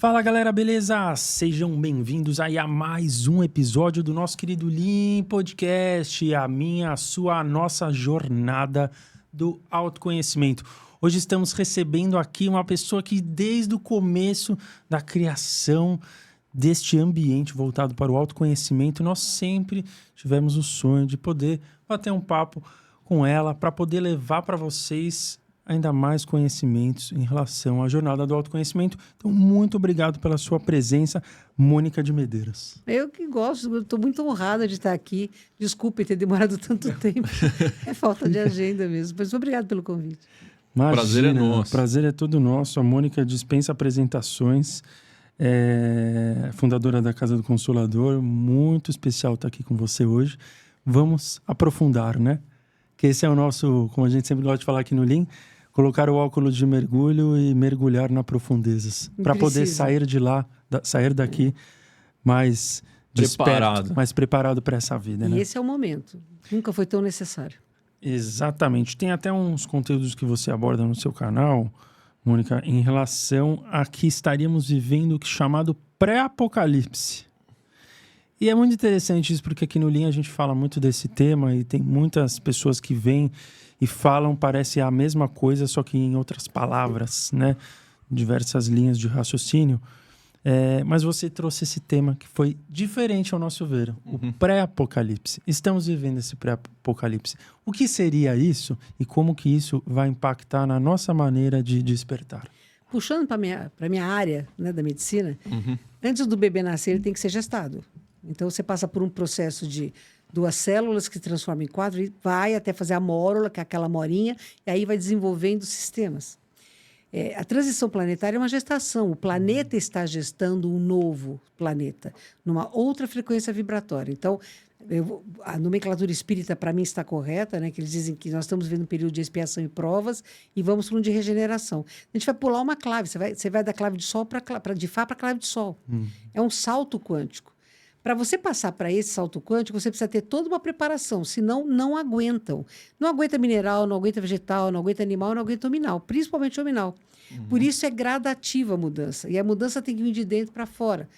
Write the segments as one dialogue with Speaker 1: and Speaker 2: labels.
Speaker 1: Fala galera, beleza? Sejam bem-vindos aí a mais um episódio do nosso querido Lean Podcast, a minha, a sua, a nossa jornada do autoconhecimento. Hoje estamos recebendo aqui uma pessoa que desde o começo da criação deste ambiente voltado para o autoconhecimento, nós sempre tivemos o sonho de poder bater um papo com ela para poder levar para vocês ainda mais conhecimentos em relação à jornada do autoconhecimento. Então, muito obrigado pela sua presença, Mônica de Medeiros.
Speaker 2: Eu que gosto, estou muito honrada de estar aqui. Desculpe ter demorado tanto tempo. É falta de agenda mesmo. Mas obrigado pelo convite.
Speaker 1: Imagina,
Speaker 3: Prazer é nosso.
Speaker 1: O prazer é todo nosso. A Mônica dispensa apresentações, fundadora da Casa do Consolador. Muito especial estar aqui com você hoje. Vamos aprofundar, né? Que esse é o nosso, como a gente sempre gosta de falar aqui no Lean, colocar o óculos de mergulho e mergulhar nas profundezas. Para poder sair de lá, sair daqui mais desperto, mais preparado para essa vida.
Speaker 2: E
Speaker 1: né?
Speaker 2: esse é o momento. Nunca foi tão necessário.
Speaker 1: Exatamente. Tem até uns conteúdos que você aborda no seu canal, Mônica, em relação a que estaríamos vivendo o chamado pré-apocalipse. E é muito interessante isso, porque aqui no Lean a gente fala muito desse tema e tem muitas pessoas que vêm e falam, parece a mesma coisa, só que em outras palavras, né? Diversas linhas de raciocínio. Mas você trouxe esse tema que foi diferente ao nosso ver, o pré-apocalipse. Estamos vivendo esse pré-apocalipse. O que seria isso e como que isso vai impactar na nossa maneira de despertar?
Speaker 2: Puxando para a minha área, né, da medicina, antes do bebê nascer, ele tem que ser gestado. Então, você passa por um processo de 2 células que se transformam em 4 e vai até fazer a mórula, que é aquela morinha, e aí vai desenvolvendo sistemas. A transição planetária é uma gestação. O planeta está gestando um novo planeta, numa outra frequência vibratória. Então, a nomenclatura espírita, para mim, está correta, né? Que eles dizem que nós estamos vivendo um período de expiação e provas e vamos para um de regeneração. A gente vai pular uma clave. Você vai da clave de Sol de Fá para a clave de Sol. É um salto quântico. Para você passar para esse salto quântico, você precisa ter toda uma preparação, senão não aguentam. Não aguenta mineral, não aguenta vegetal, não aguenta animal, não aguenta hominal, principalmente hominal. Por isso é gradativa a mudança. E a mudança tem que vir de dentro para fora,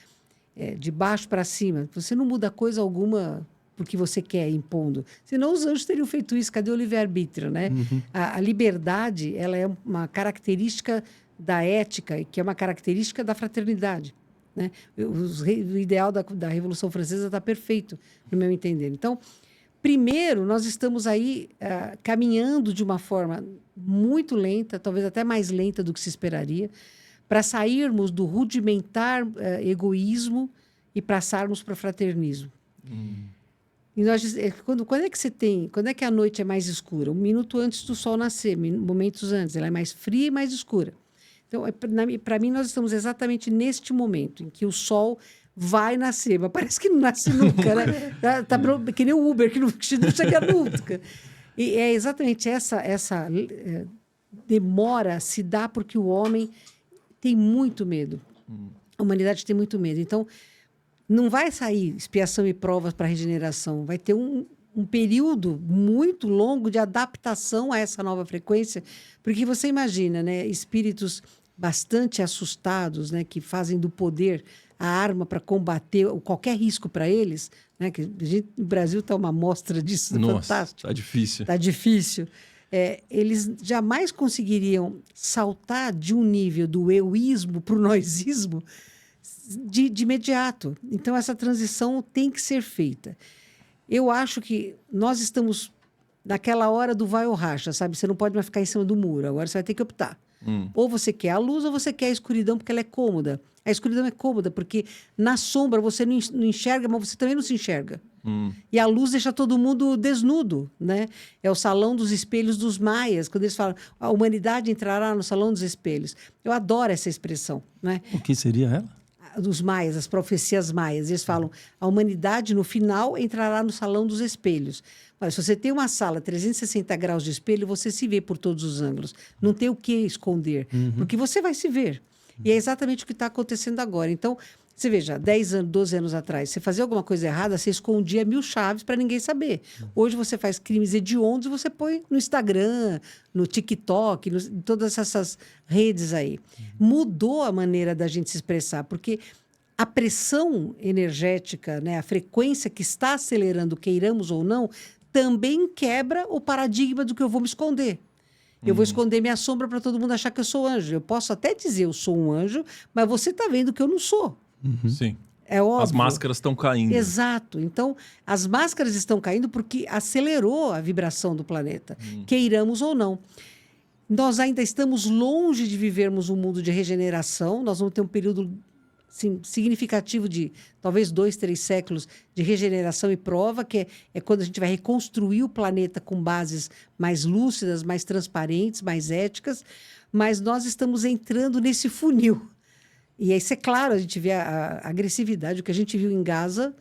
Speaker 2: de baixo para cima. Você não muda coisa alguma porque você quer, impondo. Senão os anjos teriam feito isso. Cadê o livre-arbítrio, né? A liberdade, ela é uma característica da ética, que é uma característica da fraternidade. Né? O ideal da Revolução Francesa está perfeito, no meu entender. Então, primeiro, nós estamos aí caminhando de uma forma muito lenta, talvez até mais lenta do que se esperaria, para sairmos do rudimentar egoísmo e passarmos para fraternismo. E nós, quando é que a noite é mais escura? 1 minuto antes do sol nascer, momentos antes. Ela é mais fria e mais escura. Então, para mim, nós estamos exatamente neste momento em que o sol vai nascer, mas parece que não nasce nunca, né? Tá que nem o Uber, que não chega nunca. E é exatamente essa demora se dá porque o homem tem muito medo. A humanidade tem muito medo. Então, não vai sair expiação e provas para regeneração. Vai ter um período muito longo de adaptação a essa nova frequência, porque você imagina, né, espíritos bastante assustados, né, que fazem do poder a arma para combater qualquer risco para eles, né, que no Brasil está uma amostra disso.
Speaker 3: Nossa,
Speaker 2: fantástico.
Speaker 3: Está difícil.
Speaker 2: Está difícil. Eles jamais conseguiriam saltar de um nível do euísmo para o noisismo de imediato. Então, essa transição tem que ser feita. Eu acho que nós estamos naquela hora do vai ou racha, sabe? Você não pode mais ficar em cima do muro. Agora você vai ter que optar. Ou você quer a luz ou você quer a escuridão porque ela é cômoda. A escuridão é cômoda porque na sombra você não enxerga, mas você também não se enxerga. E a luz deixa todo mundo desnudo, né? É o salão dos espelhos dos maias, quando eles falam a humanidade entrará no salão dos espelhos. Eu adoro essa expressão, né?
Speaker 1: O que seria ela?
Speaker 2: Dos maias, as profecias maias. Eles falam, a humanidade, no final, entrará no salão dos espelhos. Mas se você tem uma sala 360 graus de espelho, você se vê por todos os ângulos. Não tem o que esconder, porque você vai se ver. E é exatamente o que está acontecendo agora. Então, você veja, 10 anos, 12 anos atrás, você fazia alguma coisa errada, você escondia 1000 chaves para ninguém saber. Hoje você faz crimes hediondos e você põe no Instagram, no TikTok, em todas essas redes aí. Mudou a maneira da gente se expressar, porque a pressão energética, né, a frequência que está acelerando, queiramos ou não, também quebra o paradigma do que eu vou me esconder. Eu vou esconder minha sombra para todo mundo achar que eu sou anjo. Eu posso até dizer eu sou um anjo, mas você está vendo que eu não sou.
Speaker 3: Sim.
Speaker 2: É óbvio.
Speaker 3: As máscaras estão caindo.
Speaker 2: Exato. Então, as máscaras estão caindo porque acelerou a vibração do planeta, queiramos ou não. Nós ainda estamos longe de vivermos um mundo de regeneração. Nós vamos ter um período significativo de talvez 2, 3 séculos de regeneração e prova, que é quando a gente vai reconstruir o planeta com bases mais lúcidas, mais transparentes, mais éticas. Mas nós estamos entrando nesse funil. E isso é claro, a gente vê a agressividade. O que a gente viu em Gaza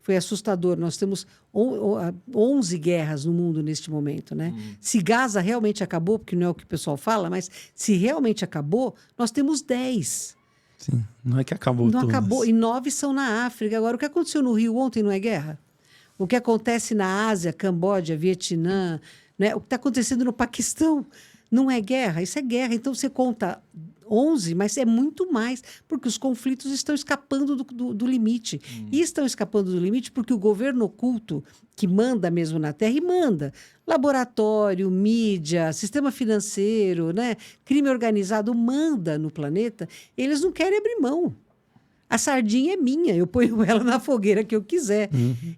Speaker 2: foi assustador. Nós temos 11 guerras no mundo neste momento, né? Se Gaza realmente acabou, porque não é o que o pessoal fala, mas se realmente acabou, nós temos 10.
Speaker 1: Sim, não é que acabou
Speaker 2: Não
Speaker 1: todas.
Speaker 2: acabou, e 9 são na África. Agora, o que aconteceu no Rio ontem não é guerra? O que acontece na Ásia, Camboja, Vietnã, né? O que está acontecendo no Paquistão não é guerra, isso é guerra. Então, você conta 11, mas é muito mais, porque os conflitos estão escapando do limite. E estão escapando do limite porque o governo oculto, que manda mesmo na Terra, e manda laboratório, mídia, sistema financeiro, né? Crime organizado, manda no planeta, eles não querem abrir mão. A sardinha é minha, eu ponho ela na fogueira que eu quiser.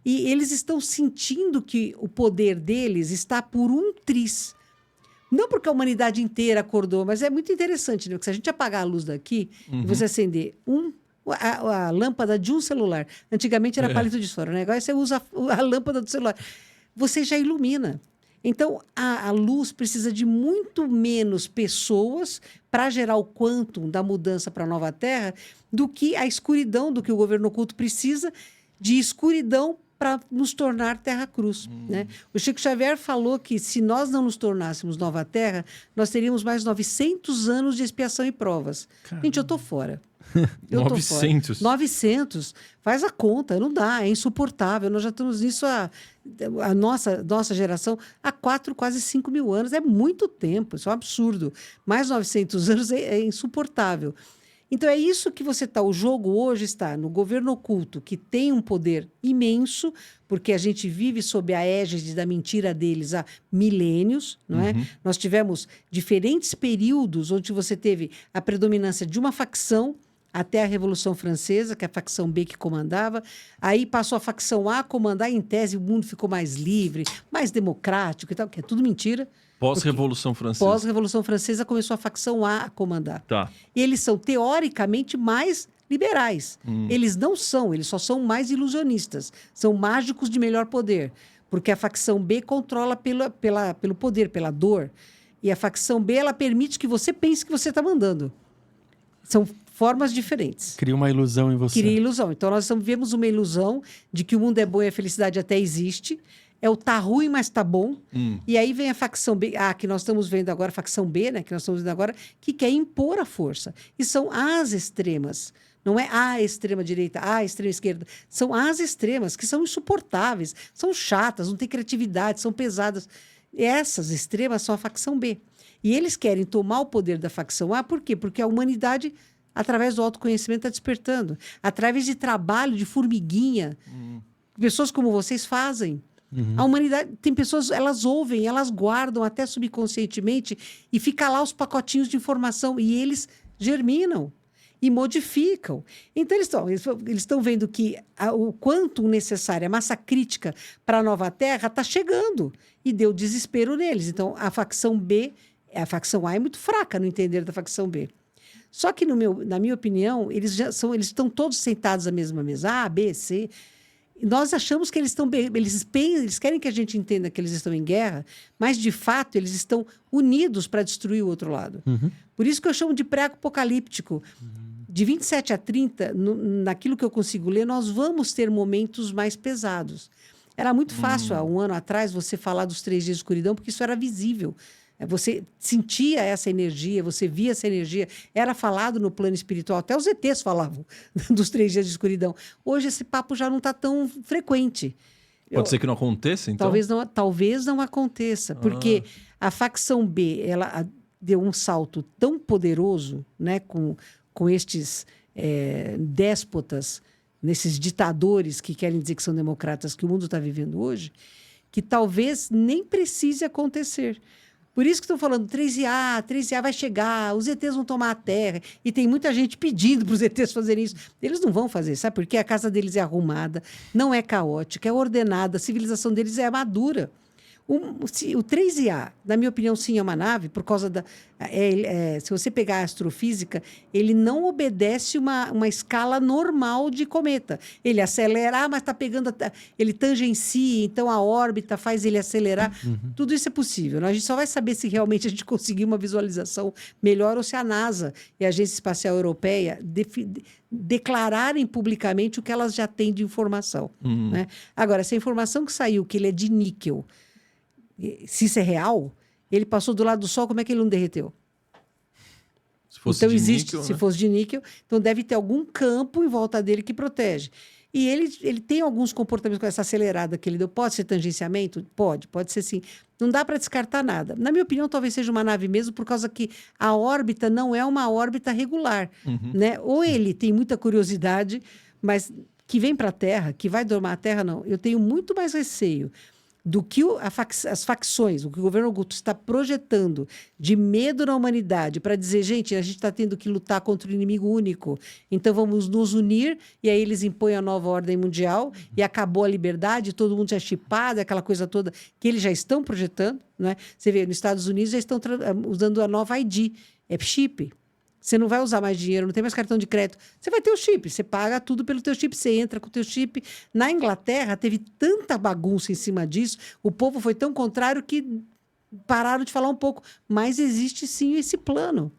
Speaker 2: E eles estão sentindo que o poder deles está por um triz. Não porque a humanidade inteira acordou, mas é muito interessante, né? Porque se a gente apagar a luz daqui e você acender a lâmpada de um celular, antigamente era palito de fósforo, né? Agora você usa a lâmpada do celular, você já ilumina. Então, a luz precisa de muito menos pessoas para gerar o quantum da mudança para a nova Terra do que a escuridão, do que o governo oculto precisa de escuridão para nos tornar Terra Cruz. Né? O Chico Xavier falou que se nós não nos tornássemos Nova Terra, nós teríamos mais 900 anos de expiação e provas. Caramba. Gente, eu estou fora.
Speaker 3: 900?
Speaker 2: 900. Faz a conta, não dá, é insuportável. Nós já estamos nisso, a nossa geração, há 4, quase 5 mil anos. É muito tempo, isso é um absurdo. Mais 900 anos é insuportável. Então, é isso que você está... O jogo hoje está no governo oculto, que tem um poder imenso, porque a gente vive sob a égide da mentira deles há milênios, não é? Nós tivemos diferentes períodos onde você teve a predominância de uma facção, até a Revolução Francesa, que é a facção B que comandava. Aí passou a facção A a comandar, e em tese o mundo ficou mais livre, mais democrático e tal, que é tudo mentira.
Speaker 3: Pós-Revolução Francesa.
Speaker 2: Pós-Revolução Francesa começou a facção A comandar.
Speaker 3: Tá.
Speaker 2: E eles são, teoricamente, mais liberais. Eles não são, eles só são mais ilusionistas. São mágicos de melhor poder. Porque a facção B controla pelo poder, pela dor. E a facção B, ela permite que você pense que você está mandando. São formas diferentes.
Speaker 1: Cria uma ilusão em você.
Speaker 2: Cria ilusão. Então, nós vivemos uma ilusão de que o mundo é bom e a felicidade até existe. É o tá ruim, mas tá bom. E aí vem a facção B, que nós estamos vendo agora, a facção B, né, que nós estamos vendo agora, que quer impor a força. E são as extremas. Não é a extrema-direita, a extrema-esquerda. São as extremas, que são insuportáveis, são chatas, não têm criatividade, são pesadas. Essas extremas são a facção B. E eles querem tomar o poder da facção A, por quê? Porque a humanidade, através do autoconhecimento, está despertando. Através de trabalho, de formiguinha. Pessoas como vocês fazem. A humanidade, tem pessoas, elas ouvem, elas guardam até subconscientemente e fica lá os pacotinhos de informação e eles germinam e modificam. Então, eles estão vendo que o quanto necessário, a massa crítica para a nova Terra está chegando e deu desespero neles. Então, a facção B, a facção A é muito fraca no entender da facção B. Só que, na minha opinião, eles estão todos sentados à mesma mesa, A, B, C. Nós achamos que eles querem que a gente entenda que eles estão em guerra, mas, de fato, eles estão unidos para destruir o outro lado. Por isso que eu chamo de pré-apocalíptico. De 27 a 30, naquilo que eu consigo ler, nós vamos ter momentos mais pesados. Era muito fácil, há um ano atrás, você falar dos 3 dias de escuridão, porque isso era visível. Você sentia essa energia, você via essa energia. Era falado no plano espiritual, até os ETs falavam dos 3 dias de escuridão. Hoje esse papo já não está tão frequente.
Speaker 3: Pode ser que não aconteça, então?
Speaker 2: Talvez não aconteça, porque a facção B ela deu um salto tão poderoso, né, com estes déspotas, nesses ditadores que querem dizer que são democratas, que o mundo está vivendo hoje, que talvez nem precise acontecer. Por isso que estou falando, 3IA vai chegar, os ETs vão tomar a Terra. E tem muita gente pedindo para os ETs fazerem isso. Eles não vão fazer, sabe por quê? A casa deles é arrumada, não é caótica, é ordenada, a civilização deles é madura. O 3IA, na minha opinião, sim, é uma nave, por causa da... se você pegar a astrofísica, ele não obedece uma escala normal de cometa. Ele acelera, mas está pegando... ele tangencia, então a órbita faz ele acelerar. Tudo isso é possível. Né? A gente só vai saber se realmente a gente conseguir uma visualização melhor ou se a NASA e a Agência Espacial Europeia declararem publicamente o que elas já têm de informação. Né? Agora, se a informação que saiu, que ele é de níquel... Se isso é real, ele passou do lado do Sol, como é que ele não derreteu?
Speaker 3: Se fosse
Speaker 2: então,
Speaker 3: de níquel,
Speaker 2: se
Speaker 3: né?
Speaker 2: fosse de níquel, então deve ter algum campo em volta dele que protege. E ele tem alguns comportamentos com essa acelerada que ele deu. Pode ser tangenciamento? Pode ser sim. Não dá para descartar nada. Na minha opinião, talvez seja uma nave mesmo, por causa que a órbita não é uma órbita regular. Né? Ou ele tem muita curiosidade, mas que vem para a Terra, que vai domar a Terra, não. Eu tenho muito mais receio do que as facções, o que o governo Augusto está projetando de medo na humanidade para dizer, gente, a gente está tendo que lutar contra o inimigo único, então vamos nos unir, e aí eles impõem a nova ordem mundial e acabou a liberdade, todo mundo já é chipado, aquela coisa toda que eles já estão projetando. Né? Você vê, nos Estados Unidos já estão usando a nova ID, é chip. Você não vai usar mais dinheiro, não tem mais cartão de crédito. Você vai ter o chip, você paga tudo pelo teu chip, você entra com o teu chip. Na Inglaterra, teve tanta bagunça em cima disso, o povo foi tão contrário que pararam de falar um pouco. Mas existe sim esse plano.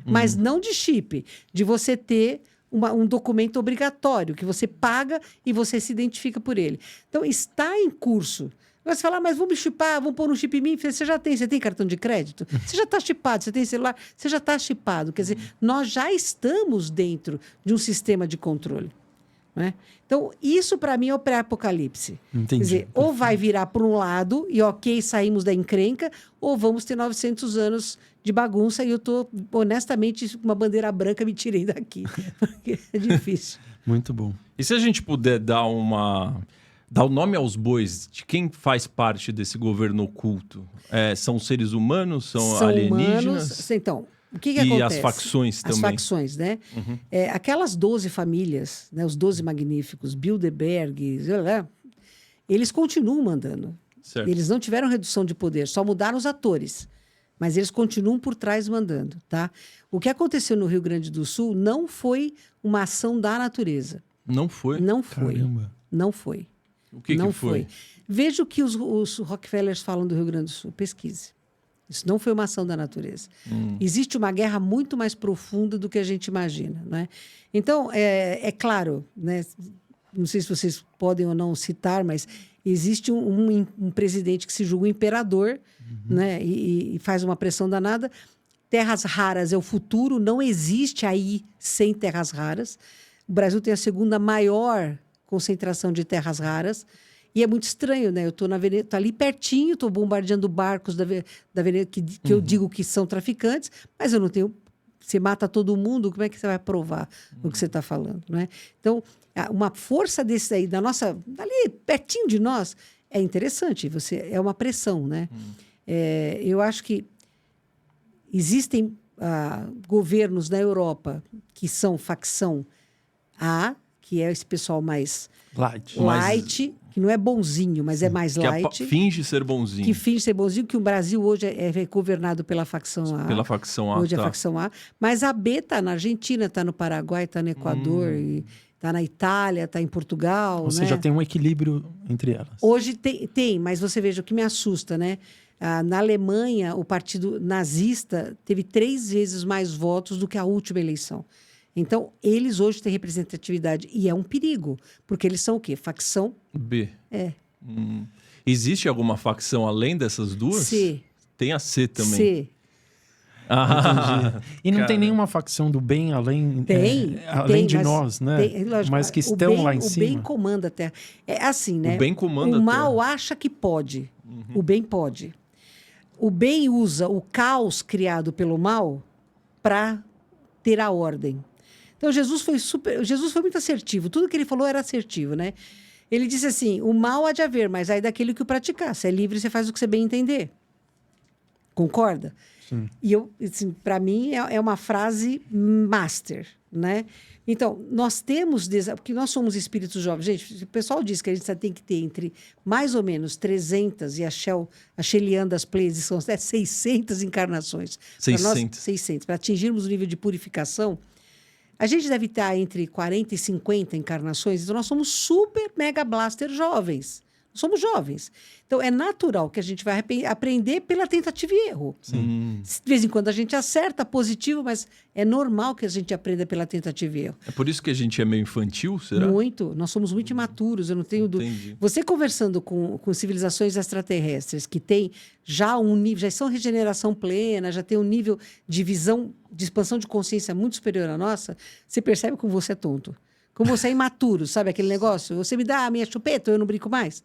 Speaker 2: Mas não de chip, de você ter um documento obrigatório, que você paga e você se identifica por ele. Então, está em curso. Você fala, mas vamos chipar, vamos pôr um chip em mim. Você tem cartão de crédito? Você já está chipado, você tem celular, você já está chipado. Quer dizer, nós já estamos dentro de um sistema de controle. Né? Então, isso para mim é o pré-apocalipse. Quer dizer, ou vai virar para um lado e ok, saímos da encrenca, ou vamos ter 900 anos de bagunça e eu estou, honestamente, com uma bandeira branca me tirei daqui. Porque é difícil.
Speaker 1: Muito bom.
Speaker 3: E se a gente puder dar o nome aos bois de quem faz parte desse governo oculto? São seres humanos? São alienígenas?
Speaker 2: Humanos. Então, o que
Speaker 3: e
Speaker 2: acontece?
Speaker 3: as facções também.
Speaker 2: As facções, né? Aquelas 12 famílias, né? Os 12 magníficos, Bilderberg, eles continuam mandando.
Speaker 3: Certo.
Speaker 2: Eles não tiveram redução de poder, só mudaram os atores. Mas eles continuam por trás mandando, tá? O que aconteceu no Rio Grande do Sul não foi uma ação da natureza.
Speaker 3: Não foi?
Speaker 2: Não foi.
Speaker 1: Caramba.
Speaker 2: Não foi.
Speaker 3: O que foi?
Speaker 2: Veja o que os Rockefellers falam do Rio Grande do Sul. Pesquise. Isso não foi uma ação da natureza. Existe uma guerra muito mais profunda do que a gente imagina. Né? Então, é claro, né? Não sei se vocês podem ou não citar, mas existe um presidente que se julga imperador, né? E faz uma pressão danada. Terras raras é o futuro, não existe aí sem terras raras. O Brasil tem a segunda maior concentração de terras raras. E é muito estranho, né? Eu estou ali pertinho, estou bombardeando barcos da Venezuela, que eu digo que são traficantes, mas eu não tenho... Você mata todo mundo, como é que você vai provar o que você está falando? Né? Então, uma força desse aí, ali pertinho de nós, é interessante. É uma pressão, né? Eu acho que existem governos na Europa que são facção A, que é esse pessoal mais light, que não é bonzinho, mas é mais light.
Speaker 3: Finge ser bonzinho.
Speaker 2: Que finge ser bonzinho, que o Brasil hoje é governado pela facção A.
Speaker 3: Pela facção A,
Speaker 2: hoje é a facção A. Mas a B está na Argentina, está no Paraguai, está no Equador, está na Itália, está em Portugal.
Speaker 1: Ou seja, tem um equilíbrio entre elas.
Speaker 2: Hoje tem, mas você veja, o que me assusta, né? Na Alemanha, o partido nazista teve 3 vezes mais votos do que a última eleição. Então, eles hoje têm representatividade. E é um perigo, porque eles são o quê? Facção
Speaker 3: B. Existe alguma facção além dessas duas?
Speaker 2: C.
Speaker 3: Tem a C também.
Speaker 2: C.
Speaker 1: E não
Speaker 3: cara.
Speaker 1: tem nenhuma facção do bem além,
Speaker 2: Tem,
Speaker 1: de
Speaker 2: mas
Speaker 1: nós, né?
Speaker 2: lógico,
Speaker 1: mas que
Speaker 2: o
Speaker 1: estão
Speaker 2: bem,
Speaker 1: lá em
Speaker 2: o
Speaker 1: cima.
Speaker 2: bem comanda a Terra. É assim, né?
Speaker 3: O bem comanda
Speaker 2: o
Speaker 3: a
Speaker 2: mal
Speaker 3: Terra.
Speaker 2: acha que pode. O bem pode. O bem usa o caos criado pelo mal para ter a ordem. Então Jesus foi muito assertivo. Tudo que ele falou era assertivo, né? Ele disse assim: o mal há de haver, mas aí daquele que o praticar. Você é livre, você faz o que você bem entender. Concorda?
Speaker 1: Sim.
Speaker 2: E eu, assim, para mim é uma frase master, né? Então, nós temos, porque nós somos espíritos jovens. Gente, o pessoal diz que a gente tem que ter entre mais ou menos 300 e a Shelian das Pleiades são até 600 encarnações.
Speaker 3: 600.
Speaker 2: Para atingirmos o nível de purificação, a gente deve estar entre 40 e 50 encarnações. Então, nós somos super mega blaster jovens. Somos jovens. Então, é natural que a gente vai aprender pela tentativa e erro.
Speaker 3: Sim.
Speaker 2: De vez em quando a gente acerta positivo, mas é normal que a gente aprenda pela tentativa e erro.
Speaker 3: É por isso que a gente é meio infantil, será?
Speaker 2: Muito. Nós somos muito imaturos. Eu não tenho
Speaker 3: Entendi.
Speaker 2: Você conversando com civilizações extraterrestres que têm já um nível, já são regeneração plena, já tem um nível de visão, de expansão de consciência muito superior à nossa, você percebe como você é tonto. Como você é imaturo, sabe aquele negócio? Você me dá a minha chupeta, eu não brinco mais.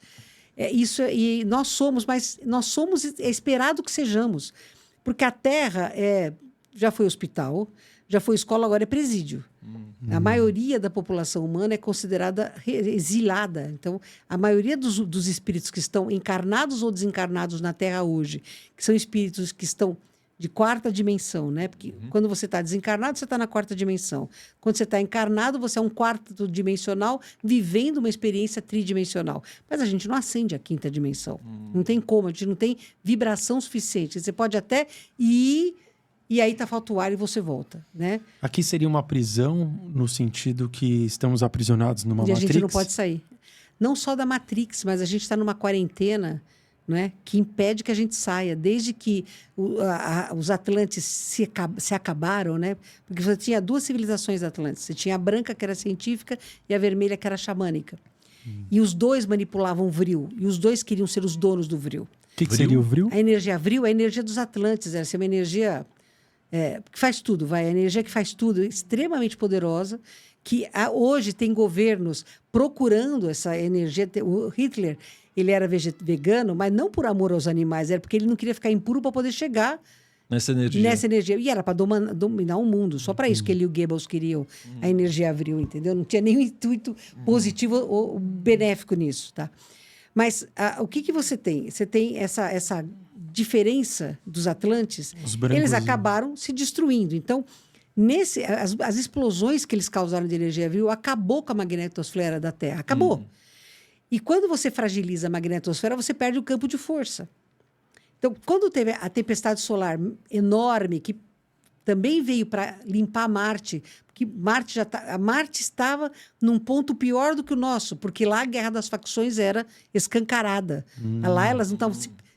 Speaker 2: E nós somos, mas nós somos, é esperado que sejamos. Porque a Terra já foi hospital, já foi escola, agora é presídio. A maioria da população humana é considerada exilada. Então, a maioria dos espíritos que estão encarnados ou desencarnados na Terra hoje, que são espíritos que estão de quarta dimensão, né? Porque quando você está desencarnado, você está na quarta dimensão. Quando você está encarnado, você é um quarto dimensional vivendo uma experiência tridimensional. Mas a gente não acende a quinta dimensão. Não tem como, a gente não tem vibração suficiente. Você pode até ir e aí falta o ar e você volta, né?
Speaker 1: Aqui seria uma prisão no sentido que estamos aprisionados numa
Speaker 2: E a
Speaker 1: Matrix?
Speaker 2: gente não pode sair. Não só da Matrix, mas a gente está numa quarentena, né, que impede que a gente saia, desde que os Atlantes se acabaram, né? Porque você tinha duas civilizações atlantes. Você tinha a branca, que era científica, e a vermelha, que era xamânica. E os dois manipulavam o vril. E os dois queriam ser os donos do vril.
Speaker 1: O que seria o vril?
Speaker 2: A energia vril é a energia dos Atlantes. Era uma energia que faz tudo. A energia que faz tudo, extremamente poderosa, que hoje tem governos procurando essa energia. O Hitler, ele era vegano, mas não por amor aos animais, era porque ele não queria ficar impuro para poder chegar
Speaker 3: nessa energia.
Speaker 2: E era para dominar o mundo. Só para isso que ele e o Goebbels queriam a energia avril, entendeu? Não tinha nenhum intuito positivo ou benéfico nisso, tá? Mas o que você tem? Você tem essa diferença dos Atlantes. Eles acabaram se destruindo. Então, as explosões que eles causaram de energia avril acabou com a magnetosfera da Terra. Acabou. E quando você fragiliza a magnetosfera, você perde o campo de força. Então, quando teve a tempestade solar enorme, que também veio para limpar Marte, porque Marte estava num ponto pior do que o nosso, porque lá a guerra das facções era escancarada. Lá elas não estavam...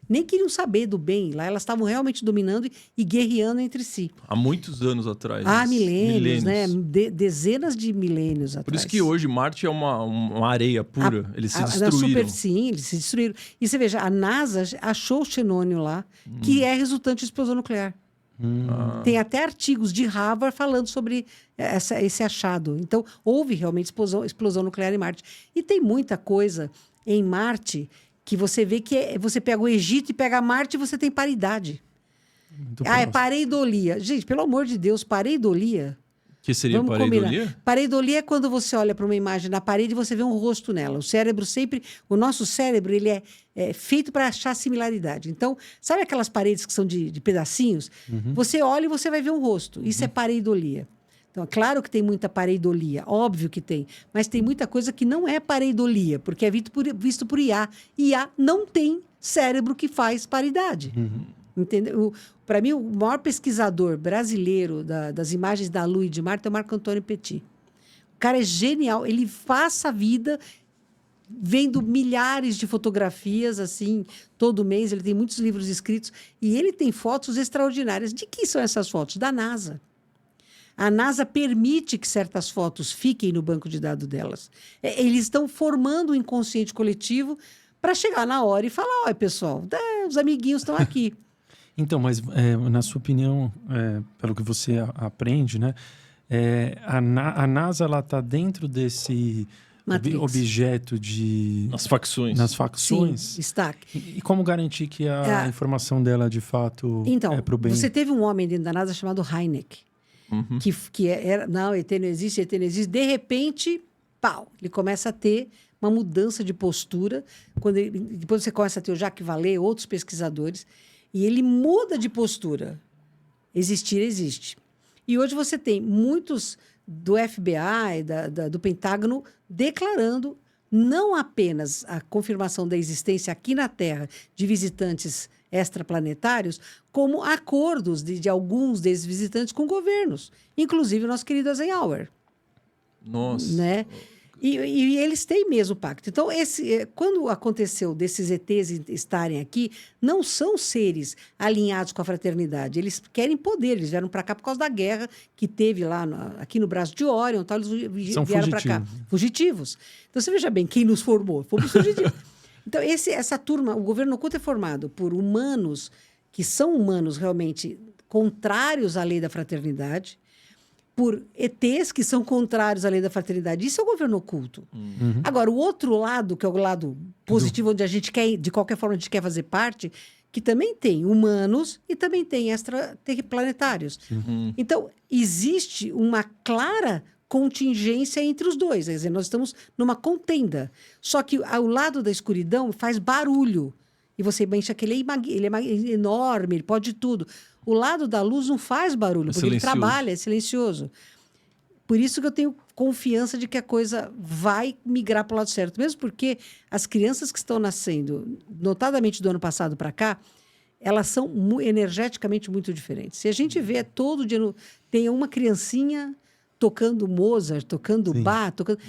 Speaker 2: Nem queriam saber do bem. Lá elas estavam realmente dominando e guerreando entre si.
Speaker 3: Há muitos anos atrás.
Speaker 2: Milênios, né? Dezenas de milênios atrás.
Speaker 3: Por isso que hoje Marte é uma areia pura. Eles se destruíram.
Speaker 2: Sim, eles se destruíram. E você veja, a NASA achou o xenônio lá, que é resultante de explosão nuclear. Tem até artigos de Harvard falando sobre esse achado. Então, houve realmente explosão nuclear em Marte. E tem muita coisa em Marte que você vê que você pega o Egito e pega Marte e você tem paridade. É pareidolia. Gente, pelo amor de Deus, pareidolia.
Speaker 3: Que seria pareidolia?
Speaker 2: Pareidolia é quando você olha para uma imagem na parede e você vê um rosto nela. O nosso cérebro, ele é feito para achar similaridade. Então, sabe aquelas paredes que são de pedacinhos? Você olha e você vai ver um rosto. Isso é pareidolia. Então, é claro que tem muita pareidolia, óbvio que tem, mas tem muita coisa que não é pareidolia, porque é visto por IA. IA não tem cérebro que faz paridade. Entendeu? Para mim, o maior pesquisador brasileiro das imagens da Lua e de Marte é o Marco Antônio Petit. O cara é genial, ele passa a vida vendo milhares de fotografias, assim, todo mês, ele tem muitos livros escritos, e ele tem fotos extraordinárias. De que são essas fotos? Da NASA. A NASA permite que certas fotos fiquem no banco de dados delas. Eles estão formando o inconsciente coletivo para chegar na hora e falar: olha, pessoal, os amiguinhos estão aqui.
Speaker 1: Então, mas na sua opinião, pelo que você aprende, né? A NASA, ela está dentro desse objeto de...
Speaker 3: Nas facções.
Speaker 1: Nas facções?
Speaker 2: Sim, está.
Speaker 1: E como garantir que a informação dela, de fato, é para o bem?
Speaker 2: Você teve um homem dentro da NASA chamado Hynek, que era... Não, ET não existe, ET não existe. De repente, pau! Ele começa a ter uma mudança de postura. Depois você começa a ter o Jacques Vallée, outros pesquisadores, e ele muda de postura. Existir, existe. E hoje você tem muitos do FBI, do Pentágono, declarando não apenas a confirmação da existência aqui na Terra de visitantes extraplanetários, como acordos de alguns desses visitantes com governos, inclusive o nosso querido Eisenhower.
Speaker 3: Nossa.
Speaker 2: Né? E eles têm mesmo pacto. Então, quando aconteceu desses ETs estarem aqui, não são seres alinhados com a fraternidade. Eles querem poder. Eles vieram para cá por causa da guerra que teve lá aqui no Braço de Órion. Tal, eles vieram para cá. Fugitivos. Então, você veja bem, quem nos formou? Fomos fugitivos. Então, essa turma, o governo oculto é formado por humanos que são humanos realmente contrários à lei da fraternidade, por ETs que são contrários à lei da fraternidade. Isso é o governo oculto. Agora, o outro lado, que é o lado positivo, onde a gente quer, de qualquer forma, a gente quer fazer parte, que também tem humanos e também tem extraplanetários. Então, existe uma clara contingência entre os dois. Quer dizer, nós estamos numa contenda. Só que ao lado da escuridão faz barulho. E você pensa que ele é enorme, ele pode tudo. O lado da luz não faz barulho, porque ele trabalha, é silencioso. Por isso que eu tenho confiança de que a coisa vai migrar para o lado certo. Mesmo porque as crianças que estão nascendo, notadamente do ano passado para cá, elas são energeticamente muito diferentes. Se a gente vê todo dia, tem uma criancinha tocando Mozart, tocando Bach, tocando...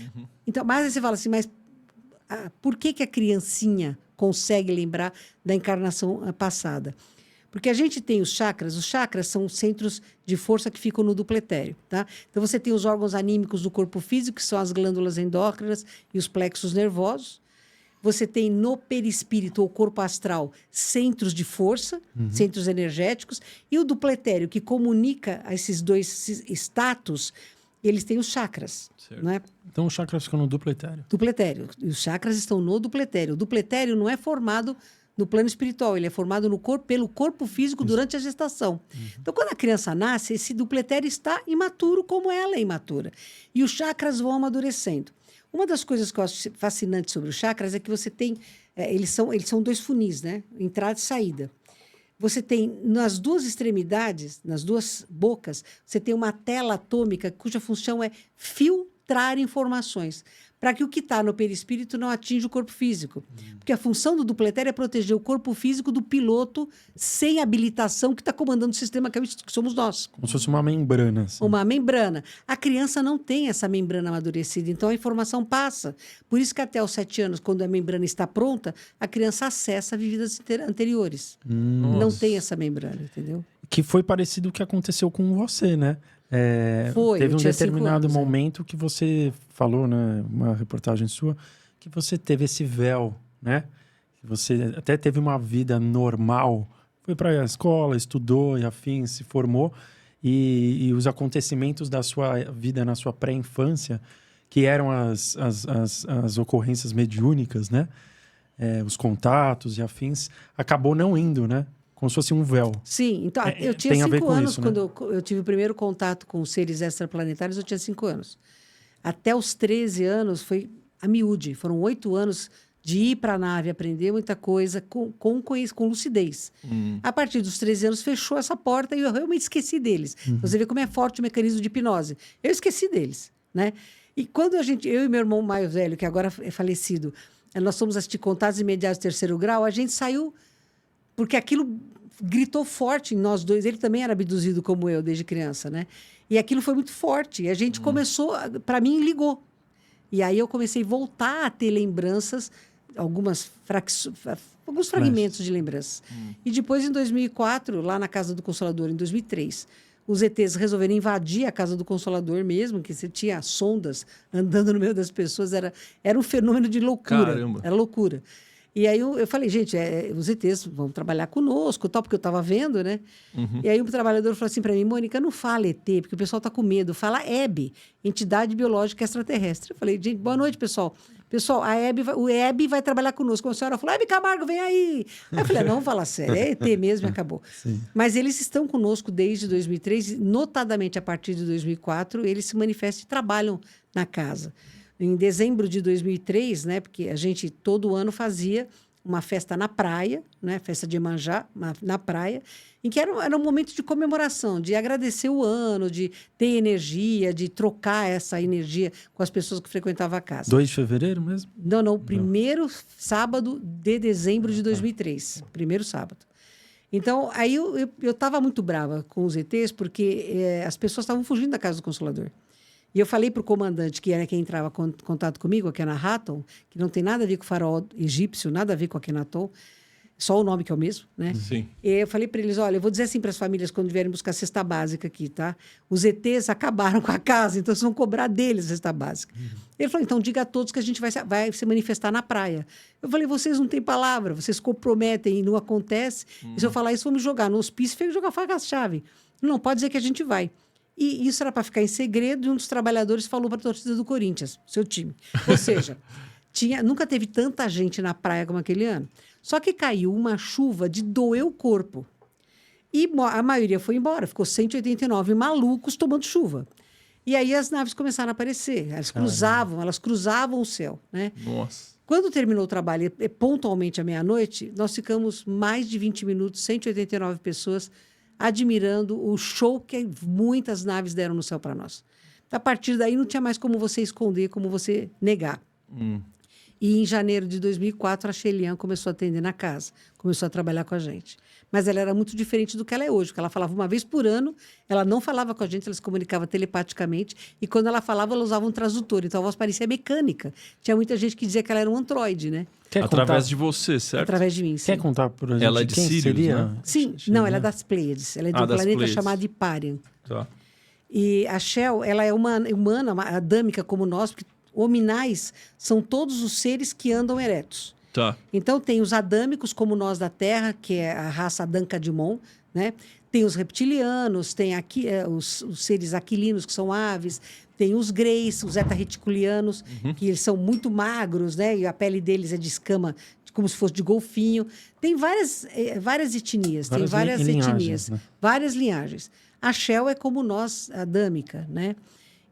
Speaker 2: Então, mas aí você fala assim, mas por que a criancinha consegue lembrar da encarnação passada? Porque a gente tem os chakras são centros de força que ficam no dupletério, tá? Então, você tem os órgãos anímicos do corpo físico, que são as glândulas endócrinas e os plexos nervosos. Você tem no perispírito, ou corpo astral, centros de força, centros energéticos. E o dupletério, que comunica esses dois status, eles têm os chakras. Não é?
Speaker 1: Então, os chakras ficam no dupletério.
Speaker 2: Dupletério. E os chakras estão no dupletério. O dupletério não é formado no plano espiritual, ele é formado pelo corpo físico durante a gestação. Então, quando a criança nasce, esse dupletério está imaturo, como ela é imatura. E os chakras vão amadurecendo. Uma das coisas que eu acho fascinante sobre os chakras é que você tem... eles são dois funis, né? Entrada e saída. Você tem, nas duas extremidades, nas duas bocas, você tem uma tela atômica cuja função é filtrar informações, para que o que está no perispírito não atinja o corpo físico. Porque a função do dupletério é proteger o corpo físico do piloto sem habilitação que está comandando o sistema que somos nós.
Speaker 1: Como se fosse uma membrana. Assim.
Speaker 2: Uma membrana. A criança não tem essa membrana amadurecida, então a informação passa. Por isso que até os 7 anos, quando a membrana está pronta, a criança acessa vidas anteriores. Não tem essa membrana, entendeu?
Speaker 1: Que foi parecido com o que aconteceu com você, né? Teve um determinado momento que você falou, né, uma reportagem sua, que você teve esse véu, né? Que você até teve uma vida normal, foi para a escola, estudou e afim, se formou, e os acontecimentos da sua vida na sua pré-infância, que eram as ocorrências mediúnicas, né? Os contatos e afins, acabou não indo, né? Como se fosse um véu.
Speaker 2: Sim, então eu tinha 5 anos
Speaker 1: isso,
Speaker 2: quando
Speaker 1: né?
Speaker 2: eu tive o primeiro contato com seres extraplanetários, eu tinha 5 anos. Até os 13 anos foi a miúde, foram 8 anos de ir para a nave, aprender muita coisa com lucidez. A partir dos 13 anos fechou essa porta e eu realmente esqueci deles. Você vê como é forte o mecanismo de hipnose. Eu esqueci deles, né? E quando eu e meu irmão mais velho, que agora é falecido, nós fomos assistir Contatos Imediatos de 3º grau, a gente saiu porque aquilo gritou forte em nós dois. Ele também era abduzido como eu, desde criança, né? E aquilo foi muito forte. E a gente começou... Para mim, ligou. E aí eu comecei a voltar a ter lembranças, alguns fragmentos de lembranças. E depois, em 2004, lá na Casa do Consolador, em 2003, os ETs resolveram invadir a Casa do Consolador mesmo, que você tinha sondas andando no meio das pessoas. Era um fenômeno de loucura.
Speaker 3: Caramba.
Speaker 2: Era loucura. E aí eu falei, gente, os ETs vão trabalhar conosco, tal, porque eu estava vendo, né? E aí o trabalhador falou assim para mim, Mônica, não fala ET, porque o pessoal está com medo. Fala EB, Entidade Biológica Extraterrestre. Eu falei, gente, boa noite, pessoal. Pessoal, o EB vai trabalhar conosco. A senhora falou, Hebe Camargo, vem aí. Aí eu falei, não, vamos falar sério, é ET mesmo e acabou.
Speaker 1: Sim.
Speaker 2: Mas eles estão conosco desde 2003, notadamente a partir de 2004, eles se manifestam e trabalham na casa. Em dezembro de 2003, né, porque a gente todo ano fazia uma festa na praia, né, festa de Iemanjá, na praia, em que era um momento de comemoração, de agradecer o ano, de ter energia, de trocar essa energia com as pessoas que frequentavam a casa.
Speaker 1: 2 de fevereiro mesmo?
Speaker 2: Não, primeiro sábado de dezembro de 2003, primeiro sábado. Então, aí eu estava muito brava com os ETs, porque as pessoas estavam fugindo da casa do Consolador. E eu falei para o comandante, que era quem entrava em contato comigo, aqui na Akhenaton, que não tem nada a ver com o faraó egípcio, nada a ver com Akhenaton, só o nome que é o mesmo, né?
Speaker 3: Sim.
Speaker 2: E eu falei para eles, olha, eu vou dizer assim para as famílias quando vierem buscar cesta básica aqui, tá? Os ETs acabaram com a casa, então vocês vão cobrar deles a cesta básica. Ele falou, então diga a todos que a gente vai se manifestar na praia. Eu falei, vocês não têm palavra, vocês comprometem e não acontece. E se eu falar isso, vão me jogar no hospício e jogar faca a chave. Não, pode dizer que a gente vai. E isso era para ficar em segredo, e um dos trabalhadores falou para a torcida do Corinthians, seu time. Ou seja, nunca teve tanta gente na praia como aquele ano. Só que caiu uma chuva de doer o corpo. E a maioria foi embora, ficou 189 malucos tomando chuva. E aí as naves começaram a aparecer, elas cruzavam o céu, né?
Speaker 3: Nossa.
Speaker 2: Quando terminou o trabalho, pontualmente à meia-noite, nós ficamos mais de 20 minutos, 189 pessoas, admirando o show que muitas naves deram no céu para nós. A partir daí não tinha mais como você esconder, como você negar. E em janeiro de 2004, a Shelian começou a atender na casa, começou a trabalhar com a gente. Mas ela era muito diferente do que ela é hoje, porque ela falava uma vez por ano, ela não falava com a gente, ela se comunicava telepaticamente, e quando ela falava, ela usava um tradutor, então a voz parecia mecânica. Tinha muita gente que dizia que ela era um androide, né?
Speaker 3: Através de você, certo?
Speaker 2: Através de mim, sim.
Speaker 1: Quer contar por exemplo
Speaker 3: Ela é de
Speaker 1: quem
Speaker 3: Sirius,
Speaker 1: seria?
Speaker 3: né?
Speaker 2: Sim, não, ela é das Pleiades, ela é de um
Speaker 3: das
Speaker 2: planeta
Speaker 3: Pleiades.
Speaker 2: chamado Hiparion.
Speaker 3: Tá.
Speaker 2: E a Shell, ela é uma humana, adâmica como nós, porque hominais são todos os seres que andam eretos.
Speaker 3: Tá.
Speaker 2: Então, tem os adâmicos, como nós da Terra, que é a raça Adâncadimon, né? Tem os reptilianos, tem aqui, os seres aquilinos, que são aves, tem os greys, os eta-reticulianos, que eles são muito magros, né? E a pele deles é de escama, como se fosse de golfinho. Tem várias etnias, tem várias
Speaker 1: linhagens,
Speaker 2: etnias,
Speaker 1: né?
Speaker 2: várias linhagens. A Shell é como nós, adâmica, né?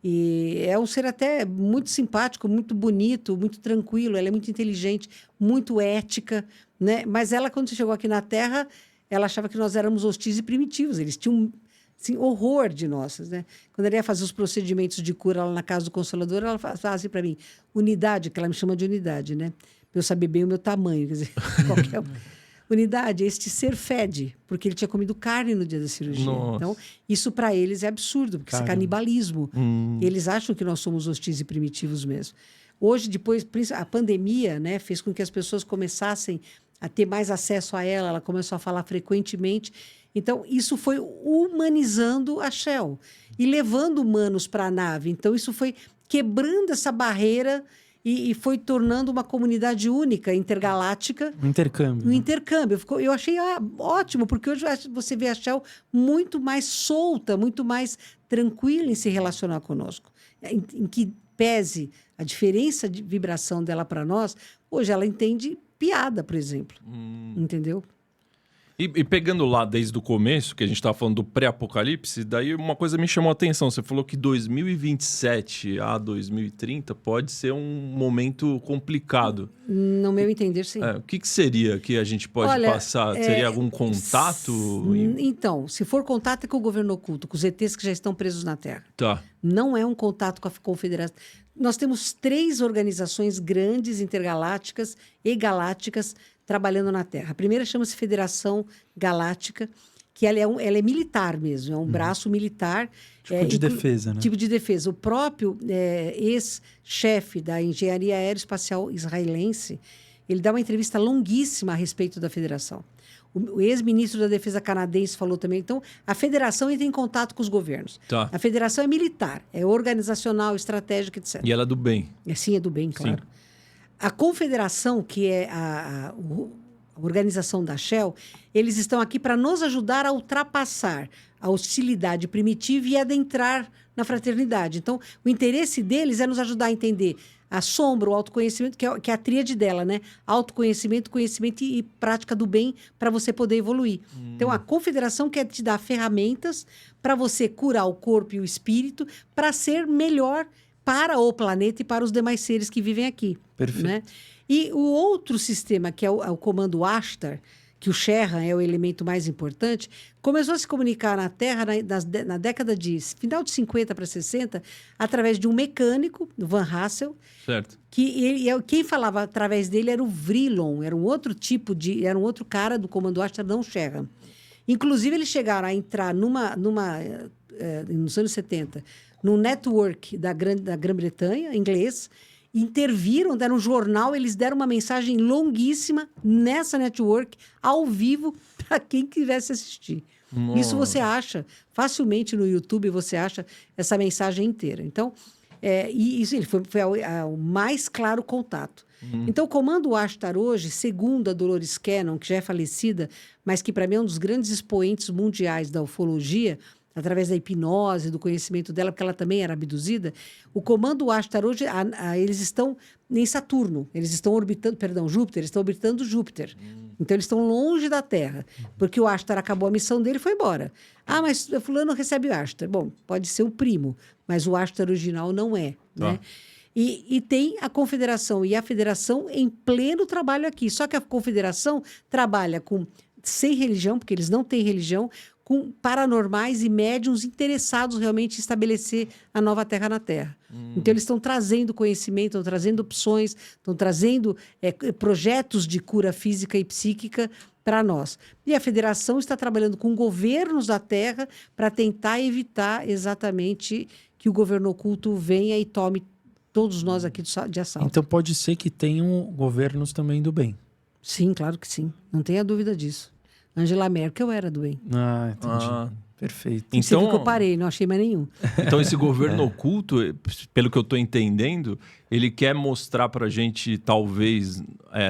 Speaker 2: E é um ser até muito simpático, muito bonito, muito tranquilo. Ela é muito inteligente, muito ética, né? Mas ela, quando chegou aqui na Terra, ela achava que nós éramos hostis e primitivos. Eles tinham assim, horror de nós, né? Quando ela ia fazer os procedimentos de cura lá na casa do Consolador, ela falava assim para mim, unidade, que ela me chama de unidade, né? Para eu saber bem o meu tamanho, quer dizer, qualquer unidade, este ser fede, porque ele tinha comido carne no dia da cirurgia.
Speaker 3: Nossa.
Speaker 2: Então, isso para eles é absurdo, porque isso é canibalismo. Eles acham que nós somos hostis e primitivos mesmo. Hoje, depois, a pandemia, né, fez com que as pessoas começassem a ter mais acesso a ela começou a falar frequentemente. Então, isso foi humanizando a Shell e levando humanos para a nave. Então, isso foi quebrando essa barreira e foi tornando uma comunidade única, intergaláctica.
Speaker 1: Intercâmbio.
Speaker 2: Um
Speaker 1: né?
Speaker 2: intercâmbio. Eu achei ótimo, porque hoje você vê a Shell muito mais solta, muito mais tranquila em se relacionar conosco. Em que pese a diferença de vibração dela para nós, hoje ela entende piada, por exemplo. Entendeu?
Speaker 3: E pegando lá desde o começo, que a gente estava falando do pré-apocalipse, daí uma coisa me chamou a atenção. Você falou que 2027 a 2030 pode ser um momento complicado.
Speaker 2: No meu entender, sim.
Speaker 3: O que seria que a gente pode passar? Seria algum contato?
Speaker 2: Então, se for contato é com o governo oculto, com os ETs que já estão presos na Terra.
Speaker 3: Tá.
Speaker 2: Não é um contato com a Confederação. Nós temos 3 organizações grandes, intergalácticas e galácticas, trabalhando na Terra. A primeira chama-se Federação Galáctica, que ela é militar mesmo, é um braço militar.
Speaker 1: Tipo de defesa, né?
Speaker 2: Tipo de defesa. O próprio ex-chefe da engenharia aeroespacial israelense, ele dá uma entrevista longuíssima a respeito da federação. O ex-ministro da Defesa canadense falou também. Então, a federação entra em contato com os governos.
Speaker 3: Tá.
Speaker 2: A federação é militar, é organizacional, estratégica, etc.
Speaker 3: E ela é do bem.
Speaker 2: Sim, é do bem, claro. A confederação, que é a organização da Shell, eles estão aqui para nos ajudar a ultrapassar a hostilidade primitiva e adentrar na fraternidade. Então, o interesse deles é nos ajudar a entender a sombra, o autoconhecimento, que é a tríade dela, né? Autoconhecimento, conhecimento e prática do bem para você poder evoluir. Então, a confederação quer te dar ferramentas para você curar o corpo e o espírito para ser melhor para o planeta e para os demais seres que vivem aqui.
Speaker 1: Perfeito.
Speaker 2: Né? E o outro sistema, que é o comando Ashtar, que o Sherran é o elemento mais importante, começou a se comunicar na Terra na década de final de 50 para 60, através de um mecânico, Van Hassel,
Speaker 3: Certo.
Speaker 2: que quem falava através dele era o Vrilon, era um outro cara do comando Ashtar, não o Sherran. Inclusive, eles chegaram a entrar nos anos 70, num network da Grã-Bretanha, inglês, interviram, deram um jornal, eles deram uma mensagem longuíssima nessa network, ao vivo, para quem quisesse assistir.
Speaker 3: Nossa.
Speaker 2: Isso você acha facilmente no YouTube, você acha essa mensagem inteira. Então, isso ele foi o mais claro contato. Então, o comando Ashtar hoje, segundo a Dolores Cannon, que já é falecida, mas que para mim é um dos grandes expoentes mundiais da ufologia, através da hipnose, do conhecimento dela, porque ela também era abduzida, o comando Ashtar hoje, eles estão em Saturno, eles estão orbitando, Júpiter, eles estão orbitando Júpiter. Então, eles estão longe da Terra, porque o Ashtar acabou a missão dele e foi embora. Ah, mas fulano recebe o Ashtar. Bom, pode ser um primo, mas o Ashtar original não é, né? E tem a Confederação e a Federação em pleno trabalho aqui. Só que a Confederação trabalha sem religião, porque eles não têm religião, com paranormais e médiuns interessados realmente em estabelecer a nova Terra na Terra. Então, eles estão trazendo conhecimento, estão trazendo opções, estão trazendo projetos de cura física e psíquica para nós. E a Federação está trabalhando com governos da Terra para tentar evitar exatamente que o governo oculto venha e tome todos nós aqui de assalto.
Speaker 1: Então pode ser que tenham governos também do bem.
Speaker 2: Sim, claro que sim. Não tenha dúvida disso. Angela Merkel era do bem.
Speaker 1: Ah, entendi. Perfeito.
Speaker 2: Você viu que eu parei, não achei mais nenhum.
Speaker 3: Então, esse governo oculto, pelo que eu estou entendendo, ele quer mostrar para a gente, talvez,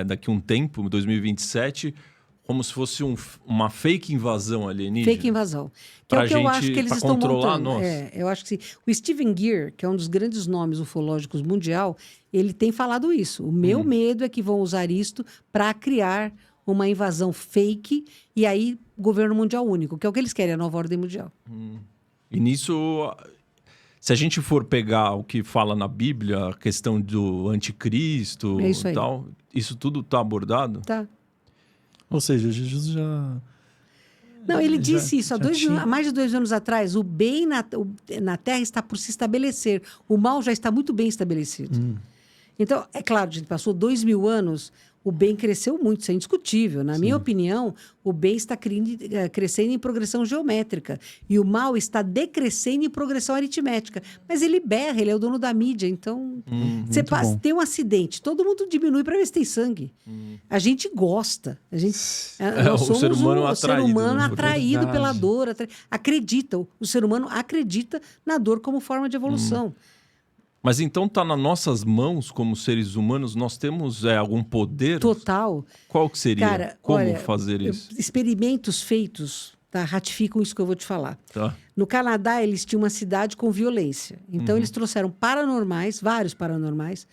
Speaker 3: daqui a um tempo, 2027, como se fosse uma fake invasão alienígena.
Speaker 2: Fake invasão. Que é o que eu acho que eles estão montando.
Speaker 3: Nós.
Speaker 2: Eu acho que sim. O Steven Greer, que é um dos grandes nomes ufológicos mundial, ele tem falado isso. O meu medo é que vão usar isto para criar uma invasão fake e aí governo mundial único, que é o que eles querem, a nova ordem mundial.
Speaker 3: E nisso, se a gente for pegar o que fala na Bíblia, a questão do anticristo e tal, isso tudo está abordado?
Speaker 2: Tá.
Speaker 1: Ou seja, Jesus já...
Speaker 2: Não, ele disse isso há mais de 2 anos atrás. O bem na Terra está por se estabelecer. O mal já está muito bem estabelecido. Então, é claro, a gente passou 2000 anos, o bem cresceu muito, isso é indiscutível. Na minha opinião, o bem está crescendo em progressão geométrica e o mal está decrescendo em progressão aritmética. Mas ele berra, ele é o dono da mídia, então... Você tem um acidente, todo mundo diminui para ver se tem sangue. A gente gosta. A gente, nós somos
Speaker 3: o ser humano
Speaker 2: atraído pela dor. Acredita, o ser humano acredita na dor como forma de evolução.
Speaker 3: Mas então está nas nossas mãos, como seres humanos, nós temos algum poder?
Speaker 2: Total.
Speaker 3: Qual que seria?
Speaker 2: Cara,
Speaker 3: como fazer isso?
Speaker 2: Experimentos feitos ratificam isso que eu vou te falar.
Speaker 3: Tá.
Speaker 2: No Canadá, eles tinham uma cidade com violência. Então, eles trouxeram paranormais, vários paranormais,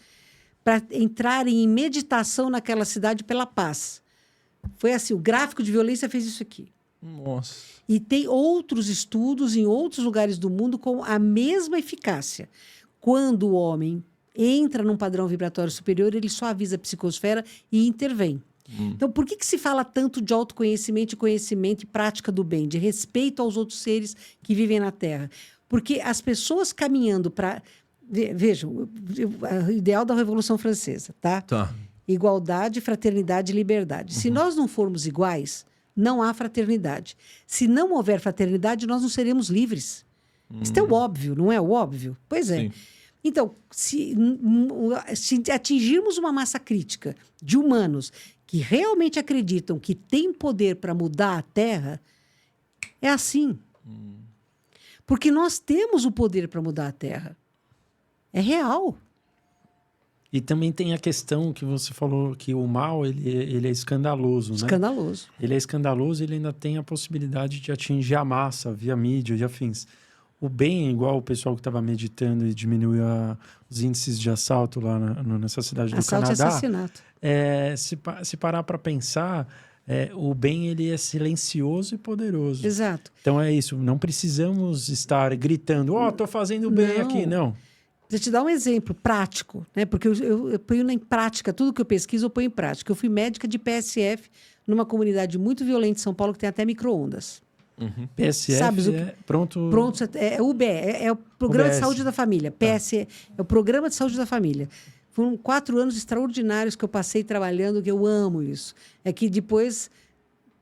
Speaker 2: para entrarem em meditação naquela cidade pela paz. Foi assim, o gráfico de violência fez isso aqui.
Speaker 3: Nossa.
Speaker 2: E tem outros estudos em outros lugares do mundo com a mesma eficácia. Quando o homem entra num padrão vibratório superior, ele suaviza a psicosfera e intervém. Então, por que se fala tanto de autoconhecimento, conhecimento e prática do bem, de respeito aos outros seres que vivem na Terra? Porque as pessoas caminhando para... Vejam, o ideal da Revolução Francesa, tá? Igualdade, fraternidade e liberdade. Se nós não formos iguais, não há fraternidade. Se não houver fraternidade, nós não seremos livres. Isso é o óbvio, não é o óbvio? Pois é.
Speaker 3: Sim.
Speaker 2: Então, se atingirmos uma massa crítica de humanos que realmente acreditam que tem poder para mudar a Terra, é assim. Porque nós temos o poder para mudar a Terra. É real.
Speaker 1: E também tem a questão que você falou que o mal, ele é escandaloso, né?
Speaker 2: Escandaloso.
Speaker 1: Ele é escandaloso e ele ainda tem a possibilidade de atingir a massa via mídia e afins. O bem, igual o pessoal que estava meditando e diminuiu os índices de assalto lá nessa cidade do
Speaker 2: Assalto
Speaker 1: Canadá.
Speaker 2: e assassinato.
Speaker 1: Se parar para pensar, o bem ele é silencioso e poderoso.
Speaker 2: Exato.
Speaker 1: Então é isso, não precisamos estar gritando, tô fazendo bem aqui, não.
Speaker 2: Vou te dar um exemplo prático, né? Porque eu ponho em prática, tudo que eu pesquiso eu ponho em prática. Eu fui médica de PSF numa comunidade muito violenta em São Paulo que tem até micro-ondas.
Speaker 1: PSF
Speaker 2: Sabes o que...
Speaker 1: pronto...
Speaker 2: É o UBE, é o Programa
Speaker 1: UBS.
Speaker 2: de Saúde da Família. PSE é o Programa de Saúde da Família. Foram 4 anos extraordinários que eu passei trabalhando, que eu amo isso. É que depois,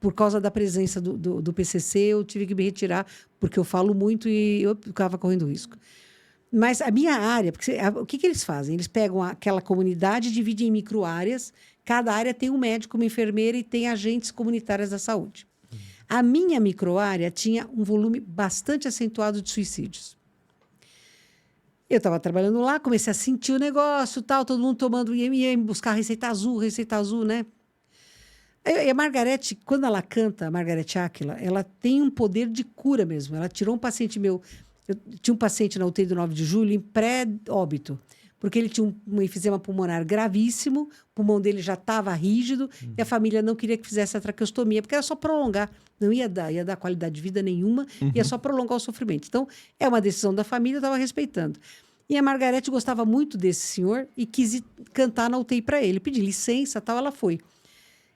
Speaker 2: por causa da presença do PCC, eu tive que me retirar, porque eu falo muito e eu ficava correndo risco. Mas a minha área, porque o que eles fazem? Eles pegam aquela comunidade e dividem em micro-áreas. Cada área tem um médico, uma enfermeira e tem agentes comunitários da saúde. A minha micro-área tinha um volume bastante acentuado de suicídios. Eu estava trabalhando lá, comecei a sentir o negócio, tal, todo mundo tomando, ia buscar receita azul, né? E a Margarete, quando ela canta, a Margarete Áquila, ela tem um poder de cura mesmo. Ela tirou um paciente meu... Eu tinha um paciente na UTI do 9 de julho em pré-óbito, porque ele tinha um enfisema pulmonar gravíssimo, o pulmão dele já estava rígido, e a família não queria que fizesse a traqueostomia, porque era só prolongar, não ia dar qualidade de vida nenhuma, ia só prolongar o sofrimento. Então, é uma decisão da família, eu estava respeitando. E a Margarete gostava muito desse senhor e quis cantar na UTI para ele. Pedi licença, tal, ela foi.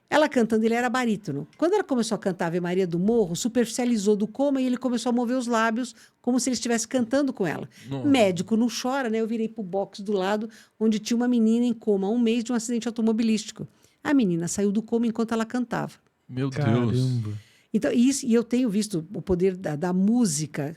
Speaker 2: Ela cantando, ele era barítono. Quando ela começou a cantar Ave Maria do Morro, superficializou do coma e ele começou a mover os lábios como se ele estivesse cantando com ela.
Speaker 3: Nossa.
Speaker 2: Médico não chora, né? Eu virei pro box do lado, onde tinha uma menina em coma há 1 mês de um acidente automobilístico. A menina saiu do coma enquanto ela cantava.
Speaker 3: Meu Deus.
Speaker 1: Caramba.
Speaker 2: Então, isso, e eu tenho visto o poder da música,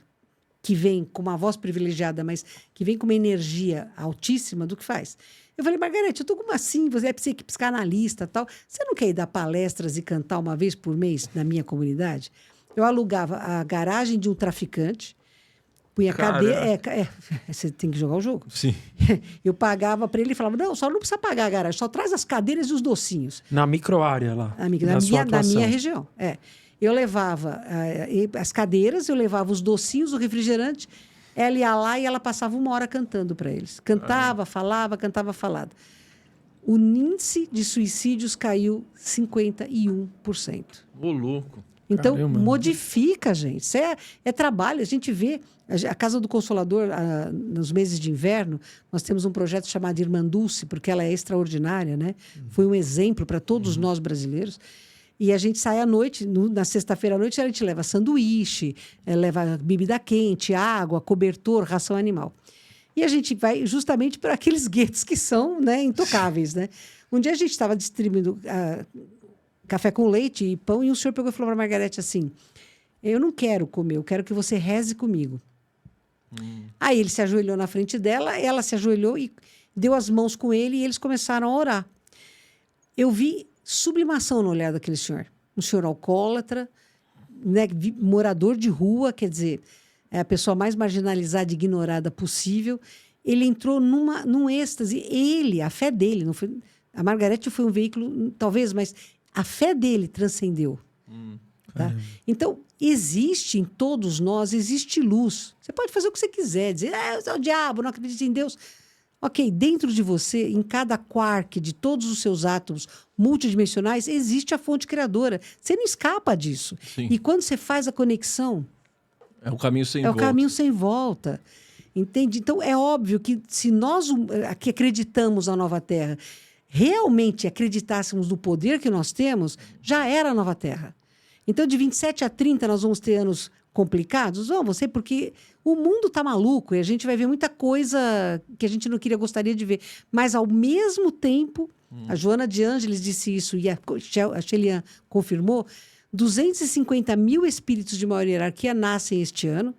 Speaker 2: que vem com uma voz privilegiada, mas que vem com uma energia altíssima do que faz. Eu falei, Margarete, eu tô como assim? Você é psicanalista e tal. Você não quer ir dar palestras e cantar uma vez por mês na minha comunidade? Eu alugava a garagem de um traficante, punha cadeira... você tem que jogar o jogo.
Speaker 3: Sim.
Speaker 2: Eu pagava para ele e falava, não, só não precisa pagar a garagem, só traz as cadeiras e os docinhos.
Speaker 1: Na microárea lá.
Speaker 2: Na minha região, Eu levava as cadeiras, eu levava os docinhos, o refrigerante. Ela ia lá e ela passava 1 hora cantando para eles. Cantava, falava, cantava, falada. O índice de suicídios caiu 51%.
Speaker 3: Ô, louco.
Speaker 2: Então,
Speaker 1: Caramba.
Speaker 2: modifica, gente. Isso é trabalho. A gente vê... A Casa do Consolador, nos meses de inverno, nós temos um projeto chamado Irmã Dulce, porque ela é extraordinária, né? Foi um exemplo para todos nós brasileiros. E a gente sai à noite, na sexta-feira à noite, a gente leva sanduíche, leva bebida quente, água, cobertor, ração animal. E a gente vai justamente para aqueles guetos que são, né, intocáveis, né? Um dia a gente estava distribuindo café com leite e pão, e o senhor pegou e falou para a Margarete assim, eu não quero comer, eu quero que você reze comigo. Aí ele se ajoelhou na frente dela, ela se ajoelhou e deu as mãos com ele e eles começaram a orar. Eu vi sublimação no olhar daquele senhor. Um senhor alcoólatra, né, morador de rua, quer dizer, é a pessoa mais marginalizada e ignorada possível. Ele entrou num êxtase. A fé dele, não foi, a Margarete foi um veículo, talvez, mas a fé dele transcendeu. Tá? Então, existe em todos nós, existe luz. Você pode fazer o que você quiser, dizer, você é o diabo, não acredito em Deus. Ok, dentro de você, em cada quark de todos os seus átomos multidimensionais, existe a fonte criadora. Você não escapa disso.
Speaker 3: Sim.
Speaker 2: E quando você faz a conexão...
Speaker 3: É o caminho sem volta.
Speaker 2: É o caminho sem volta. Entende? Então, é óbvio que se nós que acreditamos na Nova Terra realmente acreditássemos no poder que nós temos, já era a Nova Terra. Então, de 27 a 30, nós vamos ter anos complicados? Vamos, porque o mundo está maluco e a gente vai ver muita coisa que a gente não gostaria de ver. Mas, ao mesmo tempo, a Joana de Ângeles disse isso e a Shelian confirmou, 250 mil espíritos de maior hierarquia nascem este ano,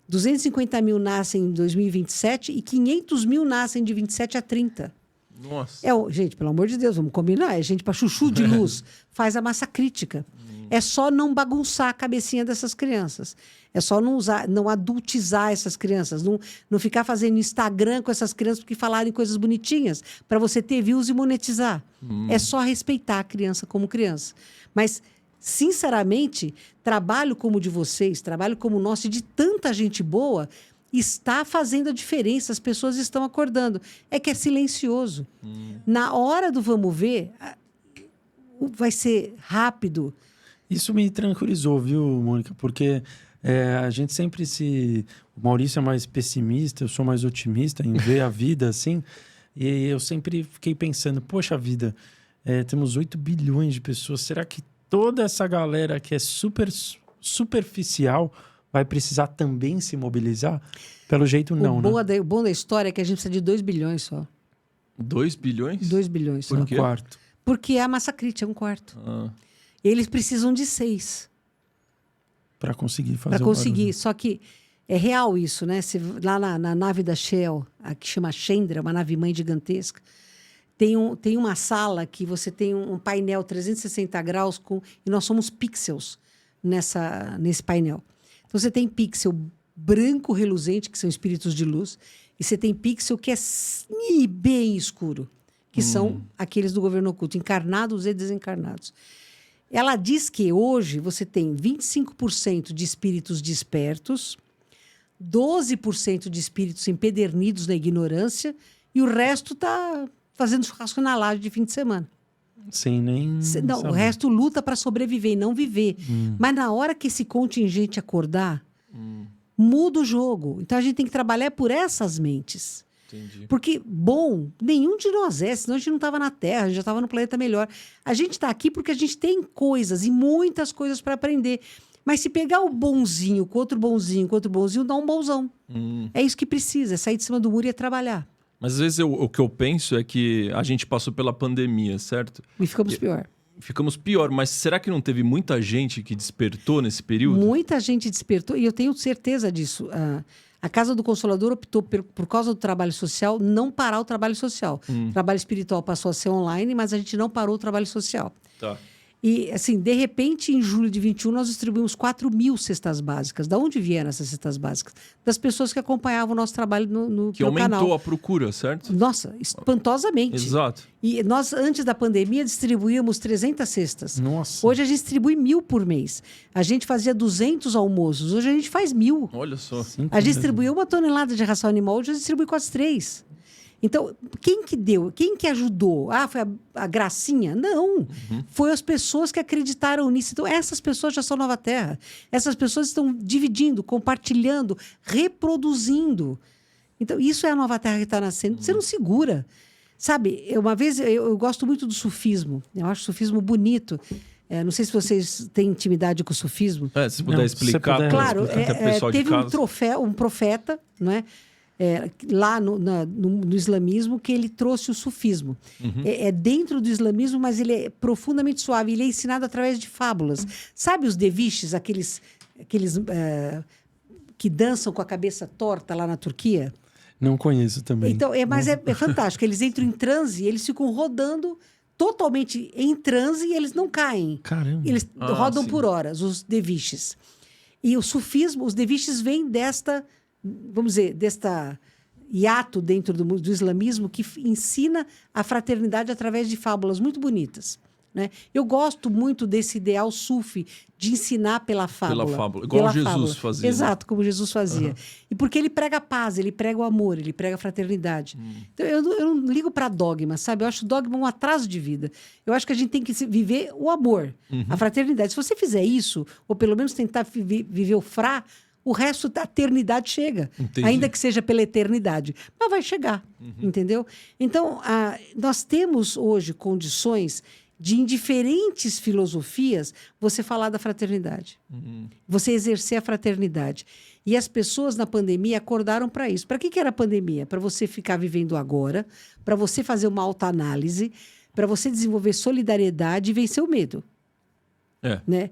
Speaker 2: 250 mil nascem em 2027 e 500 mil nascem de 27 a 30.
Speaker 3: Nossa.
Speaker 2: Gente, pelo amor de Deus, vamos combinar. É gente para chuchu de luz. Faz a massa crítica. É só não bagunçar a cabecinha dessas crianças. É só não adultizar essas crianças. Não ficar fazendo Instagram com essas crianças porque falarem coisas bonitinhas para você ter views e monetizar. É só respeitar a criança como criança. Mas, sinceramente, trabalho como o de vocês, trabalho como o nosso e de tanta gente boa, está fazendo a diferença. As pessoas estão acordando. É que é silencioso. Na hora do vamos ver, vai ser rápido.
Speaker 1: Isso me tranquilizou, viu, Mônica? Porque a gente sempre O Maurício é mais pessimista, eu sou mais otimista em ver a vida assim. E eu sempre fiquei pensando, poxa vida, temos 8 bilhões de pessoas. Será que toda essa galera que é super superficial vai precisar também se mobilizar? Pelo jeito, não, né?
Speaker 2: O bom da história é que a gente precisa de 2 bilhões só.
Speaker 3: 2 bilhões?
Speaker 2: 2 bilhões só.
Speaker 3: Por
Speaker 1: Um
Speaker 3: quê?
Speaker 1: quarto.
Speaker 2: Porque a massa crítica é 1/4.
Speaker 3: Ah,
Speaker 2: Eles precisam de 6
Speaker 1: Para conseguir fazer
Speaker 2: para
Speaker 1: o
Speaker 2: conseguir.
Speaker 1: barulho.
Speaker 2: Só que é real isso, né? Lá na nave da Shell, a que chama Chandra, uma nave-mãe gigantesca, tem uma sala que você tem um painel 360 graus e nós somos pixels nesse painel. Então você tem pixel branco reluzente, que são espíritos de luz, e você tem pixel que é bem escuro, que são aqueles do governo oculto, encarnados e desencarnados. Ela diz que hoje você tem 25% de espíritos despertos, 12% de espíritos empedernidos na ignorância, e o resto está fazendo churrasco na laje de fim de semana.
Speaker 1: Sem nem
Speaker 2: Não, o
Speaker 1: saber.
Speaker 2: resto luta para sobreviver e não viver. Mas na hora que esse contingente acordar, muda o jogo. Então a gente tem que trabalhar por essas mentes.
Speaker 3: entendi.
Speaker 2: Porque, nenhum de nós senão a gente não estava na Terra, a gente já estava no planeta melhor. A gente está aqui porque a gente tem coisas e muitas coisas para aprender. Mas se pegar o bonzinho com outro bonzinho, dá um bonzão. É isso que precisa, é sair de cima do muro e é trabalhar.
Speaker 3: Mas às vezes o que eu penso é que a gente passou pela pandemia, certo?
Speaker 2: E ficamos pior.
Speaker 3: Ficamos pior, mas será que não teve muita gente que despertou nesse período?
Speaker 2: Muita gente despertou, e eu tenho certeza disso. A Casa do Consolador optou, por causa do trabalho social, não parar o trabalho social. O trabalho espiritual passou a ser online, mas a gente não parou o trabalho social.
Speaker 3: Tá.
Speaker 2: E, assim, de repente, em julho de 21, nós distribuímos 4.000 cestas básicas. Da onde vieram essas cestas básicas? Das pessoas que acompanhavam o nosso trabalho no
Speaker 3: Que
Speaker 2: canal.
Speaker 3: aumentou a procura, certo?
Speaker 2: Nossa, espantosamente.
Speaker 3: Exato.
Speaker 2: E nós, antes da pandemia, distribuíamos 300 cestas.
Speaker 1: Nossa.
Speaker 2: Hoje a gente distribui 1.000 por mês. A gente fazia 200 almoços. Hoje a gente faz 1.000.
Speaker 3: Olha só.
Speaker 2: A gente distribuiu 1 tonelada de ração animal. Hoje a gente distribui quase 3. Então, quem que deu? Quem que ajudou? Foi a gracinha? Não. Foi as pessoas que acreditaram nisso. Então, essas pessoas já são Nova Terra. Essas pessoas estão dividindo, compartilhando, reproduzindo. Então, isso é a Nova Terra que está nascendo. Você não segura. Sabe, uma vez eu gosto muito do sufismo. Eu acho o sufismo bonito. Não sei se vocês têm intimidade com o sufismo.
Speaker 3: Se puder
Speaker 1: Não,
Speaker 3: explicar.
Speaker 1: se puder.
Speaker 2: Claro,
Speaker 3: explicar até o pessoal de
Speaker 2: teve
Speaker 3: casa.
Speaker 2: um profeta, não é? Lá no islamismo, que ele trouxe o sufismo. É dentro do islamismo, mas ele é profundamente suave. Ele é ensinado através de fábulas. Sabe os derviches, aqueles que dançam com a cabeça torta lá na Turquia?
Speaker 1: Não conheço também.
Speaker 2: Então, mas é fantástico. Eles entram em transe e eles ficam rodando totalmente em transe e eles não caem.
Speaker 1: Caramba.
Speaker 2: Eles rodam
Speaker 3: sim.
Speaker 2: por horas, os derviches. E o sufismo, os derviches vêm desta hiato dentro do islamismo que ensina a fraternidade através de fábulas muito bonitas. Né? Eu gosto muito desse ideal sufi de ensinar pela fábula.
Speaker 3: Pela fábula. Igual Jesus fazia.
Speaker 2: Exato, como Jesus fazia. E porque ele prega a paz, ele prega o amor, ele prega a fraternidade. Então, eu não ligo para dogma, sabe? Eu acho dogma um atraso de vida. Eu acho que a gente tem que viver o amor, a fraternidade. Se você fizer isso, ou pelo menos tentar viver o resto da eternidade chega.
Speaker 3: Entendi.
Speaker 2: Ainda que seja pela eternidade. Mas vai chegar, entendeu? Então, nós temos hoje condições de, em diferentes filosofias, você falar da fraternidade. Você exercer a fraternidade. E as pessoas na pandemia acordaram para isso. Para que era a pandemia? Para você ficar vivendo agora, para você fazer uma autoanálise, para você desenvolver solidariedade e vencer o medo. Né?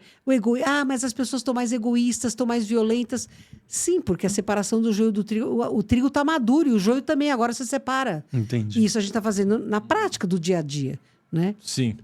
Speaker 2: Mas as pessoas estão mais egoístas, estão mais violentas. Sim, porque a separação do joio do trigo... O trigo está maduro e o joio também, agora se separa.
Speaker 1: Entendi.
Speaker 2: E isso a gente está fazendo na prática do dia a dia. Né?
Speaker 3: Sim.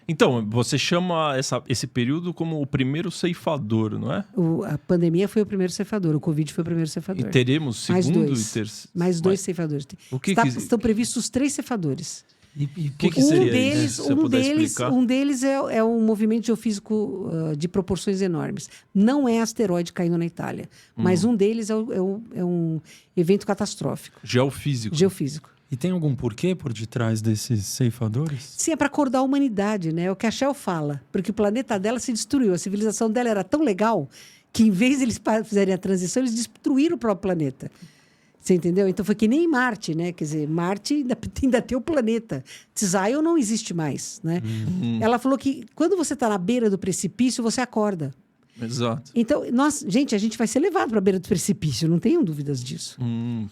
Speaker 3: Então, você chama esse período como o primeiro ceifador, não é?
Speaker 2: A pandemia foi o primeiro ceifador, o Covid foi o primeiro ceifador.
Speaker 3: E teremos
Speaker 2: Mais
Speaker 3: segundo
Speaker 2: dois.
Speaker 3: e terceiro.
Speaker 2: Mais 2 ceifadores.
Speaker 3: O que
Speaker 2: Estão previstos 3 ceifadores.
Speaker 3: O que seria isso? Se você puder explicar.
Speaker 2: Um deles é um movimento geofísico de proporções enormes. Não é asteroide caindo na Itália, mas um deles é um evento catastrófico.
Speaker 3: Geofísico.
Speaker 1: E tem algum porquê por detrás desses ceifadores?
Speaker 2: Sim, é para acordar a humanidade, né? É o que a Shell fala. Porque o planeta dela se destruiu. A civilização dela era tão legal que, em vez de eles fizerem a transição, eles destruíram o próprio planeta. Você entendeu? Então foi que nem Marte, né? Quer dizer, Marte ainda tem o planeta. Zion não existe mais, né? Ela falou que quando você está na beira do precipício, você acorda.
Speaker 3: Exato.
Speaker 2: Então, a gente vai ser levado para a beira do precipício, não tenham dúvidas disso.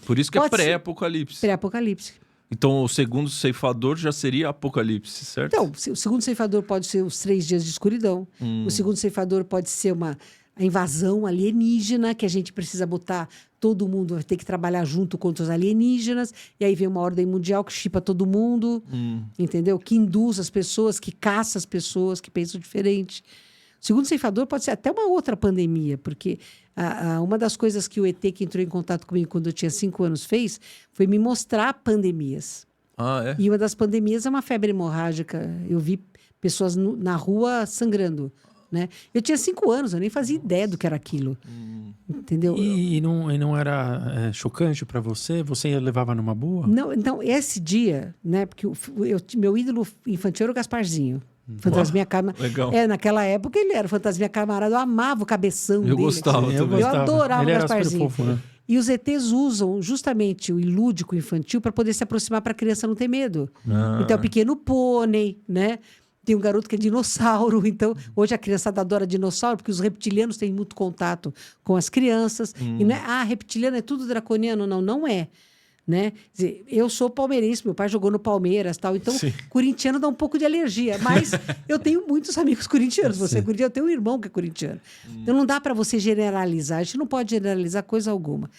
Speaker 3: Por isso que
Speaker 2: Pode
Speaker 3: é pré-apocalipse.
Speaker 2: Pré-apocalipse.
Speaker 3: Então, o segundo ceifador já seria apocalipse, certo?
Speaker 2: Então, o segundo ceifador pode ser os 3 dias de escuridão. O segundo ceifador pode ser a invasão alienígena, que a gente precisa botar todo mundo, vai ter que trabalhar junto contra os alienígenas, e aí vem uma ordem mundial que chipa todo mundo, entendeu? Que induz as pessoas, que caça as pessoas que pensam diferente. O segundo ceifador pode ser até uma outra pandemia, porque uma das coisas que o ET que entrou em contato comigo quando eu tinha 5 anos fez foi me mostrar pandemias.
Speaker 3: Ah, é?
Speaker 2: E uma das pandemias é uma febre hemorrágica. Eu vi pessoas na rua sangrando, né? Eu tinha 5 anos, eu nem fazia ideia do que era aquilo. Entendeu?
Speaker 1: E não era chocante para você? Você levava numa boa?
Speaker 2: Não, então, esse dia, né? Porque meu ídolo infantil era o Gasparzinho. Fantasminha Camarada.
Speaker 3: Legal.
Speaker 2: Naquela época ele era o Fantasminha Camarada. Eu amava o cabeção dele.
Speaker 3: Gostava também.
Speaker 2: Eu adorava
Speaker 1: Ele
Speaker 2: o
Speaker 1: era super
Speaker 2: Gasparzinho.
Speaker 1: fofo, né?
Speaker 2: E os ETs usam justamente o ilúdico infantil para poder se aproximar para a criança não ter medo. Então, é o Pequeno Pônei, né? Tem um garoto que é dinossauro. Então, hoje a criançada adora dinossauro, porque os reptilianos têm muito contato com as crianças. E não é, reptiliano é tudo draconiano. Não, não é. Né? Quer dizer, eu sou palmeirense, meu pai jogou no Palmeiras, tal. Então, corintiano dá um pouco de alergia. Mas eu tenho muitos amigos corintianos. Você é corintiano, eu tenho um irmão que é corintiano. Então, não dá para você generalizar. A gente não pode generalizar coisa alguma.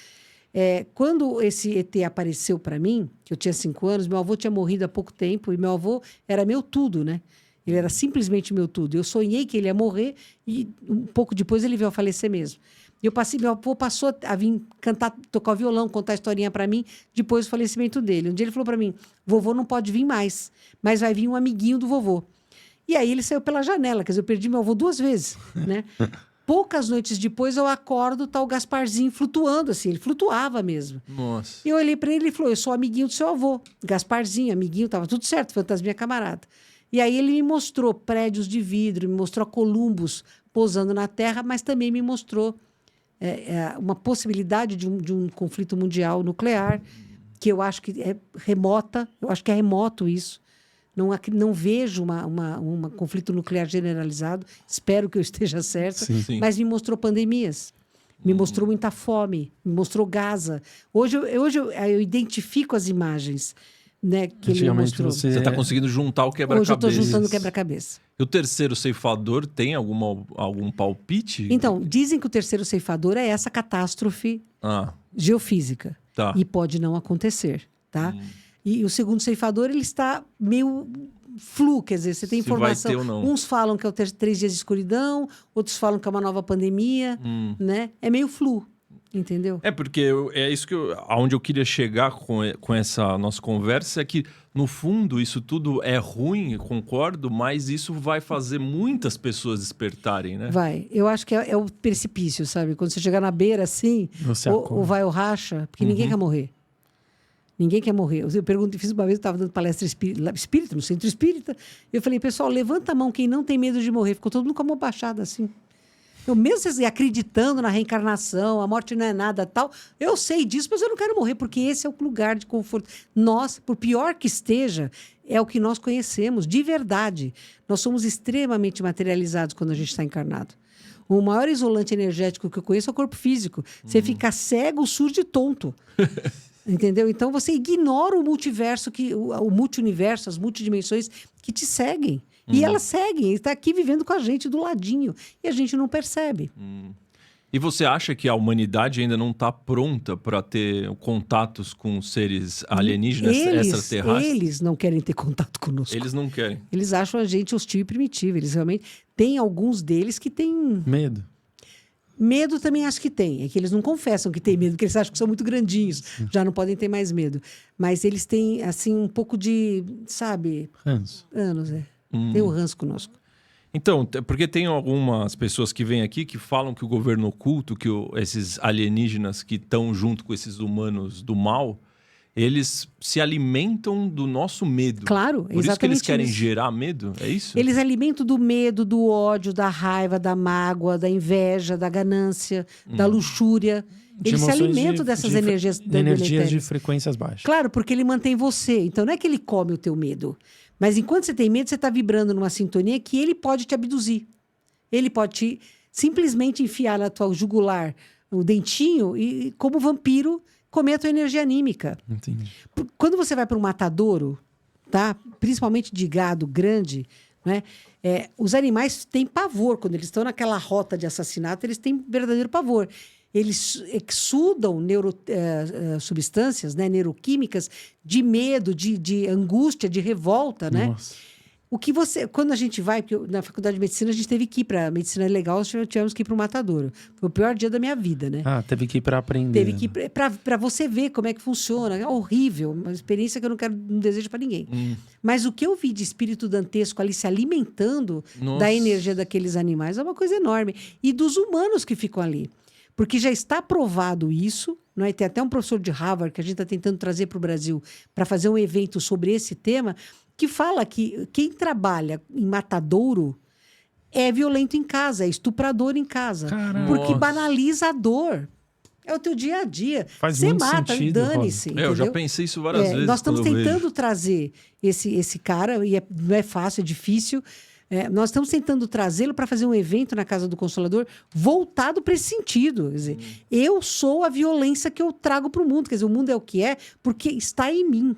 Speaker 2: Quando esse ET apareceu para mim, que eu tinha 5 anos, meu avô tinha morrido há pouco tempo e meu avô era meu tudo, né? Ele era simplesmente meu tudo. Eu sonhei que ele ia morrer e um pouco depois ele veio a falecer mesmo. Meu avô passou a vir cantar, tocar o violão, contar a historinha para mim, depois do falecimento dele. Um dia ele falou para mim, vovô não pode vir mais, mas vai vir um amiguinho do vovô. E aí ele saiu pela janela, quer dizer, eu perdi meu avô 2 vezes, né? Poucas noites depois eu acordo, tá o Gasparzinho flutuando, assim, ele flutuava mesmo.
Speaker 3: Nossa.
Speaker 2: E eu olhei para ele e falou, eu sou amiguinho do seu avô. Gasparzinho, amiguinho, tava tudo certo, Fantasminha Camarada. E aí ele me mostrou prédios de vidro, me mostrou Columbus pousando na Terra, mas também me mostrou uma possibilidade de um conflito mundial nuclear, que eu acho que é remota, eu acho que é remoto isso. Não vejo um conflito nuclear generalizado, espero que eu esteja certa,
Speaker 3: Sim.
Speaker 2: mas me mostrou pandemias, me mostrou muita fome, me mostrou Gaza. Hoje eu identifico as imagens, né, que ele me mostrou.
Speaker 3: Você está conseguindo juntar o quebra-cabeça.
Speaker 2: Hoje eu estou juntando o quebra-cabeça.
Speaker 3: E o terceiro ceifador tem algum palpite?
Speaker 2: Então, dizem que o terceiro ceifador é essa catástrofe geofísica.
Speaker 3: Tá.
Speaker 2: E pode não acontecer, tá? E o segundo ceifador, ele está meio flu, quer dizer, você tem informação.
Speaker 3: Vai ter ou não.
Speaker 2: Uns falam que é o 3 dias de escuridão, outros falam que é uma nova pandemia, né? É meio flu. Entendeu?
Speaker 3: Porque é isso que aonde eu queria chegar com essa nossa conversa é que, no fundo, isso tudo é ruim, concordo, mas isso vai fazer muitas pessoas despertarem, né?
Speaker 2: Vai. Eu acho que é o precipício, sabe? Quando você chegar na beira, assim, ou vai ou racha, porque ninguém quer morrer. Ninguém quer morrer. Eu fiz uma vez, eu estava dando palestra espírita, no centro espírita, eu falei, pessoal, levanta a mão quem não tem medo de morrer. Ficou todo mundo com a mão baixada, assim. Eu mesmo acreditando na reencarnação, a morte não é nada, tal. Eu sei disso, mas eu não quero morrer, porque esse é o lugar de conforto. Nós, por pior que esteja, é o que nós conhecemos, de verdade. Nós somos extremamente materializados quando a gente está encarnado. O maior isolante energético que eu conheço é o corpo físico. Você fica cego, surdo e tonto. Entendeu? Então, você ignora o multiverso, o multi-universo, as multidimensões que te seguem. E elas seguem, ele está aqui vivendo com a gente do ladinho. E a gente não percebe.
Speaker 3: E você acha que a humanidade ainda não está pronta para ter contatos com seres alienígenas extraterrestres?
Speaker 2: Eles não querem ter contato conosco.
Speaker 3: Eles não querem.
Speaker 2: Eles acham a gente hostil e primitivo. Eles realmente... Tem alguns deles que têm...
Speaker 1: Medo.
Speaker 2: Medo também acho que tem. É que eles não confessam que tem medo, porque eles acham que são muito grandinhos. Já não podem ter mais medo. Mas eles têm, assim, um pouco de, sabe...
Speaker 1: Ranço.
Speaker 2: Anos, Tem o ranço conosco.
Speaker 3: Então, porque tem algumas pessoas que vêm aqui que falam que o governo oculto, que esses alienígenas que estão junto com esses humanos do mal, eles se alimentam do nosso medo.
Speaker 2: Claro,
Speaker 3: Por isso que eles
Speaker 2: exatamente
Speaker 3: querem
Speaker 2: isso.
Speaker 3: gerar medo? É isso?
Speaker 2: Eles alimentam do medo, do ódio, da raiva, da mágoa, da inveja, da ganância, da luxúria.
Speaker 1: De
Speaker 2: Eles se
Speaker 1: emoções
Speaker 2: alimentam dessas energias
Speaker 1: energias de
Speaker 2: deletérias.
Speaker 1: frequências baixas.
Speaker 2: Claro, porque ele mantém você. Então, não é que ele come o teu medo. Mas enquanto você tem medo, você está vibrando numa sintonia que ele pode te abduzir. Ele pode te simplesmente enfiar na tua jugular o dentinho e, como vampiro, comer a tua energia anímica.
Speaker 1: Entendi.
Speaker 2: Quando você vai para um matadouro, tá? Principalmente de gado grande, né? Os animais têm pavor. Quando eles estão naquela rota de assassinato, eles têm verdadeiro pavor. Eles exudam substâncias, né, neuroquímicas de medo, de angústia, de revolta, né?
Speaker 1: Nossa.
Speaker 2: Quando a gente vai, porque na faculdade de medicina a gente teve que ir para medicina legal, nós tivemos que ir para o matadouro. Foi o pior dia da minha vida, né?
Speaker 1: Teve que ir para aprender.
Speaker 2: Teve que ir para você ver como é que funciona. É horrível, uma experiência que eu não desejo para ninguém. Mas o que eu vi de espírito dantesco ali se alimentando da energia daqueles animais é uma coisa enorme. E dos humanos que ficam ali. Porque já está provado isso, não é? Tem até um professor de Harvard que a gente está tentando trazer para o Brasil para fazer um evento sobre esse tema, que fala que quem trabalha em matadouro é violento em casa, é estuprador em casa.
Speaker 1: Caramba.
Speaker 2: Porque
Speaker 3: Nossa.
Speaker 2: banaliza a dor. É o teu dia a dia.
Speaker 1: Faz
Speaker 2: Você
Speaker 1: muito
Speaker 2: mata,
Speaker 1: sentido,
Speaker 2: dane-se.
Speaker 3: Eu já
Speaker 2: entendeu?
Speaker 3: pensei isso várias vezes.
Speaker 2: Nós estamos
Speaker 3: quando eu vejo.
Speaker 2: tentando trazer esse cara, e não é fácil, é difícil. Nós estamos tentando trazê-lo para fazer um evento na Casa do Consolador voltado para esse sentido. Quer dizer, eu sou a violência que eu trago para o mundo. Quer dizer, o mundo é o que é porque está em mim.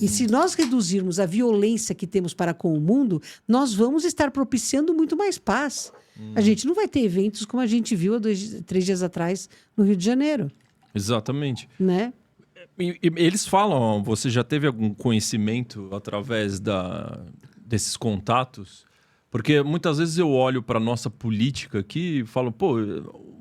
Speaker 2: E se nós reduzirmos a violência que temos para com o mundo, nós vamos estar propiciando muito mais paz. A gente não vai ter eventos como a gente viu há 3 dias atrás no Rio de Janeiro.
Speaker 3: Exatamente.
Speaker 2: Né?
Speaker 3: E eles falam, você já teve algum conhecimento através desses contatos? Porque muitas vezes eu olho para a nossa política aqui e falo, pô,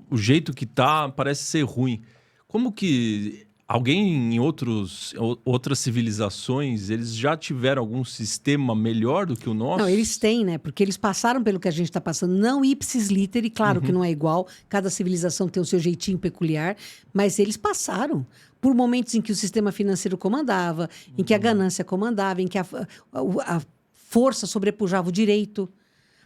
Speaker 3: o jeito que tá parece ser ruim. Como que alguém em outras civilizações, eles já tiveram algum sistema melhor do que o nosso?
Speaker 2: Não, eles têm, né? Porque eles passaram pelo que a gente está passando. Não ipsis literi, claro que não é igual. Cada civilização tem o seu jeitinho peculiar. Mas eles passaram por momentos em que o sistema financeiro comandava, em que a ganância comandava, em que a força sobrepujava o direito,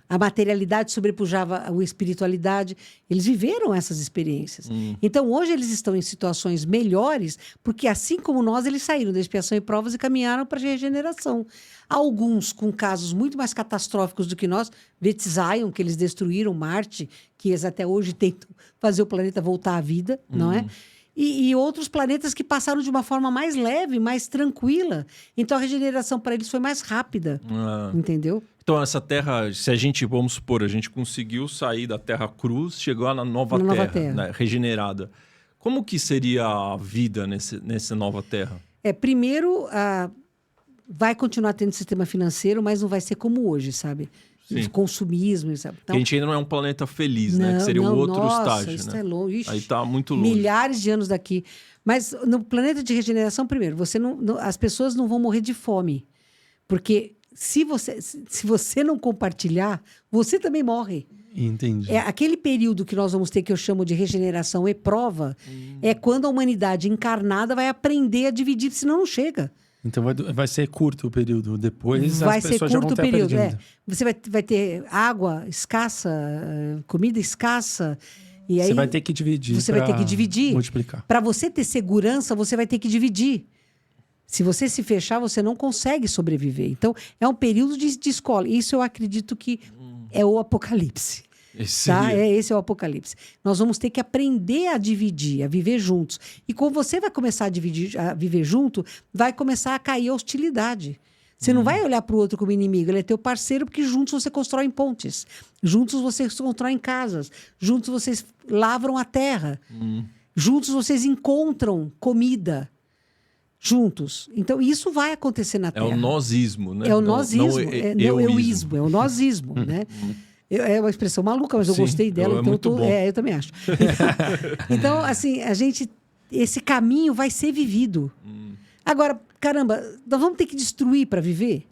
Speaker 2: a materialidade sobrepujava a espiritualidade. Eles viveram essas experiências. Então, hoje eles estão em situações melhores, porque assim como nós, eles saíram da expiação e provas e caminharam para a regeneração. Alguns com casos muito mais catastróficos do que nós, Zion, que eles destruíram, Marte, que eles até hoje tentam fazer o planeta voltar à vida, não é? E outros planetas que passaram de uma forma mais leve, mais tranquila. Então, a regeneração para eles foi mais rápida. Entendeu?
Speaker 3: Então, essa Terra, se a gente, vamos supor, a gente conseguiu sair da Terra Cruz, chegou na nova Terra. Né, regenerada. Como que seria a vida nessa nova Terra?
Speaker 2: Primeiro, vai continuar tendo sistema financeiro, mas não vai ser como hoje, sabe?
Speaker 3: Sim.
Speaker 2: Consumismo, sabe? Então,
Speaker 3: que a gente ainda não é um planeta feliz, né? Que seria um outro estágio,
Speaker 2: isso
Speaker 3: né?
Speaker 2: é longe.
Speaker 3: Aí tá muito longe.
Speaker 2: Milhares de anos daqui. Mas no planeta de regeneração, primeiro, as pessoas não vão morrer de fome. Porque se você não compartilhar, você também morre.
Speaker 1: Entendi.
Speaker 2: Aquele período que nós vamos ter, que eu chamo de regeneração e prova, é quando a humanidade encarnada vai aprender a dividir, senão não chega.
Speaker 1: Então vai ser curto o período. Depois
Speaker 2: vai
Speaker 1: as
Speaker 2: ser
Speaker 1: pessoas já
Speaker 2: curto
Speaker 1: vão
Speaker 2: o
Speaker 1: ter
Speaker 2: período.
Speaker 1: aprendido.
Speaker 2: Você vai ter água escassa, comida escassa. E aí
Speaker 1: você vai ter que dividir.
Speaker 2: Você vai ter que dividir.
Speaker 1: Multiplicar.
Speaker 2: Para você ter segurança, você vai ter que dividir. Se você se fechar, você não consegue sobreviver. Então, é um período de escola. Isso eu acredito que é o apocalipse. Tá? Esse é o apocalipse. Nós vamos ter que aprender a dividir, a viver juntos. E quando você vai começar a viver junto, vai começar a cair a hostilidade. Você não vai olhar para o outro como inimigo, ele é teu parceiro, porque juntos você constrói pontes, juntos vocês constroem casas, juntos vocês lavram a terra, juntos vocês encontram comida, juntos. Então, isso vai acontecer na Terra.
Speaker 3: É o nozismo, né?
Speaker 2: É o nozismo, não euísmo, é o nozismo, né? É uma expressão maluca, mas eu gostei dela, então eu também acho. Então, assim, esse caminho vai ser vivido. Agora, caramba, nós vamos ter que destruir para viver?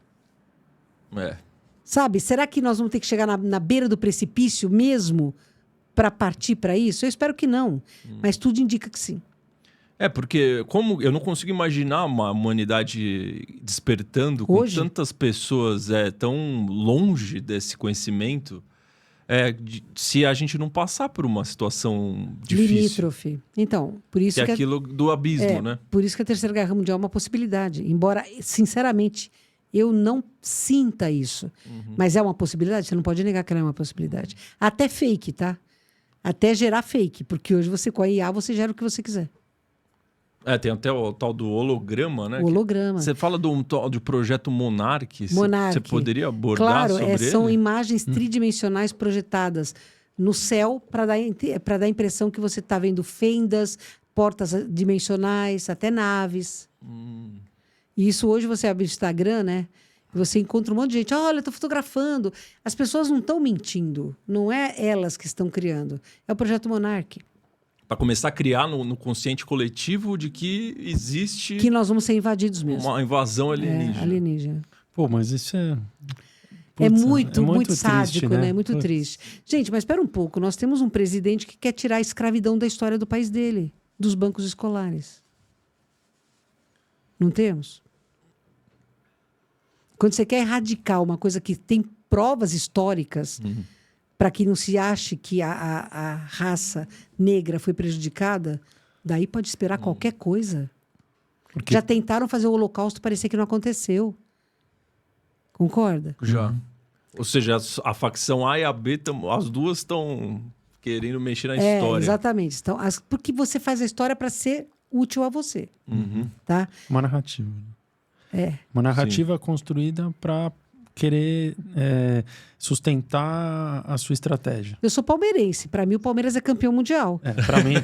Speaker 2: Sabe? Será que nós vamos ter que chegar na beira do precipício mesmo para partir para isso? Eu espero que não, mas tudo indica que sim.
Speaker 3: Porque como eu não consigo imaginar uma humanidade despertando com
Speaker 2: Hoje?
Speaker 3: tantas pessoas tão longe desse conhecimento, se a gente não passar por uma situação difícil.
Speaker 2: Limítrofe. Então, por isso
Speaker 3: que
Speaker 2: que...
Speaker 3: é aquilo do abismo, né?
Speaker 2: Por isso que a Terceira Guerra Mundial é uma possibilidade. Embora, sinceramente, eu não sinta isso. Mas é uma possibilidade, você não pode negar que ela é uma possibilidade. Até fake, tá? Até gerar fake. Porque hoje você, com a IA, você gera o que você quiser.
Speaker 3: Tem até o tal do holograma, né?
Speaker 2: Holograma.
Speaker 3: Você fala do projeto Monarch.
Speaker 2: Monarch.
Speaker 3: Você poderia abordar sobre ele?
Speaker 2: São imagens tridimensionais projetadas no céu para dar a impressão que você está vendo fendas, portas dimensionais, até naves. E isso hoje você abre o Instagram, né? Você encontra um monte de gente. Olha, estou fotografando. As pessoas não estão mentindo. Não é elas que estão criando. É o projeto Monarch.
Speaker 3: Para começar a criar no consciente coletivo de que existe...
Speaker 2: Que nós vamos ser invadidos mesmo.
Speaker 3: Uma invasão alienígena.
Speaker 2: Alienígena.
Speaker 1: Pô, mas isso é...
Speaker 2: É muito
Speaker 1: triste,
Speaker 2: sádico, né? É muito
Speaker 1: Putz.
Speaker 2: triste. Gente, mas espera um pouco. Nós temos um presidente que quer tirar a escravidão da história do país dele, dos bancos escolares. Não temos? Quando você quer erradicar uma coisa que tem provas históricas, para que não se ache que a raça negra foi prejudicada, daí pode esperar qualquer coisa.
Speaker 1: Porque...
Speaker 2: Já tentaram fazer o Holocausto parecer que não aconteceu. Concorda?
Speaker 3: Já. Ou seja, a facção A e a B, as duas estão querendo mexer na história.
Speaker 2: Exatamente. Então, porque você faz a história para ser útil a você. Tá?
Speaker 1: Uma narrativa. Uma narrativa construída para querer sustentar a sua estratégia.
Speaker 2: Eu sou palmeirense. Para mim, o Palmeiras é campeão mundial.
Speaker 1: Para mim...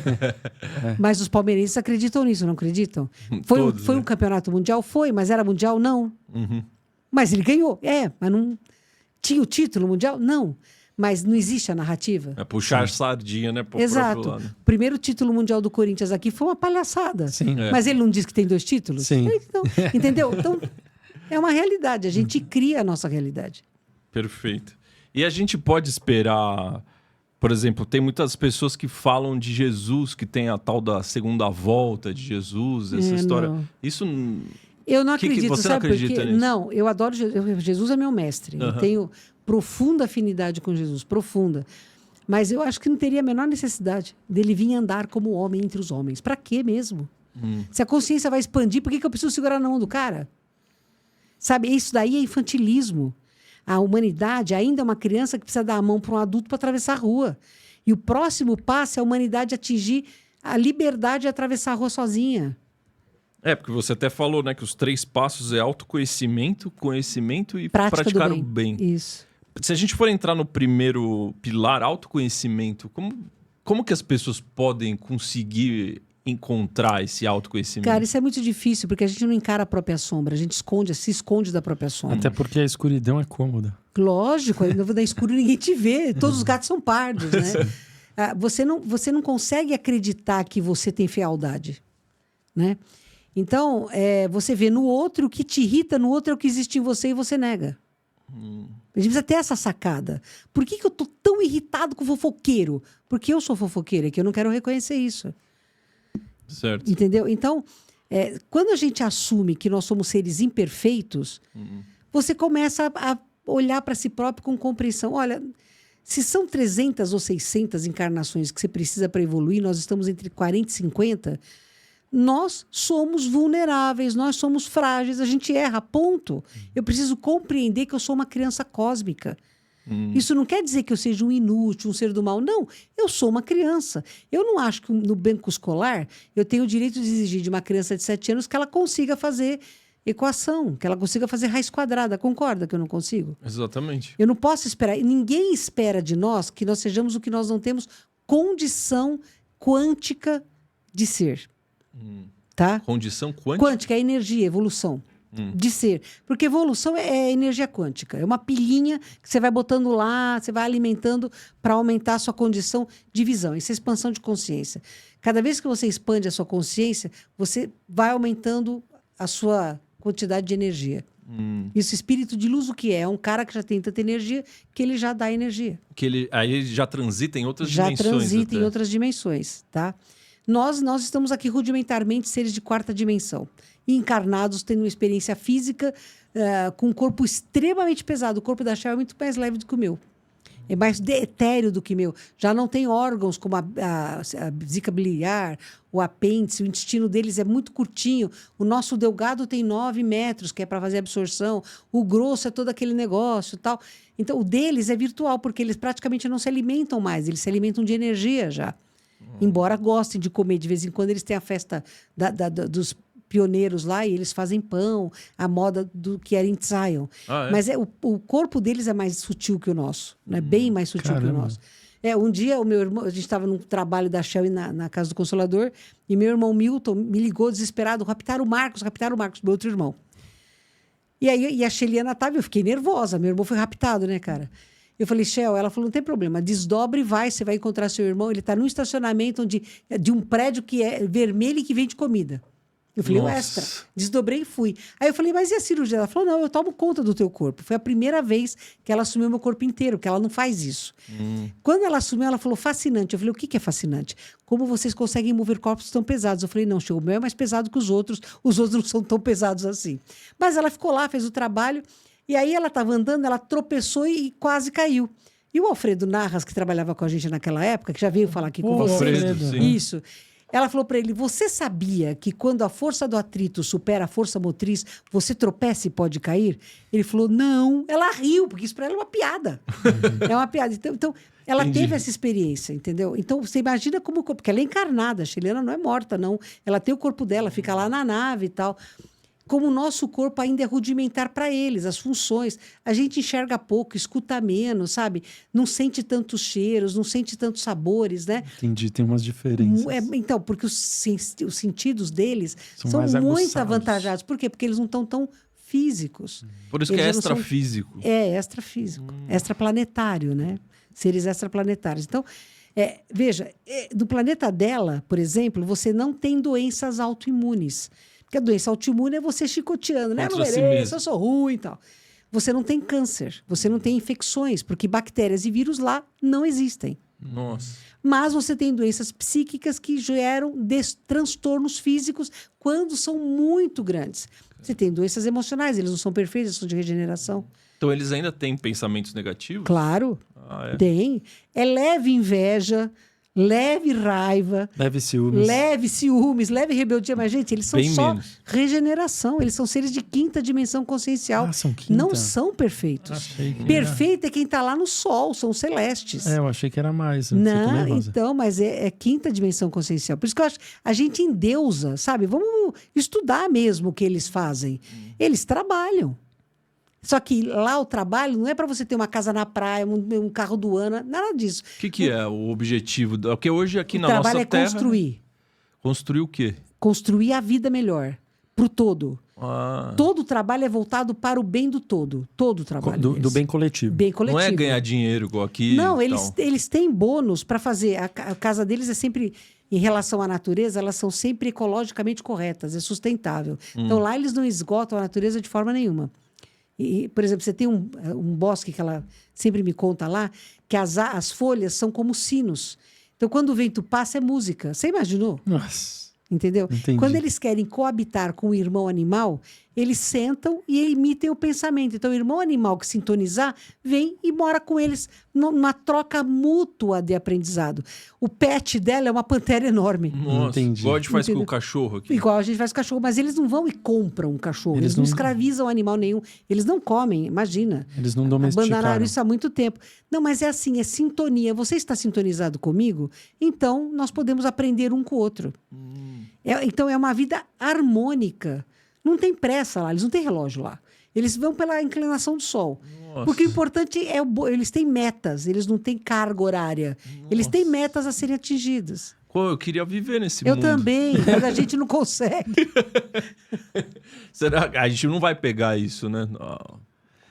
Speaker 2: Mas os palmeirenses acreditam nisso, não acreditam? Foi um campeonato mundial? Foi, mas era mundial? Não. Mas ele ganhou. Mas não... Tinha o título mundial? Não. Mas não existe a narrativa.
Speaker 3: É puxar sardinha, né?
Speaker 2: Exato. O primeiro título mundial do Corinthians aqui foi uma palhaçada.
Speaker 1: Sim.
Speaker 2: Mas ele não disse que tem 2 títulos?
Speaker 1: Sim.
Speaker 2: Então, entendeu? Então, é uma realidade. A gente cria a nossa realidade.
Speaker 3: Perfeito. E a gente pode esperar... Por exemplo, tem muitas pessoas que falam de Jesus, que tem a tal da segunda volta de Jesus, essa história.
Speaker 2: Não.
Speaker 3: Isso...
Speaker 2: Eu não acredito,
Speaker 3: você
Speaker 2: sabe
Speaker 3: não acredita
Speaker 2: por quê?
Speaker 3: nisso?
Speaker 2: Não, eu adoro Jesus. Jesus é meu mestre. Eu tenho profunda afinidade com Jesus, profunda. Mas eu acho que não teria a menor necessidade dele vir andar como homem entre os homens. Para quê mesmo? Se a consciência vai expandir, por que eu preciso segurar na mão do cara? Sabe, isso daí é infantilismo. A humanidade ainda é uma criança que precisa dar a mão para um adulto para atravessar a rua. E o próximo passo é a humanidade atingir a liberdade de atravessar a rua sozinha.
Speaker 3: Porque você até falou, né, que os 3 passos é autoconhecimento, conhecimento e
Speaker 2: Prática
Speaker 3: praticar
Speaker 2: do
Speaker 3: o bem.
Speaker 2: Isso.
Speaker 3: Se a gente for entrar no primeiro pilar, autoconhecimento, como que as pessoas podem conseguir encontrar esse autoconhecimento?
Speaker 2: Cara, isso é muito difícil, porque a gente não encara a própria sombra, a gente se esconde da própria sombra.
Speaker 1: Até porque a escuridão é cômoda.
Speaker 2: Lógico, no escuro ninguém te vê, todos os gatos são pardos, né? Você não consegue acreditar que você tem fealdade, né? Então, você vê no outro, o que te irrita no outro é o que existe em você e você nega. A gente precisa ter essa sacada. Por que eu tô tão irritado com o fofoqueiro? Porque eu sou fofoqueira, é que eu não quero reconhecer isso.
Speaker 3: Certo.
Speaker 2: Entendeu? Então, quando a gente assume que nós somos seres imperfeitos, você começa a olhar para si próprio com compreensão. Olha, se são 300 ou 600 encarnações que você precisa para evoluir, nós estamos entre 40 e 50, nós somos vulneráveis, nós somos frágeis, a gente erra, ponto. Eu preciso compreender que eu sou uma criança cósmica. Isso não quer dizer que eu seja um inútil, um ser do mal. Não, eu sou uma criança. Eu não acho que no banco escolar eu tenho o direito de exigir de uma criança de 7 anos que ela consiga fazer equação, que ela consiga fazer raiz quadrada. Concorda que eu não consigo?
Speaker 3: Exatamente.
Speaker 2: Eu não posso esperar. Ninguém espera de nós que nós sejamos o que nós não temos condição quântica de ser. Tá?
Speaker 3: Condição quântica?
Speaker 2: Quântica é energia, evolução. De ser. Porque evolução é energia quântica. É uma pilhinha que você vai botando lá, você vai alimentando para aumentar a sua condição de visão. Isso é expansão de consciência. Cada vez que você expande a sua consciência, você vai aumentando a sua quantidade de energia. Isso, espírito de luz, o que é? É um cara que já tem tanta energia que ele já dá energia.
Speaker 3: Aí ele já transita em outras
Speaker 2: Já
Speaker 3: dimensões.
Speaker 2: transita
Speaker 3: até.
Speaker 2: em outras dimensões, tá? Nós estamos aqui rudimentarmente seres de quarta dimensão. Encarnados, tendo uma experiência física com um corpo extremamente pesado. O corpo da Shell é muito mais leve do que o meu. É mais etéreo do que o meu. Já não tem órgãos como a vesícula biliar, o apêndice, o intestino deles é muito curtinho. O nosso delgado tem 9 metros, que é para fazer absorção. O grosso é todo aquele negócio e tal. Então, o deles é virtual, porque eles praticamente não se alimentam mais. Eles se alimentam de energia já. Embora gostem de comer de vez em quando, eles têm a festa dos pioneiros lá e eles fazem pão, a moda do que era em Zion. Mas o corpo deles é mais sutil que o nosso, né? Bem mais sutil que o nosso. Um dia, o meu irmão, a gente estava num trabalho da Shell na Casa do Consolador, e meu irmão Milton me ligou desesperado, raptaram o Marcos, meu outro irmão. E aí a Sheliana estava, eu fiquei nervosa, meu irmão foi raptado, né, cara? Eu falei, Shell, ela falou, não tem problema, desdobre e vai, você vai encontrar seu irmão, ele está num estacionamento de um prédio que é vermelho e que vende comida. Eu falei, o extra. Desdobrei e fui. Aí eu falei, mas e a cirurgia? Ela falou, não, eu tomo conta do teu corpo. Foi a primeira vez que ela assumiu meu corpo inteiro, porque ela não faz isso. Quando ela assumiu, ela falou, fascinante. Eu falei, o que é fascinante? Como vocês conseguem mover corpos tão pesados? Eu falei, não, o meu é mais pesado que os outros não são tão pesados assim. Mas ela ficou lá, fez o trabalho, e aí ela estava andando, ela tropeçou e quase caiu. E o Alfredo Narras, que trabalhava com a gente naquela época, que já veio falar aqui com você.
Speaker 3: Alfredo, sim.
Speaker 2: Isso. Ela falou para ele, você sabia que quando a força do atrito supera a força motriz, você tropeça e pode cair? Ele falou, não. Ela riu, porque isso para ela é uma piada. É uma piada. Então ela teve essa experiência, entendeu? Então, você imagina como... Porque ela é encarnada, a Sheliana não é morta, não. Ela tem o corpo dela, fica lá na nave e tal. Como o nosso corpo ainda é rudimentar para eles, as funções. A gente enxerga pouco, escuta menos, sabe? Não sente tantos cheiros, não sente tantos sabores, né?
Speaker 1: Entendi, tem umas diferenças.
Speaker 2: Então, porque os sentidos deles são
Speaker 1: mais
Speaker 2: muito
Speaker 1: aguçados.
Speaker 2: avantajados. Por quê? Porque eles não estão tão físicos.
Speaker 3: Por isso que é extrafísico.
Speaker 2: É, extrafísico. Extraplanetário, né? Seres extraplanetários. Então, veja, do planeta dela, por exemplo, você não tem doenças autoimunes. Porque a doença autoimune é você chicoteando, né? Eu não mereço, eu sou ruim e tal. Você não tem câncer, você não tem infecções, porque bactérias e vírus lá não existem.
Speaker 3: Nossa.
Speaker 2: Mas você tem doenças psíquicas que geram transtornos físicos quando são muito grandes. Você tem doenças emocionais, eles não são perfeitos, são de regeneração.
Speaker 3: Então eles ainda têm pensamentos negativos?
Speaker 2: Claro, tem. É leve inveja, leve raiva,
Speaker 1: leve ciúmes,
Speaker 2: leve rebeldia. Mas, gente, eles são
Speaker 3: bem
Speaker 2: só
Speaker 3: menos.
Speaker 2: Regeneração. Eles são seres de quinta dimensão consciencial.
Speaker 1: São quinta?
Speaker 2: Não são perfeitos.
Speaker 1: Achei que
Speaker 2: Perfeito é quem está lá no sol, são celestes.
Speaker 1: eu achei que era mais.
Speaker 2: Não, então, mas é quinta dimensão consciencial. Por isso que eu acho a gente endeusa, sabe? Vamos estudar mesmo o que eles fazem. Eles trabalham. Só que lá o trabalho não é para você ter uma casa na praia, um carro do ano, nada disso.
Speaker 3: O que é o objetivo? Porque hoje aqui
Speaker 2: O
Speaker 3: na nossa
Speaker 2: trabalho é
Speaker 3: terra...
Speaker 2: construir.
Speaker 3: Construir o quê?
Speaker 2: Construir a vida melhor. Pro todo. Todo o trabalho é voltado para o bem do todo. Todo o trabalho.
Speaker 1: Do bem coletivo.
Speaker 2: Bem coletivo.
Speaker 3: Não é ganhar dinheiro igual aqui.
Speaker 2: Não, eles têm bônus para fazer. A casa deles é sempre, em relação à natureza, elas são sempre ecologicamente corretas, é sustentável. Então lá eles não esgotam a natureza de forma nenhuma. E, por exemplo, você tem um bosque que ela sempre me conta lá, que as folhas são como sinos. Então, quando o vento passa, é música. Você imaginou?
Speaker 1: Nossa.
Speaker 2: Entendeu?
Speaker 1: Entendi.
Speaker 2: Quando eles querem coabitar com o irmão animal, eles sentam e emitem o pensamento. Então, o irmão animal que sintonizar, vem e mora com eles numa troca mútua de aprendizado. O pet dela é uma pantera enorme.
Speaker 3: Nossa,
Speaker 1: Entendi.
Speaker 3: igual a gente faz com o cachorro aqui.
Speaker 2: Igual a gente faz com o cachorro, mas eles não vão e compram um cachorro. Eles não escravizam animal nenhum. Eles não comem, imagina.
Speaker 1: Eles não domesticaram.
Speaker 2: Abandonaram isso há muito tempo. Não, mas é assim, é sintonia. Você está sintonizado comigo? Então, nós podemos aprender um com o outro. Então, é uma vida harmônica. Não tem pressa lá, eles não têm relógio lá. Eles vão pela inclinação do sol.
Speaker 3: Nossa.
Speaker 2: Porque o importante é eles têm metas, eles não têm carga horária. Eles têm metas a serem atingidas.
Speaker 3: Eu queria viver nesse
Speaker 2: Eu
Speaker 3: mundo.
Speaker 2: também, mas a gente não consegue.
Speaker 3: Será que a gente não vai pegar isso, né?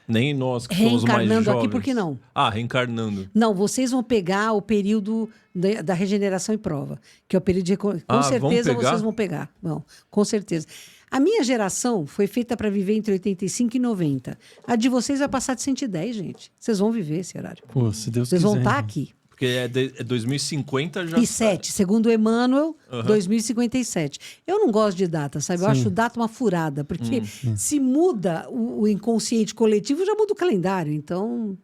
Speaker 3: Nem nós que somos mais
Speaker 2: Reencarnando
Speaker 3: jovens.
Speaker 2: aqui, por que não?
Speaker 3: Reencarnando.
Speaker 2: Não, vocês vão pegar o período da regeneração e prova, que é o período de... Com certeza
Speaker 3: vamos pegar?
Speaker 2: vocês vão pegar. Vão, com certeza. A minha geração foi feita para viver entre 85 e 90. A de vocês vai passar de 110, gente. Vocês vão viver esse horário.
Speaker 1: Pô, se Deus
Speaker 2: Vocês
Speaker 1: quiser.
Speaker 2: vão estar aqui.
Speaker 3: Porque é 2050 já...
Speaker 2: E 7, segundo Emmanuel, 2057. Eu não gosto de data, sabe? Eu acho data uma furada, porque se muda o inconsciente coletivo, já muda o calendário. Então,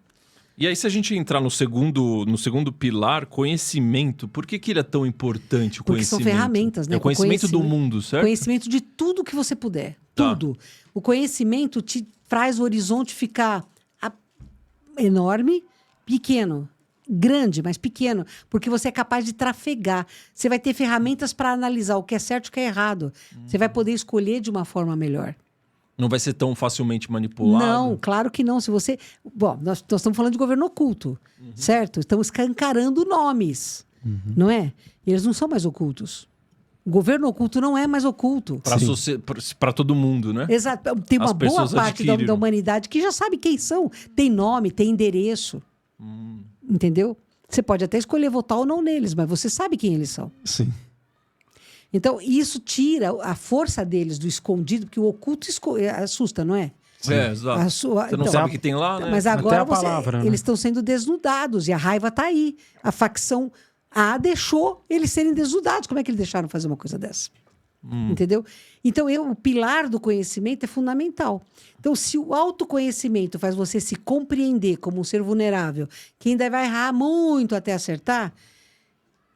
Speaker 3: E aí, se a gente entrar no segundo pilar, conhecimento, por que ele é tão importante, o
Speaker 2: porque são
Speaker 3: conhecimento?
Speaker 2: ferramentas, né?
Speaker 3: É o conhecimento do mundo, certo?
Speaker 2: Conhecimento de tudo que você puder.
Speaker 3: Tá.
Speaker 2: Tudo. O conhecimento te faz o horizonte ficar enorme, pequeno. Grande, mas pequeno. Porque você é capaz de trafegar. Você vai ter ferramentas para analisar o que é certo e o que é errado. Você vai poder escolher de uma forma melhor.
Speaker 3: Não vai ser tão facilmente manipulado?
Speaker 2: Não, claro que não. Se você... Bom, nós estamos falando de governo oculto, certo? Estamos escancarando nomes, não é? E eles não são mais ocultos. O governo oculto não é mais oculto.
Speaker 3: Para todo mundo, né?
Speaker 2: Exato. Tem uma
Speaker 3: As
Speaker 2: boa
Speaker 3: pessoas
Speaker 2: parte da
Speaker 3: adquiriram.
Speaker 2: humanidade que já sabe quem são. Tem nome, tem endereço. Entendeu? Você pode até escolher votar ou não neles, mas você sabe quem eles são.
Speaker 1: Sim.
Speaker 2: Então, isso tira a força deles do escondido, porque o oculto assusta, não é?
Speaker 3: Exato. Você não sabe o que tem lá, né?
Speaker 2: Mas
Speaker 1: Até
Speaker 2: agora
Speaker 1: a palavra, né?
Speaker 2: eles estão sendo desnudados e a raiva está aí. A facção A deixou eles serem desnudados. Como é que eles deixaram fazer uma coisa dessa? Entendeu? Então, o pilar do conhecimento é fundamental. Então, se o autoconhecimento faz você se compreender como um ser vulnerável, que ainda vai errar muito até acertar,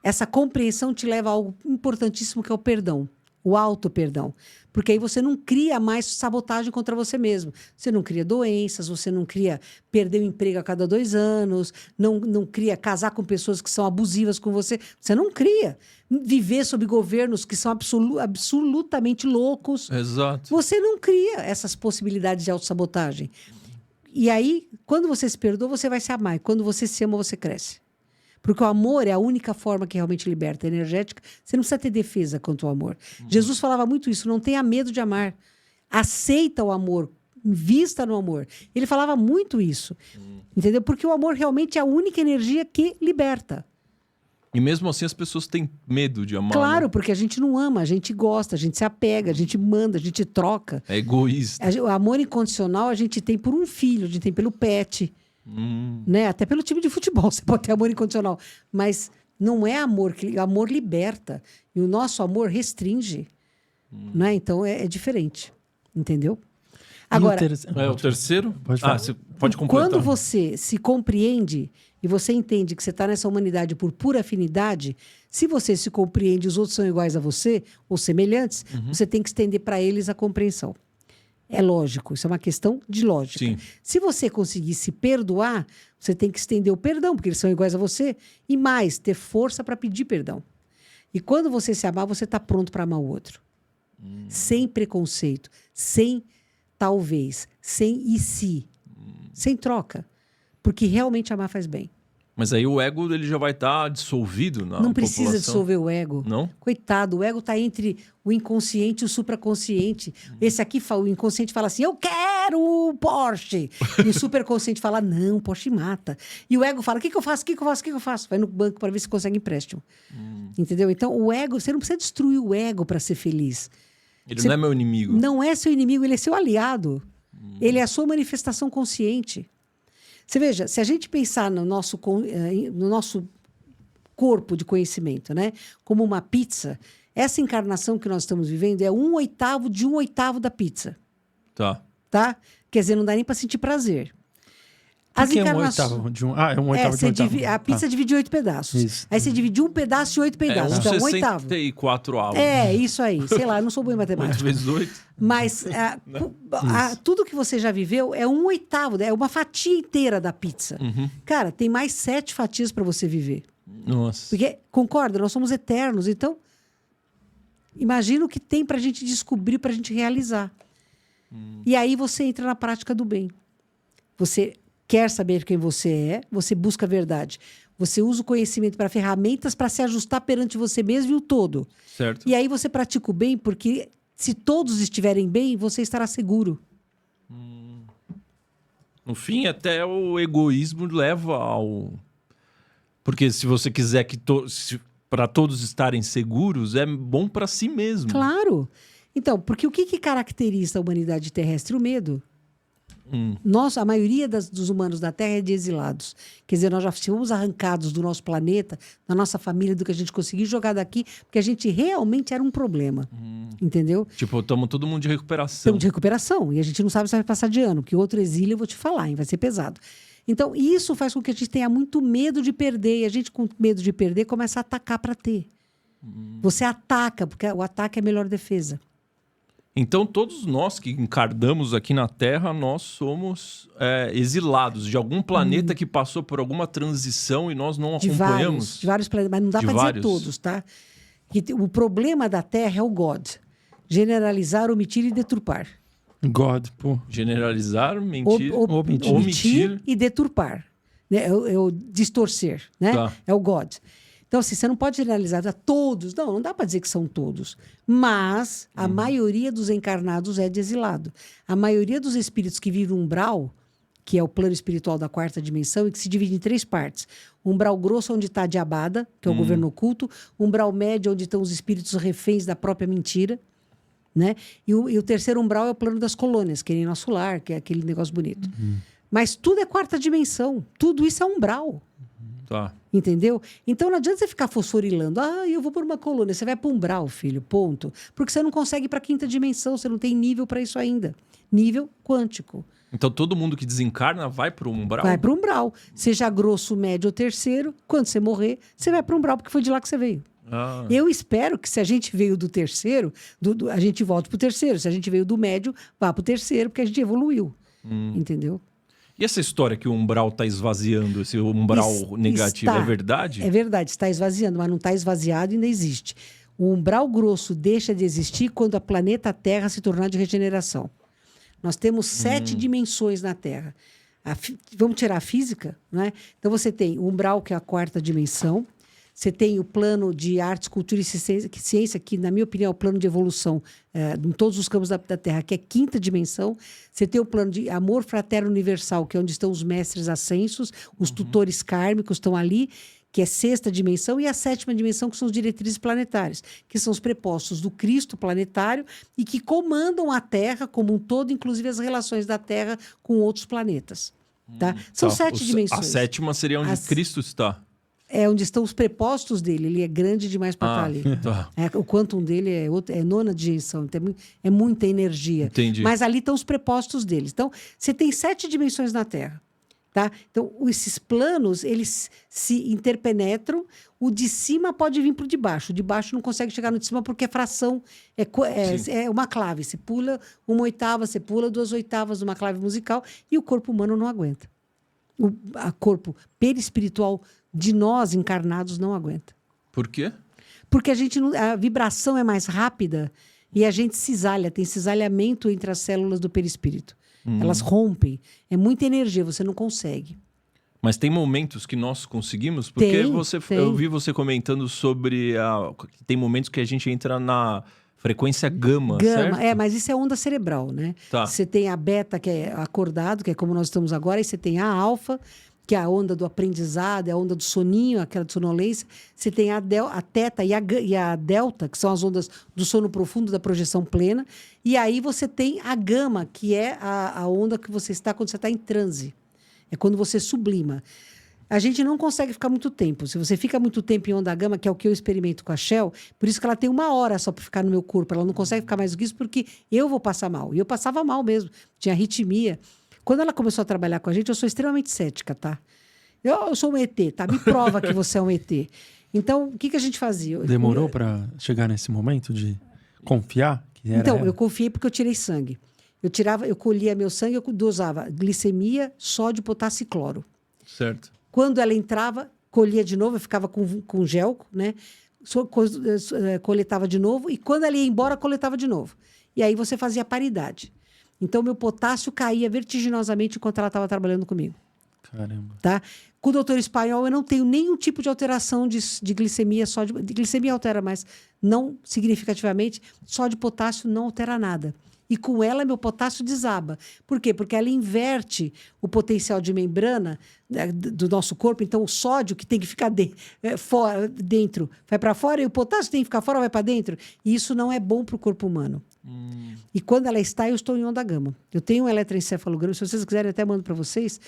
Speaker 2: essa compreensão te leva a algo importantíssimo que é o perdão. O auto-perdão. Porque aí você não cria mais sabotagem contra você mesmo. Você não cria doenças, você não cria perder o emprego a cada 2 anos, não cria casar com pessoas que são abusivas com você. Você não cria. Viver sob governos que são absolutamente loucos.
Speaker 3: Exato.
Speaker 2: Você não cria essas possibilidades de autossabotagem. E aí, quando você se perdoa, você vai se amar. E quando você se ama, você cresce. Porque o amor é a única forma que realmente liberta. Energética, você não precisa ter defesa contra o amor. Jesus falava muito isso, não tenha medo de amar. Aceita o amor, invista no amor. Ele falava muito isso. Entendeu? Porque o amor realmente é a única energia que liberta.
Speaker 3: E mesmo assim as pessoas têm medo de amar.
Speaker 2: Claro,
Speaker 3: né?
Speaker 2: porque a gente não ama, a gente gosta, a gente se apega, a gente manda, a gente troca.
Speaker 3: É egoísta.
Speaker 2: O amor incondicional a gente tem por um filho, a gente tem pelo pet. Né? Até pelo time de futebol você pode ter amor incondicional, mas não é amor, que amor liberta e o nosso amor restringe, né? Então é diferente, entendeu? Agora,
Speaker 3: O terceiro?
Speaker 1: Pode falar.
Speaker 3: Você pode completar.
Speaker 2: quando você se compreende e você entende que você está nessa humanidade por pura afinidade, se você se compreende e os outros são iguais a você ou semelhantes, você tem que estender para eles a compreensão. É lógico, isso é uma questão de lógica.
Speaker 3: Sim.
Speaker 2: Se você conseguir se perdoar, você tem que estender o perdão, porque eles são iguais a você, e mais, ter força para pedir perdão. E quando você se amar, você está pronto para amar o outro. Sem preconceito, sem talvez, sem e se, sem troca. Porque realmente amar faz bem.
Speaker 3: Mas aí o ego ele já vai estar dissolvido na
Speaker 2: Não precisa
Speaker 3: população.
Speaker 2: dissolver o ego.
Speaker 3: Não?
Speaker 2: Coitado, o ego está entre o inconsciente e o supraconsciente. Esse aqui, o inconsciente fala assim, eu quero o Porsche. E o superconsciente fala, não, Porsche mata. E o ego fala, o que eu faço? O que eu faço? O que eu faço? Vai no banco para ver se consegue empréstimo. Entendeu? Então, o ego, você não precisa destruir o ego para ser feliz.
Speaker 3: Ele não é meu inimigo.
Speaker 2: Não é seu inimigo, ele é seu aliado. Ele é a sua manifestação consciente. Você veja, se a gente pensar no nosso corpo de conhecimento, né, como uma pizza, essa encarnação que nós estamos vivendo é 1/8 de 1/8 da pizza. Tá? Quer dizer, não dá nem para sentir prazer.
Speaker 1: Por que 1/8 de um? Ah, é 1/8 de 1/8.
Speaker 2: A pizza divide em 8 pedaços.
Speaker 1: Isso.
Speaker 2: Aí você divide um pedaço em 8 pedaços. Então, 1/8.
Speaker 3: 64 avos.
Speaker 2: É, isso aí. Sei lá, eu não sou boa em
Speaker 3: 8
Speaker 2: matemática.
Speaker 3: vezes 8.
Speaker 2: Mas tudo que você já viveu é 1/8, é uma fatia inteira da pizza. Cara, tem mais 7 fatias para você viver.
Speaker 3: Nossa.
Speaker 2: Porque, concorda, nós somos eternos, então Imagina o que tem para a gente descobrir, para a gente realizar. E aí você entra na prática do bem. Você quer saber quem você é, você busca a verdade. Você usa o conhecimento para ferramentas para se ajustar perante você mesmo e o todo.
Speaker 3: Certo.
Speaker 2: E aí você pratica o bem, porque se todos estiverem bem, você estará seguro.
Speaker 3: No fim, até o egoísmo leva ao... Porque se você quiser que para todos estarem seguros, é bom para si mesmo.
Speaker 2: Claro. Então, porque o que caracteriza a humanidade terrestre? O medo. A maioria dos humanos da Terra é de exilados. Quer dizer, nós já fomos arrancados do nosso planeta, da nossa família, do que a gente conseguiu jogar daqui, porque a gente realmente era um problema. Entendeu?
Speaker 3: Tipo, estamos todo mundo de recuperação.
Speaker 2: Estamos de recuperação. E a gente não sabe se vai passar de ano, porque outro exílio, eu vou te falar, hein, vai ser pesado. Então, isso faz com que a gente tenha muito medo de perder. E a gente, com medo de perder, começa a atacar para ter. Você ataca, porque o ataque é a melhor defesa.
Speaker 3: Então, todos nós que encarnamos aqui na Terra, nós somos exilados de algum planeta que passou por alguma transição e nós não acompanhamos.
Speaker 2: De vários planetas, mas não dá para dizer todos, tá? O problema da Terra é o God. Generalizar, omitir e deturpar.
Speaker 1: God, pô.
Speaker 3: Generalizar, mentir,
Speaker 2: omitir e deturpar. Né? É o distorcer, né?
Speaker 3: Tá.
Speaker 2: É o God. Então, assim, você não pode generalizar a todos. Não dá para dizer que são todos. Mas a maioria dos encarnados é de exilado. A maioria dos espíritos que vivem umbral, que é o plano espiritual da quarta dimensão, e que se divide em 3 partes. Umbral grosso, onde está a diabada, que é o governo oculto. Umbral médio, onde estão os espíritos reféns da própria mentira. Né? E o terceiro umbral é o plano das colônias, que é nosso lar, que é aquele negócio bonito. Mas tudo é quarta dimensão. Tudo isso é umbral.
Speaker 3: Tá.
Speaker 2: Entendeu? Então não adianta você ficar fosforilando. Eu vou por uma colônia. Você vai para umbral, filho, ponto. Porque você não consegue ir para a quinta dimensão. Você não tem nível para isso ainda. Nível quântico.
Speaker 3: Então todo mundo que desencarna vai para o umbral?
Speaker 2: Vai para o umbral. Seja grosso, médio ou terceiro. Quando você morrer, você vai para o umbral, porque foi de lá que você veio. Eu espero que se a gente veio do terceiro, a gente volte para o terceiro. Se a gente veio do médio, vá para o terceiro, porque a gente evoluiu. Entendeu?
Speaker 3: E essa história que o umbral está esvaziando, esse umbral negativo, é verdade?
Speaker 2: É verdade, está esvaziando, mas não está esvaziado e ainda existe. O umbral grosso deixa de existir quando a planeta Terra se tornar de regeneração. Nós temos 7 dimensões na Terra. Vamos tirar a física, né? Então você tem o umbral, que é a quarta dimensão. Você tem o plano de artes, cultura e ciência, que, na minha opinião, é o plano de evolução em todos os campos da Terra, que é quinta dimensão. Você tem o plano de amor fraterno universal, que é onde estão os mestres ascensos, os tutores kármicos estão ali, que é sexta dimensão, e a 7ª dimensão, que são os diretrizes planetárias, que são os prepostos do Cristo planetário e que comandam a Terra como um todo, inclusive as relações da Terra com outros planetas. Tá? São 7 dimensões.
Speaker 3: A 7ª seria onde Cristo está.
Speaker 2: É onde estão os prepostos dele. Ele é grande demais para estar ali.
Speaker 3: Tá.
Speaker 2: O quantum dele é 9ª dimensão. Então é muita energia.
Speaker 3: Entendi.
Speaker 2: Mas ali estão os prepostos deles. Então, você tem 7 dimensões na Terra. Tá? Então, esses planos, eles se interpenetram. O de cima pode vir para o de baixo. O de baixo não consegue chegar no de cima porque é fração. É uma clave. Você pula 1/8, você pula 2/8 numa clave musical e o corpo humano não aguenta. O corpo perispiritual de nós encarnados não aguenta.
Speaker 3: Por quê?
Speaker 2: Porque a vibração é mais rápida e a gente cisalha, tem cisalhamento entre as células do perispírito. Elas rompem. É muita energia, você não consegue.
Speaker 3: Mas tem momentos que nós conseguimos? Porque eu vi você comentando sobre... tem momentos que a gente entra na frequência gama, certo?
Speaker 2: Mas isso é onda cerebral, né?
Speaker 3: Tá.
Speaker 2: Você tem a beta, que é acordado, que é como nós estamos agora, e você tem a alfa, que é a onda do aprendizado, é a onda do soninho, aquela de sonolência. Você tem a teta e a delta, que são as ondas do sono profundo, da projeção plena. E aí você tem a gama, que é a onda que você está quando você está em transe. É quando você sublima. A gente não consegue ficar muito tempo. Se você fica muito tempo em onda gama, que é o que eu experimento com a Shell, por isso que ela tem 1 hora só para ficar no meu corpo. Ela não consegue ficar mais do que isso, porque eu vou passar mal. E eu passava mal mesmo. Tinha arritmia. Quando ela começou a trabalhar com a gente, eu sou extremamente cética, tá? Eu sou um ET, tá? Me prova que você é um ET. Então, o que a gente fazia?
Speaker 1: Demorou para chegar nesse momento de confiar que era ela?
Speaker 2: Eu confiei porque eu tirei sangue. Eu colhia meu sangue, eu dosava glicemia, sódio, potássio e cloro.
Speaker 3: Certo.
Speaker 2: Quando ela entrava, colhia de novo, eu ficava com gel, né? coletava de novo, e quando ela ia embora, coletava de novo. E aí você fazia paridade. Então, meu potássio caía vertiginosamente enquanto ela estava trabalhando comigo.
Speaker 1: Caramba.
Speaker 2: Tá? Com o doutor Espanhol, eu não tenho nenhum tipo de alteração de glicemia. De glicemia altera, mas não significativamente. Só de potássio não altera nada. E com ela, meu potássio desaba. Por quê? Porque ela inverte o potencial de membrana, né, do nosso corpo. Então, o sódio, que tem que ficar dentro, vai para fora, e o potássio tem que ficar fora, vai para dentro. E isso não é bom para o corpo humano. E quando ela está, eu estou em onda gama. Eu tenho um eletroencefalograma, se vocês quiserem, eu até mando para vocês,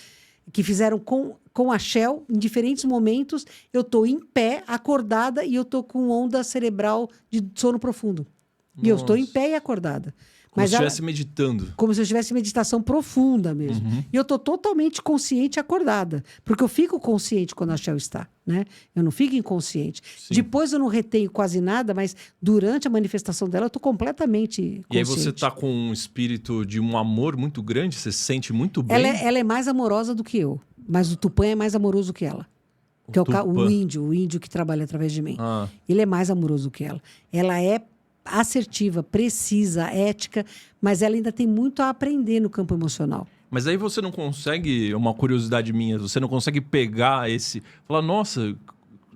Speaker 2: que fizeram com a Shell, em diferentes momentos. Eu estou em pé, acordada, e eu estou com onda cerebral de sono profundo. E eu estou em pé e acordada.
Speaker 3: Como se estivesse meditando.
Speaker 2: Como se eu estivesse meditação profunda mesmo. E eu estou totalmente consciente e acordada. Porque eu fico consciente quando a Shell está, né? Eu não fico inconsciente.
Speaker 3: Sim.
Speaker 2: Depois eu não retenho quase nada, mas durante a manifestação dela eu estou completamente consciente.
Speaker 3: E aí você está com um espírito de um amor muito grande? Você se sente muito bem?
Speaker 2: Ela é mais amorosa do que eu. Mas o Tupã é mais amoroso que ela. Que é o índio que trabalha através de mim. Ele é mais amoroso que ela. Ela é assertiva, precisa, ética, mas ela ainda tem muito a aprender no campo emocional.
Speaker 3: Mas aí você não consegue, uma curiosidade minha, você não consegue pegar falar, nossa,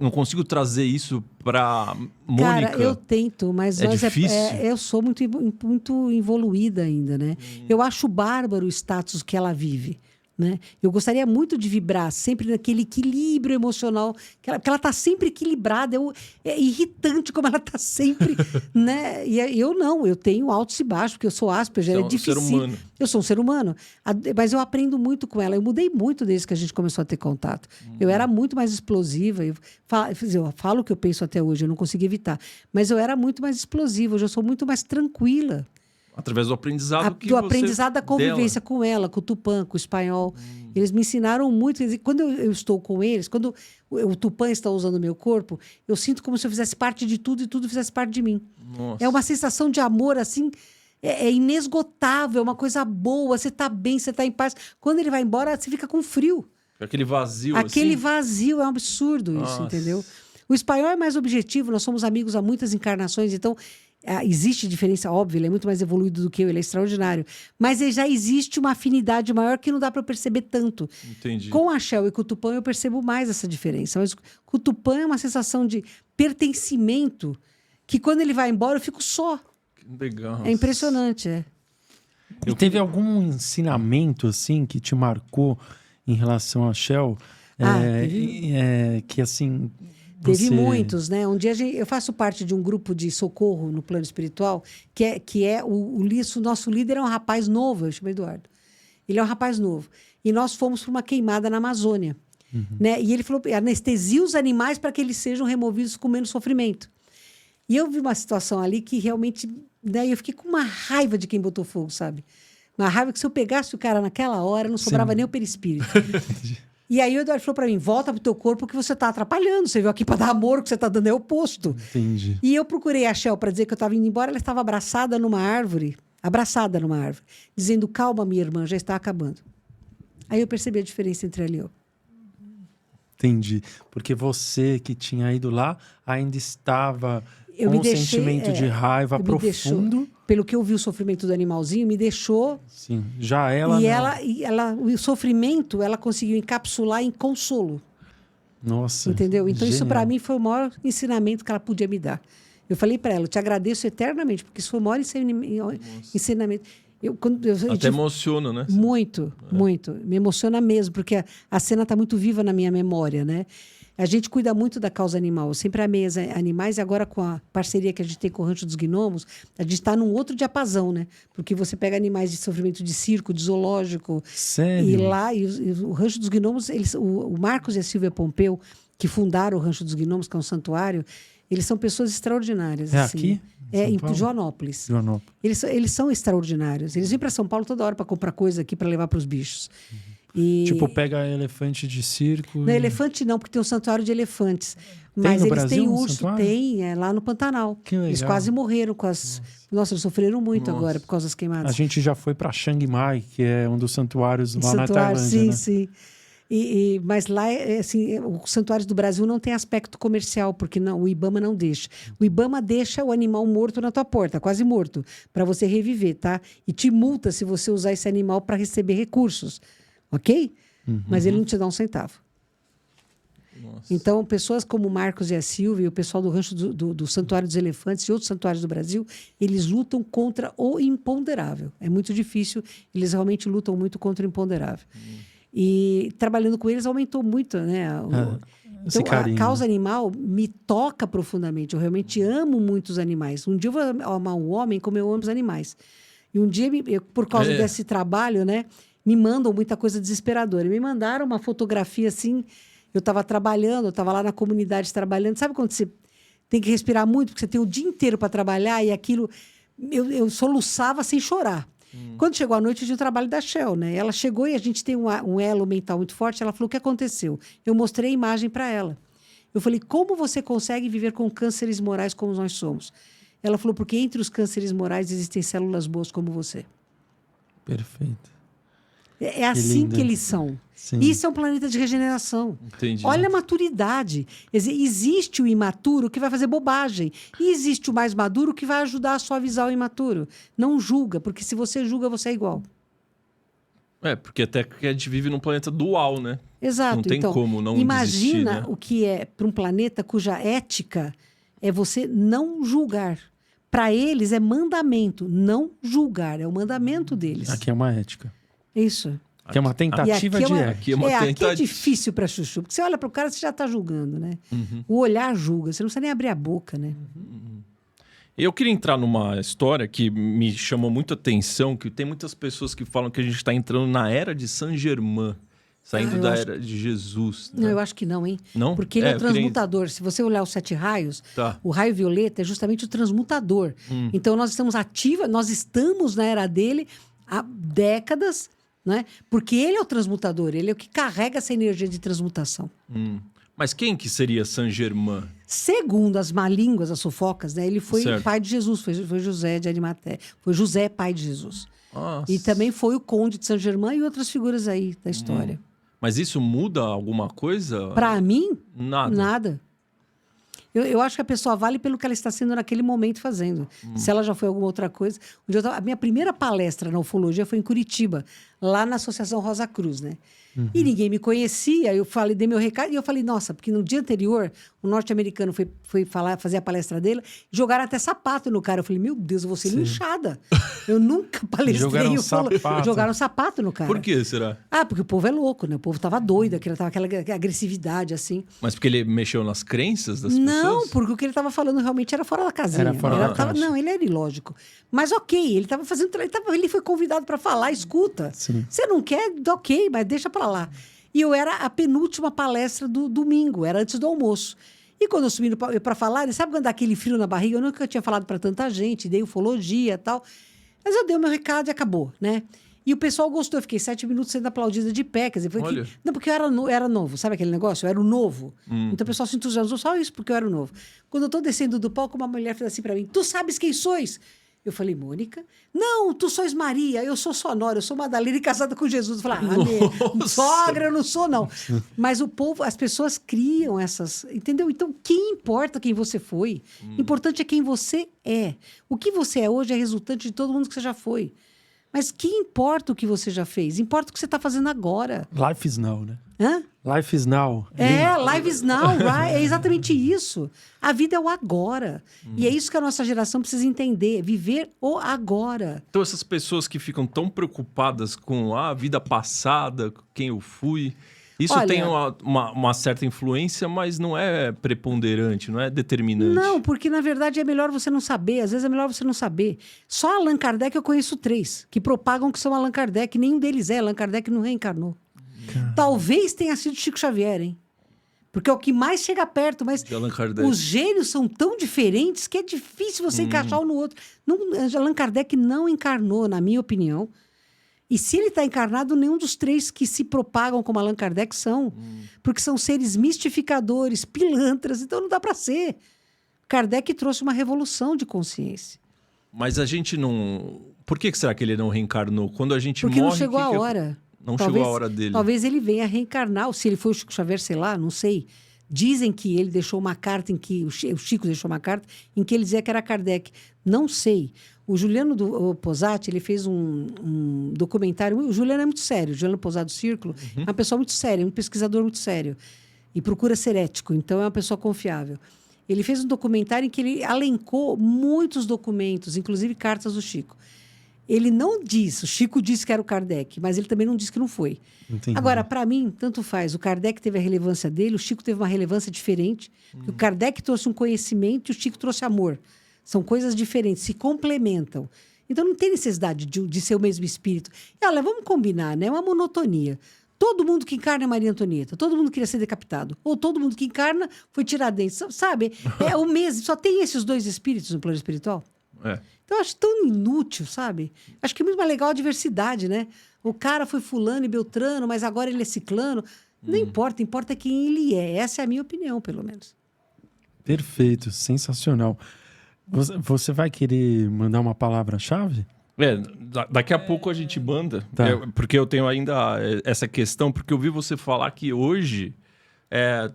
Speaker 3: não consigo trazer isso pra Mônica.
Speaker 2: Cara, eu tento, mas
Speaker 3: difícil?
Speaker 2: Eu sou muito evoluída ainda, né? Eu acho bárbaro o status que ela vive. Né? Eu gostaria muito de vibrar sempre naquele equilíbrio emocional, que ela está sempre equilibrada. É irritante como ela está sempre. Né? E eu tenho altos e baixos, porque eu sou Asperger, é difícil.
Speaker 3: Ser humano.
Speaker 2: Eu sou um ser humano, mas eu aprendo muito com ela. Eu mudei muito desde que a gente começou a ter contato. Eu era muito mais explosiva. Eu falo o que eu penso até hoje, eu não consegui evitar. Mas eu era muito mais explosiva, hoje eu sou muito mais tranquila.
Speaker 3: Através do aprendizado
Speaker 2: aprendizado da convivência com ela, com o Tupã, com o Espanhol. Eles me ensinaram muito. Quando eu estou com eles, quando o Tupã está usando o meu corpo, eu sinto como se eu fizesse parte de tudo e tudo fizesse parte de mim.
Speaker 3: Nossa.
Speaker 2: É uma sensação de amor, assim, é inesgotável, é uma coisa boa, você está bem, você está em paz. Quando ele vai embora, você fica com frio.
Speaker 3: Aquele vazio,
Speaker 2: Aquele
Speaker 3: assim.
Speaker 2: vazio, é um absurdo isso,
Speaker 3: Nossa.
Speaker 2: entendeu? O Espanhol é mais objetivo, nós somos amigos há muitas encarnações, então existe diferença, óbvio, ele é muito mais evoluído do que eu, ele é extraordinário. Mas já existe uma afinidade maior que não dá para perceber tanto.
Speaker 3: Entendi.
Speaker 2: Com a Shell e com o Tupã eu percebo mais essa diferença. Mas com o Tupã é uma sensação de pertencimento que quando ele vai embora eu fico só.
Speaker 3: Que legal.
Speaker 2: É impressionante,
Speaker 1: E teve algum ensinamento, assim, que te marcou em relação a Shell? Que, assim...
Speaker 2: Teve muitos, né? Um dia eu faço parte de um grupo de socorro no plano espiritual, que é o nosso líder é um rapaz novo, eu chamo Eduardo. Ele é um rapaz novo. E nós fomos para uma queimada na Amazônia. Né? E ele falou, anestesia os animais para que eles sejam removidos com menos sofrimento. E eu vi uma situação ali que realmente... Né, eu fiquei com uma raiva de quem botou fogo, sabe? Uma raiva que se eu pegasse o cara naquela hora, não sobrava nem o perispírito. E aí o Eduardo falou pra mim, volta pro teu corpo que você tá atrapalhando. Você veio aqui pra dar amor, o que você tá dando é o oposto.
Speaker 1: Entendi.
Speaker 2: E eu procurei a Shell pra dizer que eu tava indo embora, ela estava abraçada numa árvore, dizendo, calma, minha irmã, já está acabando. Aí eu percebi a diferença entre ela e eu.
Speaker 1: Entendi. Porque você que tinha ido lá ainda estava com um sentimento de raiva profundo.
Speaker 2: Pelo que eu vi o sofrimento do animalzinho, me deixou...
Speaker 1: Sim, já ela
Speaker 2: o sofrimento, ela conseguiu encapsular em consolo.
Speaker 1: Nossa,
Speaker 2: entendeu? Então
Speaker 1: genial.
Speaker 2: isso para mim foi o maior ensinamento que ela podia me dar. Eu falei para ela, eu te agradeço eternamente, porque isso foi o maior ensinamento.
Speaker 3: Até emociona, né?
Speaker 2: Muito. Me emociona mesmo, porque a cena está muito viva na minha memória, né? A gente cuida muito da causa animal. Eu sempre amei os animais e agora com a parceria que a gente tem com o Rancho dos Gnomos, a gente está num outro diapasão, né? Porque você pega animais de sofrimento de circo, de zoológico.
Speaker 1: Sério?
Speaker 2: E lá, o Rancho dos Gnomos, o Marcos e a Silvia Pompeu, que fundaram o Rancho dos Gnomos, que é um santuário, eles são pessoas extraordinárias.
Speaker 1: É
Speaker 2: assim.
Speaker 1: aqui?
Speaker 2: Em Joanópolis. Eles são extraordinários. Eles vêm para São Paulo toda hora para comprar coisa aqui para levar para os bichos. E...
Speaker 1: Tipo, pega elefante de circo.
Speaker 2: Não, elefante não, porque tem um santuário de elefantes. Mas
Speaker 1: no
Speaker 2: eles
Speaker 1: Brasil,
Speaker 2: têm
Speaker 1: um
Speaker 2: urso,
Speaker 1: santuário?
Speaker 2: tem, lá no Pantanal.
Speaker 1: Que legal.
Speaker 2: Eles quase morreram com as. Nossa, eles sofreram muito agora por causa das queimadas.
Speaker 1: A gente já foi para Chiang Mai, que é um dos santuários lá na Tailândia,
Speaker 2: sim,
Speaker 1: né?
Speaker 2: sim. Mas lá, assim, os santuários do Brasil não tem aspecto comercial, porque não, o IBAMA não deixa. O IBAMA deixa o animal morto na tua porta, quase morto, para você reviver, tá? E te multa se você usar esse animal para receber recursos, ok? Mas ele não te dá um centavo.
Speaker 3: Nossa.
Speaker 2: Então, pessoas como Marcos e a Silvia, o pessoal do Rancho do Santuário dos Elefantes e outros santuários do Brasil, eles lutam contra o imponderável. É muito difícil, eles realmente lutam muito contra o imponderável. E trabalhando com eles aumentou muito, né? Então,
Speaker 1: carinho,
Speaker 2: a causa animal me toca profundamente. Eu realmente amo muitos animais. Um dia eu vou amar um homem como eu amo os animais. E um dia, por causa desse trabalho, né, me mandam muita coisa desesperadora. Me mandaram uma fotografia assim. Eu estava trabalhando, eu estava lá na comunidade trabalhando. Sabe quando você tem que respirar muito, porque você tem o dia inteiro para trabalhar e aquilo. Eu soluçava sem chorar. Quando chegou a noite, eu tinha o trabalho da Shell, né? Ela chegou e a gente tem um elo mental muito forte. Ela falou: o que aconteceu? Eu mostrei a imagem para ela. Eu falei: como você consegue viver com cânceres morais como nós somos? Ela falou: porque entre os cânceres morais existem células boas como você.
Speaker 1: Perfeito.
Speaker 2: É assim que eles são.
Speaker 1: Sim.
Speaker 2: Isso é um planeta de regeneração.
Speaker 3: Entendi.
Speaker 2: Olha a maturidade. Existe o imaturo que vai fazer bobagem. E existe o mais maduro que vai ajudar a suavizar o imaturo. Não julga, porque se você julga, você é igual.
Speaker 3: Porque até que a gente vive num planeta dual, né?
Speaker 2: Exato.
Speaker 3: Não tem
Speaker 2: então,
Speaker 3: como não
Speaker 2: imagina
Speaker 3: desistir, né?
Speaker 2: o que é para um planeta cuja ética é você não julgar. Para eles é mandamento, não julgar. É o mandamento deles.
Speaker 1: Aqui é uma ética.
Speaker 2: Isso.
Speaker 1: Aqui é uma tentativa de ética.
Speaker 3: Aqui é uma
Speaker 2: aqui é
Speaker 3: tentativa.
Speaker 2: difícil para chuchu, porque você olha para o cara, você já está julgando, né? O olhar julga, você não precisa nem abrir a boca, né?
Speaker 3: Eu queria entrar numa história que me chamou muita atenção, que tem muitas pessoas que falam que a gente está entrando na era de Saint-Germain, saindo da era de Jesus. Né?
Speaker 2: Não, eu acho que não, hein?
Speaker 3: Não?
Speaker 2: Porque ele é o transmutador. Se você olhar os 7 raios, o raio violeta é justamente o transmutador. Então, nós estamos nós estamos na era dele há décadas, né? Porque ele é o transmutador, ele é o que carrega essa energia de transmutação.
Speaker 3: Mas quem que seria Saint-Germain?
Speaker 2: Segundo as má línguas, as fofocas, né? Ele foi pai de Jesus, foi José de Arimateia. Foi José, pai de Jesus.
Speaker 3: Nossa.
Speaker 2: E também foi o conde de Saint-Germain e outras figuras aí da história.
Speaker 3: Mas isso muda alguma coisa?
Speaker 2: Para mim,
Speaker 3: nada.
Speaker 2: Nada. Eu acho que a pessoa vale pelo que ela está sendo naquele momento fazendo. Se ela já foi alguma outra coisa. A minha primeira palestra na ufologia foi em Curitiba, lá na Associação Rosa Cruz, né? E ninguém me conhecia, eu dei meu recado e eu falei, nossa, porque no dia anterior, o norte-americano foi fazer a palestra dele, jogaram até sapato no cara. Eu falei, meu Deus, eu vou ser linchada. Eu nunca palestrei. Jogaram sapato no cara.
Speaker 3: Por que será?
Speaker 2: Porque o povo é louco, né? O povo tava doido, tava aquela agressividade, assim.
Speaker 3: Mas porque ele mexeu nas crenças das pessoas?
Speaker 2: Não, porque o que ele estava falando realmente era fora da casinha.
Speaker 1: Era fora da caixa.
Speaker 2: Não, ele era ilógico. Mas ok, ele estava fazendo... Ele foi convidado para falar, escuta.
Speaker 1: Sim.
Speaker 2: Você não quer? Ok, mas deixa para lá. E eu era a penúltima palestra do domingo, era antes do almoço. E quando eu subi para falar, sabe quando dá aquele frio na barriga? Eu nunca tinha falado para tanta gente, dei ufologia e tal. Mas eu dei o meu recado e acabou, né? E o pessoal gostou. Eu fiquei 7 minutos sendo aplaudida de pé. Quer dizer, não, porque eu era novo. Sabe aquele negócio? Eu era o novo. Então o pessoal se entusiasmou só isso porque eu era o novo. Quando eu estou descendo do palco, uma mulher fez assim para mim: tu sabes quem sois? Eu falei, Mônica? Não, tu sois Maria, eu sou sua nora, eu sou Madalena e casada com Jesus. Eu falei, sogra, eu não sou, não. Mas o povo, as pessoas criam essas... Entendeu? Então, quem importa quem você foi? Importante é quem você é. O que você é hoje é resultante de todo mundo que você já foi. Mas que importa o que você já fez? Importa o que você está fazendo agora.
Speaker 1: Life is now, né?
Speaker 2: Hã?
Speaker 1: Life is now.
Speaker 2: Life is now, right? É exatamente isso. A vida é o agora. E é isso que a nossa geração precisa entender. Viver o agora.
Speaker 3: Então essas pessoas que ficam tão preocupadas com a vida passada, quem eu fui... Isso tem uma certa influência, mas não é preponderante, não é determinante.
Speaker 2: Não, porque na verdade é melhor você não saber. Às vezes é melhor você não saber. Só Allan Kardec eu conheço 3 que propagam que são Allan Kardec. Nenhum deles é. Allan Kardec não reencarnou. Talvez tenha sido Chico Xavier, hein? Porque é o que mais chega perto, mas os gênios são tão diferentes que é difícil você encaixar um no outro. Allan Kardec não encarnou, na minha opinião. E se ele está encarnado, nenhum dos 3 que se propagam como Allan Kardec são. Porque são seres mistificadores, pilantras, então não dá para ser. Kardec trouxe uma revolução de consciência.
Speaker 3: Mas a gente não... Por que será que ele não reencarnou? Quando a gente morre...
Speaker 2: Porque não chegou a hora.
Speaker 3: Não chegou a hora dele.
Speaker 2: Talvez ele venha reencarnar, ou se ele foi o Chico Xavier, sei lá, não sei. Dizem que ele deixou uma carta em que... O Chico deixou uma carta em que ele dizia que era Kardec. Não sei. O Juliano Posati, ele fez um documentário... O Juliano é muito sério. O Juliano Posati do Círculo é uma pessoa muito séria, um pesquisador muito sério. E procura ser ético. Então, é uma pessoa confiável. Ele fez um documentário em que ele alencou muitos documentos, inclusive cartas do Chico. Ele não disse, o Chico disse que era o Kardec, mas ele também não disse que não foi.
Speaker 1: Entendi.
Speaker 2: Agora, para mim, tanto faz. O Kardec teve a relevância dele, o Chico teve uma relevância diferente. O Kardec trouxe um conhecimento e o Chico trouxe amor. São coisas diferentes, se complementam. Então, não tem necessidade de ser o mesmo espírito. E, olha, vamos combinar, né? É uma monotonia. Todo mundo que encarna é Maria Antonieta, todo mundo queria ser decapitado. Ou todo mundo que encarna foi tirado dentro. Sabe? É o mesmo, só tem esses dois espíritos no plano espiritual.
Speaker 3: É.
Speaker 2: Então, eu acho tão inútil, sabe? Acho que é muito mais legal a diversidade, né? O cara foi fulano e beltrano, mas agora ele é ciclano. Não importa, importa quem ele é. Essa é a minha opinião, pelo menos.
Speaker 1: Perfeito, sensacional. Você vai querer mandar uma palavra-chave?
Speaker 3: Daqui a pouco a gente manda,
Speaker 1: Tá.
Speaker 3: porque eu tenho ainda essa questão, porque eu vi você falar que hoje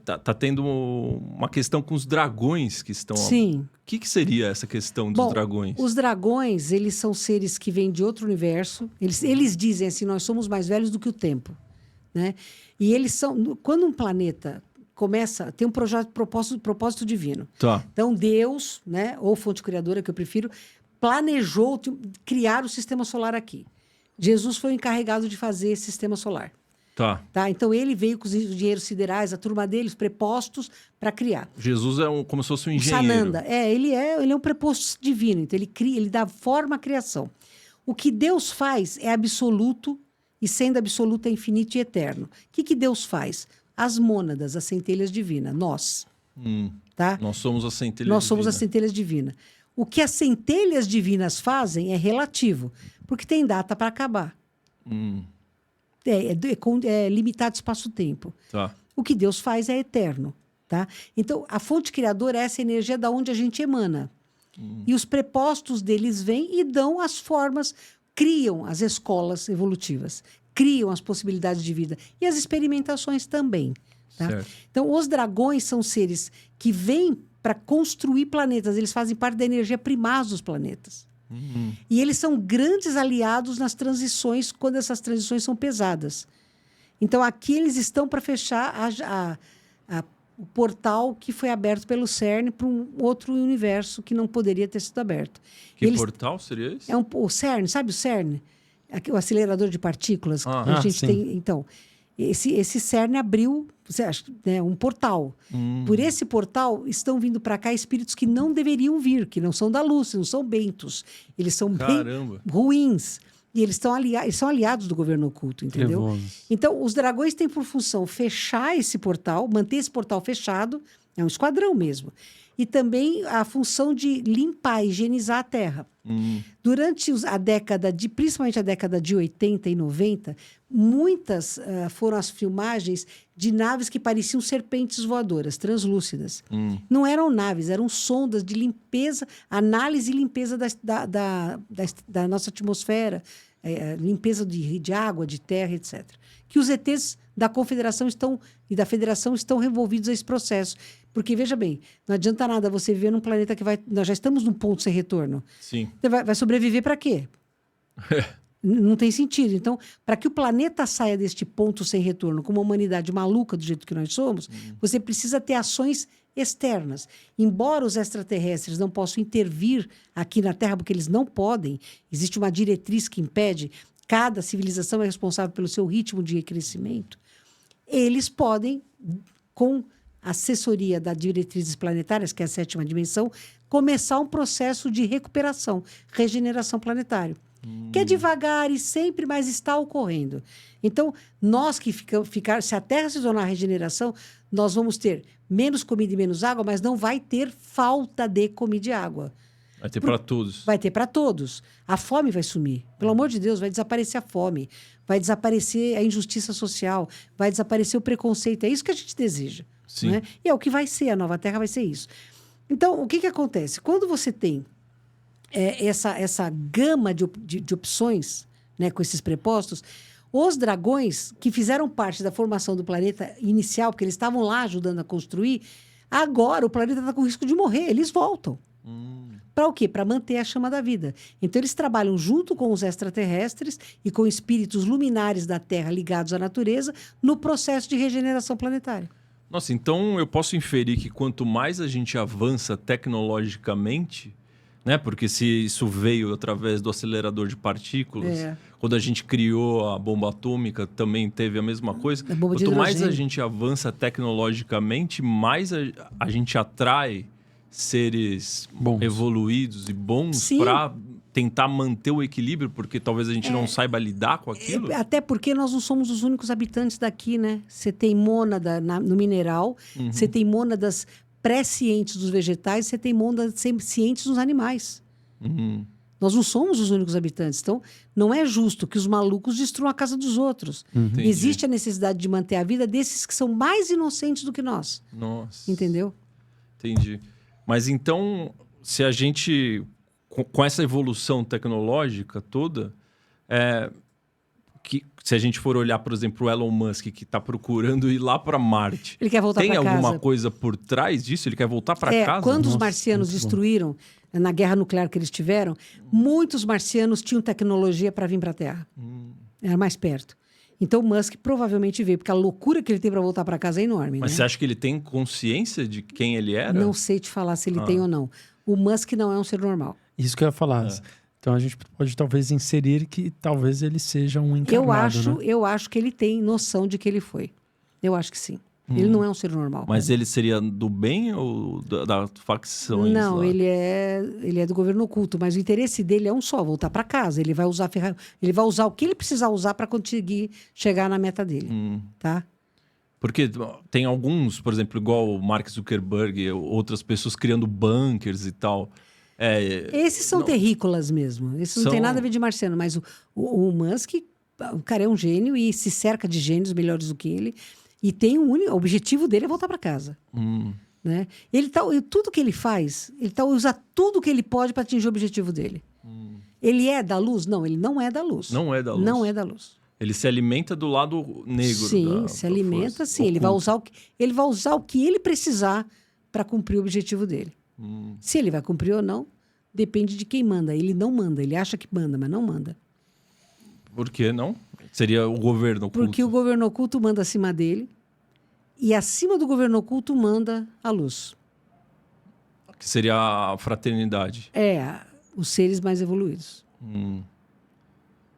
Speaker 3: tá tendo uma questão com os dragões que estão...
Speaker 2: Sim.
Speaker 3: O que seria essa questão dos dragões?
Speaker 2: Os dragões, eles são seres que vêm de outro universo. Eles dizem assim, nós somos mais velhos do que o tempo. Né? E eles são... Quando um planeta começa... Tem um propósito divino.
Speaker 3: Tá.
Speaker 2: Então, Deus, né, ou fonte criadora, que eu prefiro, planejou criar o sistema solar aqui. Jesus foi o encarregado de fazer esse sistema solar.
Speaker 3: Tá.
Speaker 2: Então, ele veio com os engenheiros siderais, a turma deles, prepostos para criar.
Speaker 3: Jesus é como se fosse um
Speaker 2: O
Speaker 3: engenheiro.
Speaker 2: Sananda. Ele é um preposto divino. Então, ele dá forma à criação. O que Deus faz é absoluto, e sendo absoluto é infinito e eterno. O que Deus faz? As mônadas, as centelhas divinas, nós. Tá?
Speaker 3: Nós somos as centelhas
Speaker 2: Nós somos
Speaker 3: divinas.
Speaker 2: as centelhas divinas. O que as centelhas divinas fazem é relativo, porque tem data para acabar. É limitado espaço-tempo.
Speaker 3: Tá.
Speaker 2: O que Deus faz é eterno. Tá? Então, a fonte criadora é essa energia da onde a gente emana. E os prepostos deles vêm e dão as formas, criam as escolas evolutivas, criam as possibilidades de vida e as experimentações também. Tá?
Speaker 3: Certo.
Speaker 2: Então, os dragões são seres que vêm para construir planetas. Eles fazem parte da energia primaz dos planetas. E eles são grandes aliados nas transições, quando essas transições são pesadas. Então, aqui eles estão para fechar o portal que foi aberto pelo CERN para um outro universo que não poderia ter sido aberto.
Speaker 3: Que portal seria esse?
Speaker 2: O CERN, sabe o CERN? O acelerador de partículas que a
Speaker 1: Ah,
Speaker 2: gente
Speaker 1: sim.
Speaker 2: tem. Então, esse CERN abriu um portal. Por esse portal estão vindo para cá espíritos que não deveriam vir, que não são da luz, não são bentos. Eles são
Speaker 3: Caramba.
Speaker 2: bem ruins. E eles são aliados do governo oculto, entendeu?
Speaker 1: Trevosos.
Speaker 2: Então, os dragões têm por função fechar esse portal, manter esse portal fechado, é um esquadrão mesmo. E também a função de limpar, higienizar a Terra. Durante principalmente a década de 80 e 90, muitas foram as filmagens de naves que pareciam serpentes voadoras, translúcidas. Não eram naves, eram sondas de limpeza, análise e limpeza da nossa atmosfera, limpeza de água, de terra, etc. Que os ETs da Confederação e da Federação estão envolvidos a esse processo. Porque, veja bem, não adianta nada você viver num planeta que nós já estamos num ponto sem retorno.
Speaker 3: Sim.
Speaker 2: Você vai sobreviver para quê? Não tem sentido. Então, para que o planeta saia deste ponto sem retorno, com uma humanidade maluca do jeito que nós somos, você precisa ter ações externas. Embora os extraterrestres não possam intervir aqui na Terra, porque eles não podem, existe uma diretriz que impede, cada civilização é responsável pelo seu ritmo de crescimento, eles podem, com assessoria das diretrizes planetárias, que é a 7ª dimensão, começar um processo de recuperação, regeneração planetária. Que é devagar e sempre, mas está ocorrendo. Então, nós que se a Terra se tornar regeneração, nós vamos ter menos comida e menos água, mas não vai ter falta de comida e água.
Speaker 3: Vai ter para todos.
Speaker 2: Vai ter para todos. A fome vai sumir. Pelo amor de Deus, vai desaparecer a fome. Vai desaparecer a injustiça social. Vai desaparecer o preconceito. É isso que a gente deseja.
Speaker 3: Sim.
Speaker 2: Né? E é o que vai ser. A nova Terra vai ser isso. Então, o que acontece? Quando você tem essa gama de opções, né, com esses prepostos, Os dragões, que fizeram parte da formação do planeta inicial, porque eles estavam lá ajudando a construir, agora o planeta está com risco de morrer, eles voltam. Para o quê? Para manter a chama da vida. Então, eles trabalham junto com os extraterrestres e com espíritos luminares da Terra ligados à natureza no processo de regeneração planetária.
Speaker 3: Nossa, então eu posso inferir que quanto mais a gente avança tecnologicamente, né? Porque se isso veio através do acelerador de partículas, quando a gente criou a bomba atômica, também teve a mesma coisa.
Speaker 2: A bomba de
Speaker 3: Quanto mais a
Speaker 2: hidrogênio.
Speaker 3: gente avança tecnologicamente, mais a gente atrai seres
Speaker 1: Bons.
Speaker 3: evoluídos e bons
Speaker 2: Sim.
Speaker 3: para tentar manter o equilíbrio, porque talvez a gente não saiba lidar com aquilo.
Speaker 2: Até porque nós não somos os únicos habitantes daqui, né? Você tem mônada no mineral, você tem mônadas pré-cientes dos vegetais, você tem mônadas cientes nos animais. Nós não somos os únicos habitantes. Então, não é justo que os malucos destruam a casa dos outros.
Speaker 3: Entendi.
Speaker 2: Existe a necessidade de manter a vida desses que são mais inocentes do que nós.
Speaker 3: Nossa.
Speaker 2: Entendeu?
Speaker 3: Entendi. Mas então, se a gente, com essa evolução tecnológica toda, se a gente for olhar, por exemplo, o Elon Musk, que está procurando ir lá para Marte,
Speaker 2: Ele quer voltar
Speaker 3: tem
Speaker 2: para casa.
Speaker 3: alguma coisa por trás disso? Ele quer voltar para casa?
Speaker 2: Quando os
Speaker 1: Nossa,
Speaker 2: marcianos
Speaker 1: muito bom.
Speaker 2: destruíram, na guerra nuclear que eles tiveram, muitos marcianos tinham tecnologia para vir para a Terra. Era mais perto. Então, o Musk provavelmente veio, porque a loucura que ele tem para voltar para casa é enorme.
Speaker 3: Mas
Speaker 2: né?
Speaker 3: você acha que ele tem consciência de quem ele era?
Speaker 2: Não sei te falar se ele tem ou não. O Musk não é um ser normal.
Speaker 1: Isso que eu ia falar. Então a gente pode talvez inserir que talvez ele seja um encarnado, né?
Speaker 2: Eu acho que ele tem noção de que ele foi. Eu acho que sim. Ele não é um ser normal.
Speaker 3: Mas ele seria do bem ou da facção?
Speaker 2: Não, ele é do governo oculto, mas o interesse dele é um só, voltar para casa. Ele vai usar ele vai usar o que ele precisar usar para conseguir chegar na meta dele, tá?
Speaker 3: Porque tem alguns, por exemplo, igual o Mark Zuckerberg, outras pessoas criando bunkers e tal.
Speaker 2: Esses são terrícolas mesmo. Esses não tem nada a ver de marciano, mas o Musk, o cara é um gênio e se cerca de gênios melhores do que ele. E tem o objetivo dele é voltar para casa. Né? Tudo que ele faz, usa tudo que ele pode para atingir o objetivo dele. Ele é da luz? Não, ele não é da luz.
Speaker 3: Não é da luz.
Speaker 2: Não é da luz.
Speaker 3: Ele se alimenta do lado negro.
Speaker 2: Sim, se alimenta, sim. Ele vai usar o que ele precisar para cumprir o objetivo dele. Se ele vai cumprir ou não, depende de quem manda. Ele não manda, ele acha que manda, mas não manda.
Speaker 3: Por que não? Seria o governo oculto.
Speaker 2: Porque o governo oculto manda acima dele e acima do governo oculto manda a luz.
Speaker 3: Que seria a fraternidade.
Speaker 2: Os seres mais evoluídos.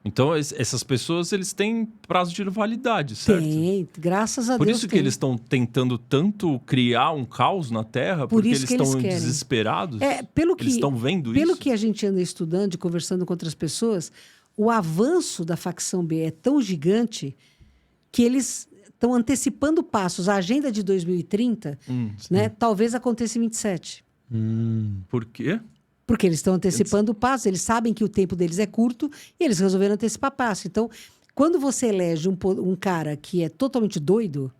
Speaker 3: Então, essas pessoas, eles têm prazo de validade, certo?
Speaker 2: Tem, graças a
Speaker 3: Por
Speaker 2: Deus
Speaker 3: isso que
Speaker 2: tem.
Speaker 3: eles estão tentando tanto criar um caos na Terra,
Speaker 2: Por
Speaker 3: porque
Speaker 2: isso
Speaker 3: eles
Speaker 2: que eles
Speaker 3: estão
Speaker 2: querem.
Speaker 3: desesperados? Eles estão vendo
Speaker 2: Pelo
Speaker 3: isso?
Speaker 2: que a gente anda estudando e conversando com outras pessoas, o avanço da facção B é tão gigante que eles estão antecipando passos. A agenda de 2030, né, talvez aconteça em 27.
Speaker 3: Por quê?
Speaker 2: Porque eles estão antecipando passos, eles sabem que o tempo deles é curto e eles resolveram antecipar passos. Então, quando você elege um cara que é totalmente doido,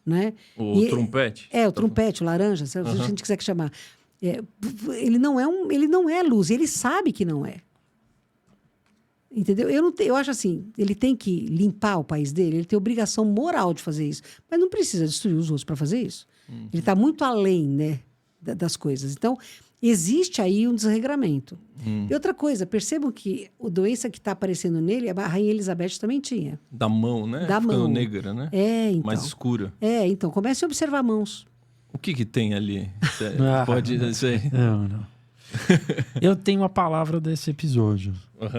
Speaker 2: né?
Speaker 3: O trompete?
Speaker 2: O trompete, o laranja, se a gente quiser que chamar. Ele não é luz, ele sabe que não é. Entendeu? Eu acho assim, ele tem que limpar o país dele, ele tem obrigação moral de fazer isso, mas não precisa destruir os outros para fazer isso. Ele está muito além, né, das coisas. Então, existe aí um desregramento. E outra coisa, percebam que a doença que está aparecendo nele, a Rainha Elizabeth também tinha.
Speaker 3: Da mão, né?
Speaker 2: Da
Speaker 3: Ficando
Speaker 2: mão.
Speaker 3: negra, né?
Speaker 2: Então.
Speaker 3: Mais escura.
Speaker 2: Então, comece a observar mãos.
Speaker 3: O que tem ali? Pode isso aí.
Speaker 1: Não. Eu tenho a palavra desse episódio,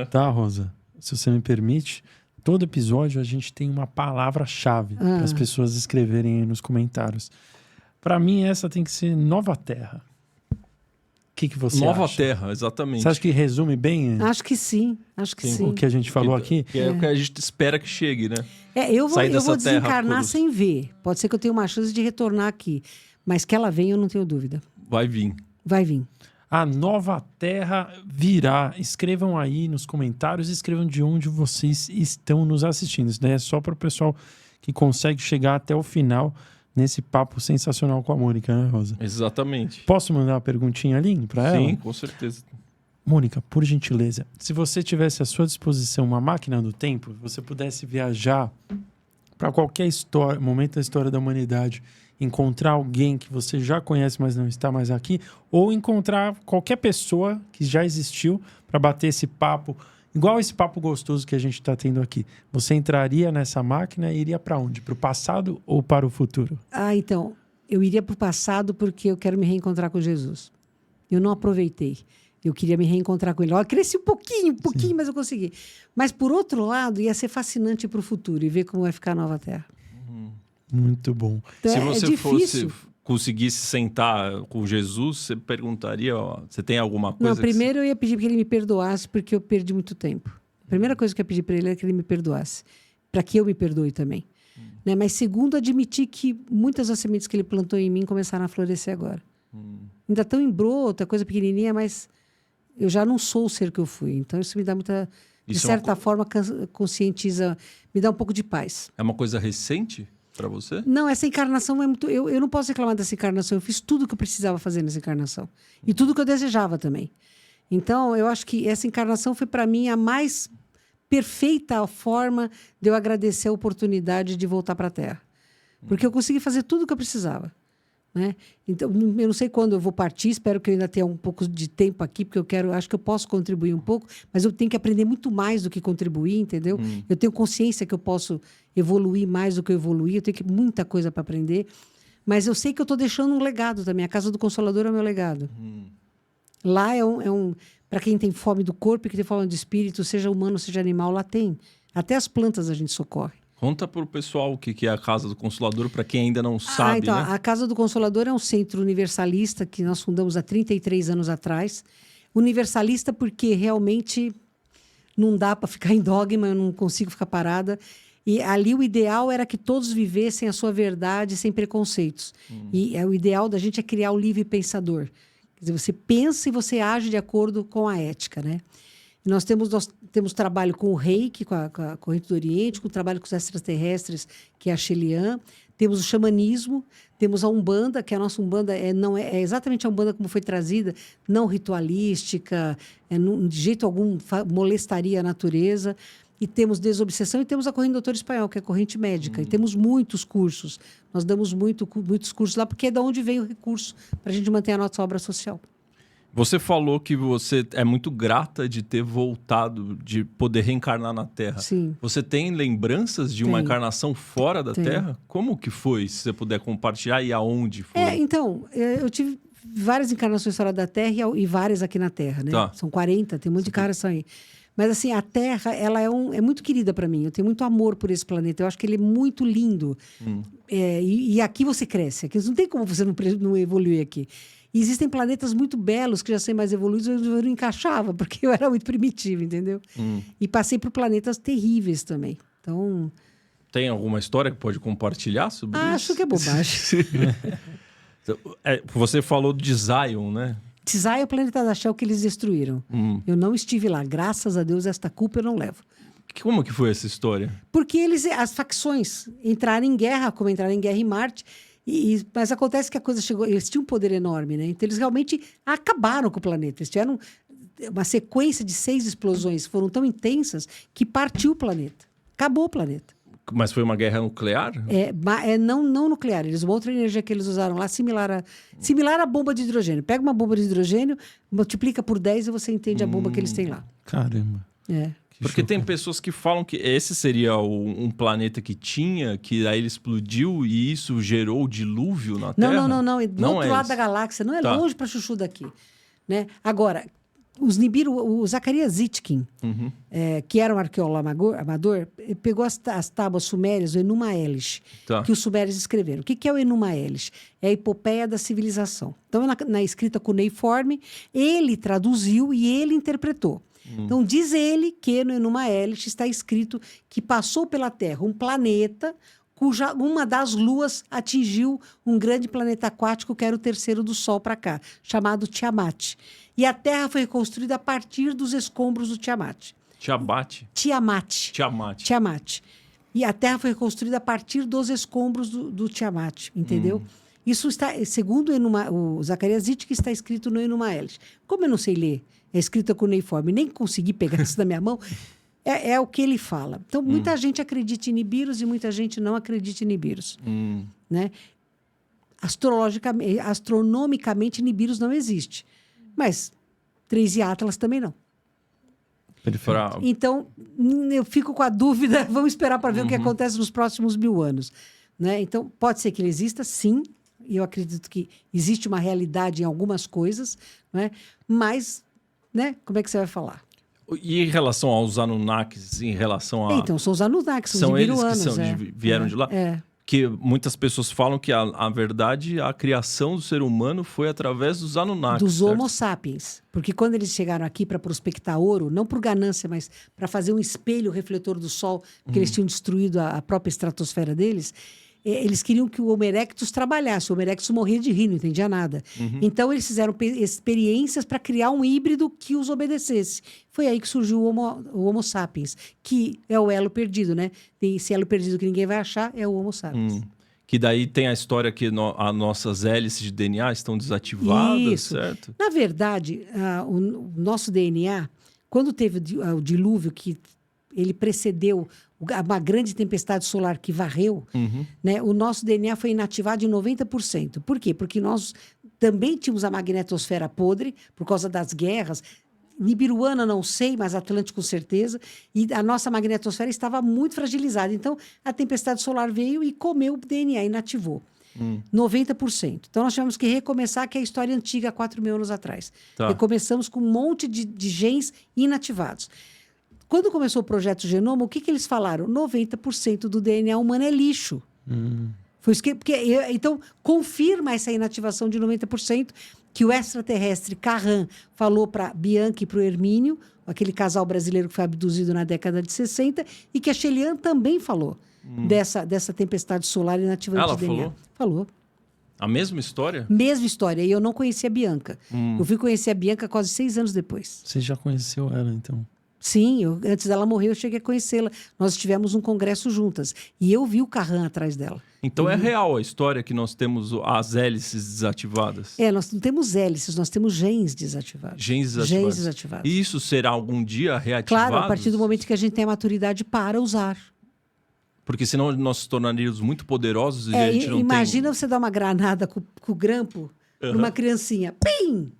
Speaker 1: tá, Rosa? Se você me permite, todo episódio a gente tem uma palavra-chave para as pessoas escreverem aí nos comentários. Para mim, essa tem que ser Nova Terra. O que você acha?
Speaker 3: Nova Terra, exatamente.
Speaker 1: Você acha que resume bem
Speaker 2: Acho que sim,
Speaker 1: o que a gente falou aqui?
Speaker 3: Que é o que a gente espera que chegue, né?
Speaker 2: Eu
Speaker 3: Sair dessa
Speaker 2: vou
Speaker 3: terra
Speaker 2: desencarnar
Speaker 3: por-
Speaker 2: sem ver. Pode ser que eu tenha uma chance de retornar aqui. Mas que ela venha, eu não tenho dúvida.
Speaker 3: Vai vir.
Speaker 2: Vai vir.
Speaker 1: A Nova Terra virá. Escrevam aí nos comentários, escrevam de onde vocês estão nos assistindo. Isso daí é só para o pessoal que consegue chegar até o final nesse papo sensacional com a Mônica, né, Rosa?
Speaker 3: Exatamente.
Speaker 1: Posso mandar uma perguntinha ali para ela?
Speaker 3: Sim, com certeza.
Speaker 1: Mônica, por gentileza, se você tivesse à sua disposição uma máquina do tempo, você pudesse viajar para qualquer momento da história da humanidade, encontrar alguém que você já conhece, mas não está mais aqui, ou encontrar qualquer pessoa que já existiu para bater esse papo, igual esse papo gostoso que a gente está tendo aqui. Você entraria nessa máquina e iria para onde? Para o passado ou para o futuro?
Speaker 2: Então, eu iria para o passado porque eu quero me reencontrar com Jesus. Eu não aproveitei. Eu queria me reencontrar com ele. Eu cresci um pouquinho, Sim. Mas eu consegui. Mas, por outro lado, ia ser fascinante para o futuro e ver como vai ficar a nova Terra.
Speaker 1: Muito bom.
Speaker 3: Então, se você conseguisse sentar com Jesus, você perguntaria, você tem alguma coisa?
Speaker 2: Não, primeiro eu ia pedir que ele me perdoasse porque eu perdi muito tempo. A primeira coisa que eu ia pedir para ele é que ele me perdoasse. Para que eu me perdoe também. Né? Mas segundo, admitir que muitas das sementes que ele plantou em mim começaram a florescer agora. Ainda tão em broto, coisa pequenininha, mas eu já não sou o ser que eu fui. Então isso me dá muita... De certa forma, conscientiza... Me dá um pouco de paz.
Speaker 3: É uma coisa recente para você?
Speaker 2: Não, essa encarnação é muito... Eu não posso reclamar dessa encarnação. Eu fiz tudo o que eu precisava fazer nessa encarnação. E tudo o que eu desejava também. Então, eu acho que essa encarnação foi, para mim, a mais perfeita forma de eu agradecer a oportunidade de voltar para a Terra. Porque eu consegui fazer tudo o que eu precisava. Né? Então, eu não sei quando eu vou partir, espero que eu ainda tenha um pouco de tempo aqui, porque acho que eu posso contribuir um pouco, mas eu tenho que aprender muito mais do que contribuir, entendeu? Eu tenho consciência que eu posso evoluir mais do que eu evoluí, eu tenho muita coisa para aprender, mas eu sei que eu estou deixando um legado também. A Casa do Consolador é o meu legado. Lá para quem tem fome do corpo e que tem fome do espírito, seja humano, seja animal, lá tem. Até as plantas a gente socorre.
Speaker 3: Conta para o pessoal o que é a Casa do Consolador, para quem ainda não sabe.
Speaker 2: Então,
Speaker 3: né?
Speaker 2: A Casa do Consolador é um centro universalista que nós fundamos há 33 anos atrás. Universalista porque realmente não dá para ficar em dogma, eu não consigo ficar parada. E ali o ideal era que todos vivessem a sua verdade sem preconceitos. E o ideal da gente é criar o livre pensador. Quer dizer, você pensa e você age de acordo com a ética, né? Nós temos trabalho com o Reiki, com a corrente do Oriente, com o trabalho com os extraterrestres, que é a Xelian. Temos o xamanismo, temos a Umbanda, que a nossa Umbanda é exatamente a Umbanda como foi trazida, não ritualística, de jeito algum molestaria a natureza. E temos desobsessão e temos a corrente do doutor espanhol, que é a corrente médica. E temos muitos cursos. Nós damos muitos cursos lá, porque é de onde vem o recurso para a gente manter a nossa obra social.
Speaker 3: Você falou que você é muito grata de ter voltado, de poder reencarnar na Terra.
Speaker 2: Sim.
Speaker 3: Você tem lembranças de uma encarnação fora da Terra? Como que foi, se você puder compartilhar, e aonde foi?
Speaker 2: Então, eu tive várias encarnações fora da Terra e várias aqui na Terra, né?
Speaker 3: Tá.
Speaker 2: São 40, tem um monte de encarnação aí. Mas, assim, a Terra, ela é muito querida para mim. Eu tenho muito amor por esse planeta. Eu acho que ele é muito lindo. E aqui você cresce. Aqui não tem como você não evoluir aqui. E existem planetas muito belos que já são mais evoluídos, eu não encaixava, porque eu era muito primitivo, entendeu? E passei por planetas terríveis também. Então...
Speaker 3: Tem alguma história que pode compartilhar sobre isso?
Speaker 2: Acho que é bobagem.
Speaker 3: Você falou de Zion, né?
Speaker 2: Zion é o planeta da Shell que eles destruíram. Eu não estive lá. Graças a Deus, esta culpa eu não levo.
Speaker 3: Como que foi essa história?
Speaker 2: Porque as facções entraram em guerra, como entraram em guerra em Marte. Mas acontece que a coisa chegou... Eles tinham um poder enorme, né? Então, eles realmente acabaram com o planeta. Eles tiveram uma sequência de 6 explosões. Foram tão intensas que partiu o planeta. Acabou o planeta.
Speaker 3: Mas foi uma guerra nuclear?
Speaker 2: Não nuclear. Uma outra energia que eles usaram lá, similar à bomba de hidrogênio. Pega uma bomba de hidrogênio, multiplica por 10 e você entende a bomba que eles têm lá.
Speaker 1: Caramba.
Speaker 3: Porque tem pessoas que falam que esse seria um planeta que aí ele explodiu e isso gerou o dilúvio na Terra?
Speaker 2: Não. Do outro lado da galáxia. Não é longe para chuchu daqui. Né? Agora, os Nibiru, o Zacarias Sitchin, que era um arqueólogo amador, pegou as tábuas sumérias, o Enuma Elish, que os sumérios escreveram. O que é o Enuma Elish? É a epopeia da civilização. Então, na escrita cuneiforme, ele traduziu e ele interpretou. Então, diz ele que no Enuma Elish está escrito que passou pela Terra um planeta cuja uma das luas atingiu um grande planeta aquático, que era o terceiro do Sol para cá, chamado Tiamat. E a Terra foi reconstruída a partir dos escombros do Tiamat. Tiamat. E a Terra foi reconstruída a partir dos escombros do Tiamat, entendeu? Isso está, segundo o Zacarias Zitt, que está escrito no Enuma Elish. Como eu não sei ler, é escrita cuneiforme, nem consegui pegar isso na minha mão, é o que ele fala. Então, muita gente acredita em Nibiros e muita gente não acredita em Nibiros. Né? Astronomicamente, Nibiros não existe. Mas 3 Atlas também não.
Speaker 3: Perfeito.
Speaker 2: Então, eu fico com a dúvida, vamos esperar para ver o que acontece nos próximos 1000 anos. Né? Então, pode ser que ele exista, sim. E eu acredito que existe uma realidade em algumas coisas, né? Mas, né? Como é que você vai falar?
Speaker 3: E em relação aos Anunnakis, em relação a...
Speaker 2: Então, são os Anunnakis, são os
Speaker 3: eles que
Speaker 2: nibiruanos.
Speaker 3: vieram de lá? Que muitas pessoas falam que, a verdade, a criação do ser humano foi através dos Anunnakis.
Speaker 2: Dos
Speaker 3: certo?
Speaker 2: Homo sapiens. Porque quando eles chegaram aqui para prospectar ouro, não por ganância, mas para fazer um espelho refletor do Sol, porque eles tinham destruído a própria estratosfera deles, eles queriam que o Homo erectus trabalhasse. O Homo erectus morria de rir, não entendia nada. Então, eles fizeram experiências para criar um híbrido que os obedecesse. Foi aí que surgiu o Homo sapiens, que é o elo perdido, né? Tem esse elo perdido que ninguém vai achar, é o Homo sapiens.
Speaker 3: Que daí tem a história que as nossas hélices de DNA estão desativadas,
Speaker 2: Isso.
Speaker 3: certo?
Speaker 2: Na verdade, o nosso DNA, quando teve o dilúvio, que ele precedeu uma grande tempestade solar que varreu, né, o nosso DNA foi inativado em 90%. Por quê? Porque nós também tínhamos a magnetosfera podre, por causa das guerras. Nibiruana, não sei, mas Atlântico, com certeza. E a nossa magnetosfera estava muito fragilizada. Então, a tempestade solar veio e comeu o DNA, inativou. 90%. Então, nós tivemos que recomeçar, que é a história antiga, há 4.000 anos atrás.
Speaker 3: Tá.
Speaker 2: Recomeçamos com um monte de genes inativados. Quando começou o projeto Genoma, o que eles falaram? 90% do DNA humano é lixo. Foi isso então, confirma essa inativação de 90% que o extraterrestre Carran falou para Bianca e para o Hermínio, aquele casal brasileiro que foi abduzido na década de 60, e que a Shelian também falou dessa tempestade solar inativante
Speaker 3: Ela
Speaker 2: de DNA.
Speaker 3: falou?
Speaker 2: Falou.
Speaker 3: A mesma história?
Speaker 2: Mesma história. E eu não conhecia a Bianca. Eu fui conhecer a Bianca quase 6 anos depois.
Speaker 1: Você já conheceu ela, então?
Speaker 2: Sim, antes dela morrer, eu cheguei a conhecê-la. Nós tivemos um congresso juntas. E eu vi o Carran atrás dela.
Speaker 3: Então é real a história que nós temos as hélices desativadas?
Speaker 2: Nós não temos hélices, nós temos genes desativados.
Speaker 3: Genes desativados.
Speaker 2: Genes desativados.
Speaker 3: E isso será algum dia reativado?
Speaker 2: Claro, a partir do momento que a gente tem a maturidade para usar.
Speaker 3: Porque senão nós nos tornaríamos muito poderosos e a gente não
Speaker 2: imagina você dar uma granada com o grampo para uma criancinha. Pim!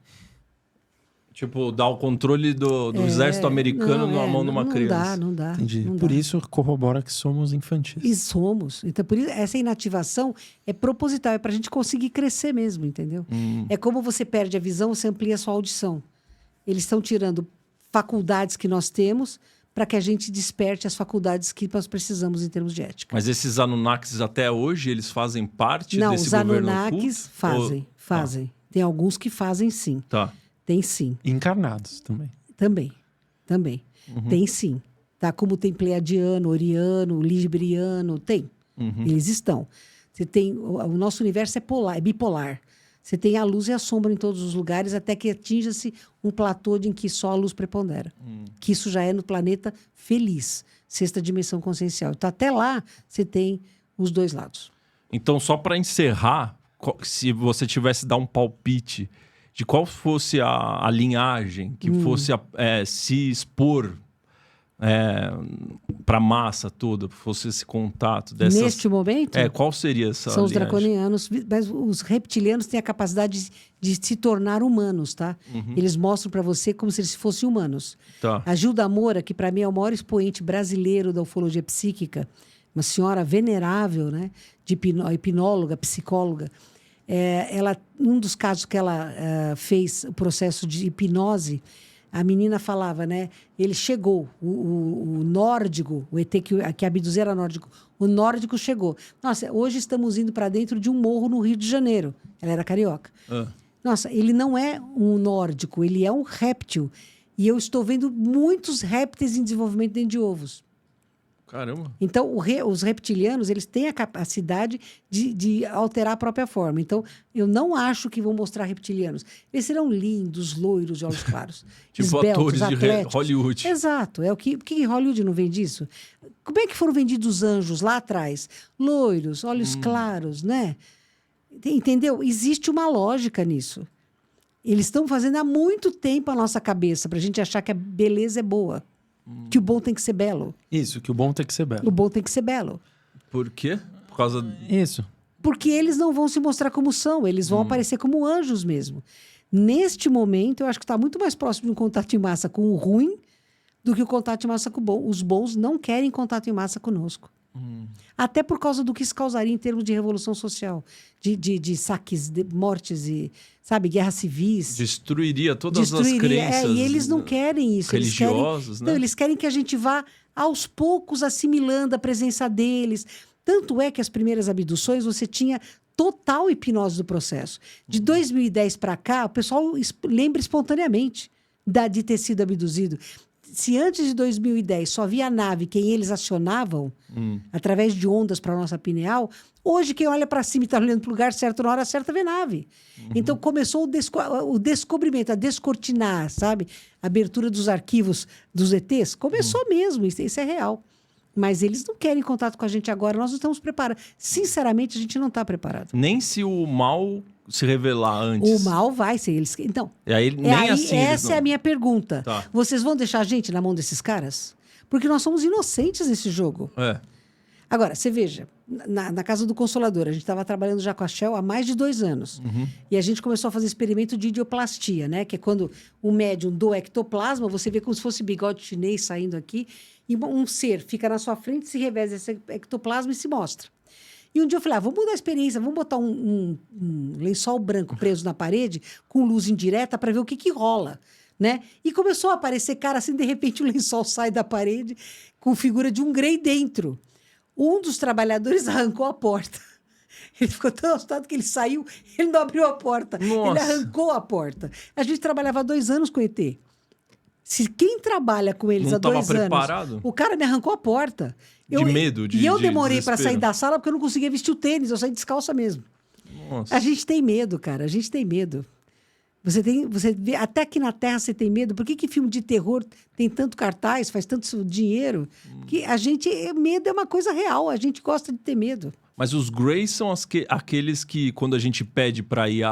Speaker 3: Tipo, dar o controle do exército americano na mão de uma criança.
Speaker 2: Não dá.
Speaker 1: Entendi.
Speaker 2: Não
Speaker 1: Por
Speaker 2: dá.
Speaker 1: isso corrobora que somos infantis.
Speaker 2: E somos. Então, por isso, essa inativação é proposital, é para a gente conseguir crescer mesmo, entendeu? É como você perde a visão, você amplia a sua audição. Eles estão tirando faculdades que nós temos para que a gente desperte as faculdades que nós precisamos em termos de ética.
Speaker 3: Mas esses Anunnakis até hoje, eles fazem parte
Speaker 2: Não,
Speaker 3: desse
Speaker 2: os
Speaker 3: governo
Speaker 2: Anunnakis
Speaker 3: oculto?
Speaker 2: fazem. Tem alguns que fazem sim.
Speaker 3: Tá.
Speaker 2: Tem sim.
Speaker 1: Encarnados também.
Speaker 2: Também. Tem sim. Tá? Como tem pleiadiano, oriano, libriano, tem. Eles estão. Você tem, o nosso universo é bipolar. Você tem a luz e a sombra em todos os lugares até que atinja-se um platô em que só a luz prepondera. Que isso já é no planeta feliz, sexta dimensão consciencial. Então, até lá, você tem os dois lados.
Speaker 3: Então, só para encerrar, se você tivesse dar um palpite de qual fosse a linhagem que fosse se expor para a massa toda, fosse esse contato dessas...
Speaker 2: Neste momento?
Speaker 3: Qual seria essa
Speaker 2: São os
Speaker 3: linhagem?
Speaker 2: draconianos, mas os reptilianos têm a capacidade de se tornar humanos, tá? Eles mostram para você como se eles fossem humanos.
Speaker 3: Tá.
Speaker 2: A Gilda Moura, que para mim é o maior expoente brasileiro da ufologia psíquica, uma senhora venerável, né? De hipnóloga, psicóloga. Um dos casos que ela fez o processo de hipnose, a menina falava, né? Ele chegou, o nórdico, o ET que abduziu era nórdico, o nórdico chegou. Nossa, hoje estamos indo para dentro de um morro no Rio de Janeiro. Ela era carioca. Nossa, ele não é um nórdico, ele é um réptil. E eu estou vendo muitos répteis em desenvolvimento dentro de ovos.
Speaker 3: Caramba.
Speaker 2: Então, os reptilianos, eles têm a capacidade de alterar a própria forma. Então, eu não acho que vão mostrar reptilianos. Eles serão lindos, loiros, de olhos claros.
Speaker 3: Tipo
Speaker 2: esbeltos,
Speaker 3: atores de Hollywood.
Speaker 2: Exato. É o que Hollywood não vende isso? Como é que foram vendidos os anjos lá atrás? Loiros, olhos claros, né? Entendeu? Existe uma lógica nisso. Eles estão fazendo há muito tempo a nossa cabeça pra gente achar que a beleza é boa. Que o bom tem que ser belo.
Speaker 1: Isso, que o bom tem que ser belo.
Speaker 2: O bom tem que ser belo.
Speaker 3: Por quê? Por causa...
Speaker 1: Isso.
Speaker 2: Porque eles não vão se mostrar como são, eles vão aparecer como anjos mesmo. Neste momento, eu acho que está muito mais próximo de um contato em massa com o ruim do que o contato em massa com o bom. Os bons não querem contato em massa conosco. Até por causa do que isso causaria em termos de revolução social, de saques, de mortes e, sabe, guerras civis.
Speaker 3: Destruiria todas as crenças.
Speaker 2: E eles não querem isso.
Speaker 3: Religiosas, né?
Speaker 2: Não, eles querem que a gente vá aos poucos assimilando a presença deles. Tanto é que as primeiras abduções você tinha total hipnose do processo. De 2010 para cá, o pessoal lembra espontaneamente de ter sido abduzido. Se antes de 2010 só via a nave quem eles acionavam, através de ondas para a nossa pineal, hoje quem olha para cima e está olhando para o lugar certo na hora certa vê nave. Então começou o descobrimento, a descortinar, sabe? A abertura dos arquivos dos ETs. Começou mesmo, isso é real. Mas eles não querem contato com a gente agora, nós não estamos preparados. Sinceramente, a gente não está preparado.
Speaker 3: Nem se o mal se revelar antes.
Speaker 2: O mal vai ser eles. Então,
Speaker 3: E aí, nem assim eles
Speaker 2: essa
Speaker 3: não...
Speaker 2: é a minha pergunta.
Speaker 3: Tá.
Speaker 2: Vocês vão deixar a gente na mão desses caras? Porque nós somos inocentes nesse jogo.
Speaker 3: É.
Speaker 2: Agora, você veja, na Casa do Consolador, a gente estava trabalhando já com a Shell há mais de 2 anos. E a gente começou a fazer experimento de idioplastia, né? Que é quando o médium do ectoplasma, você vê como se fosse bigode chinês saindo aqui, e um ser fica na sua frente, se reveza esse ectoplasma e se mostra. E um dia eu falei, vamos mudar a experiência, vamos botar um lençol branco preso na parede, com luz indireta, para ver o que rola, né? E começou a aparecer, cara, assim, de repente o lençol sai da parede com figura de um Grey dentro. Um dos trabalhadores arrancou a porta. Ele ficou tão assustado que ele saiu, ele não abriu a porta.
Speaker 3: Nossa.
Speaker 2: Ele arrancou a porta. A gente trabalhava há 2 anos com ET. Se quem trabalha com eles
Speaker 3: Não
Speaker 2: há 2
Speaker 3: tava
Speaker 2: anos...
Speaker 3: preparado?
Speaker 2: O cara me arrancou a porta.
Speaker 3: De medo,
Speaker 2: E eu
Speaker 3: de
Speaker 2: demorei para
Speaker 3: desespero.
Speaker 2: sair da sala porque eu não conseguia vestir o tênis. Eu saí descalça mesmo.
Speaker 3: Nossa.
Speaker 2: A gente tem medo, cara. A gente tem medo. Você vê, até aqui na Terra você tem medo. Por que filme de terror tem tanto cartaz, faz tanto dinheiro? Porque medo é uma coisa real. A gente gosta de ter medo.
Speaker 3: Mas os Greys são aqueles que, quando a gente pede pra ir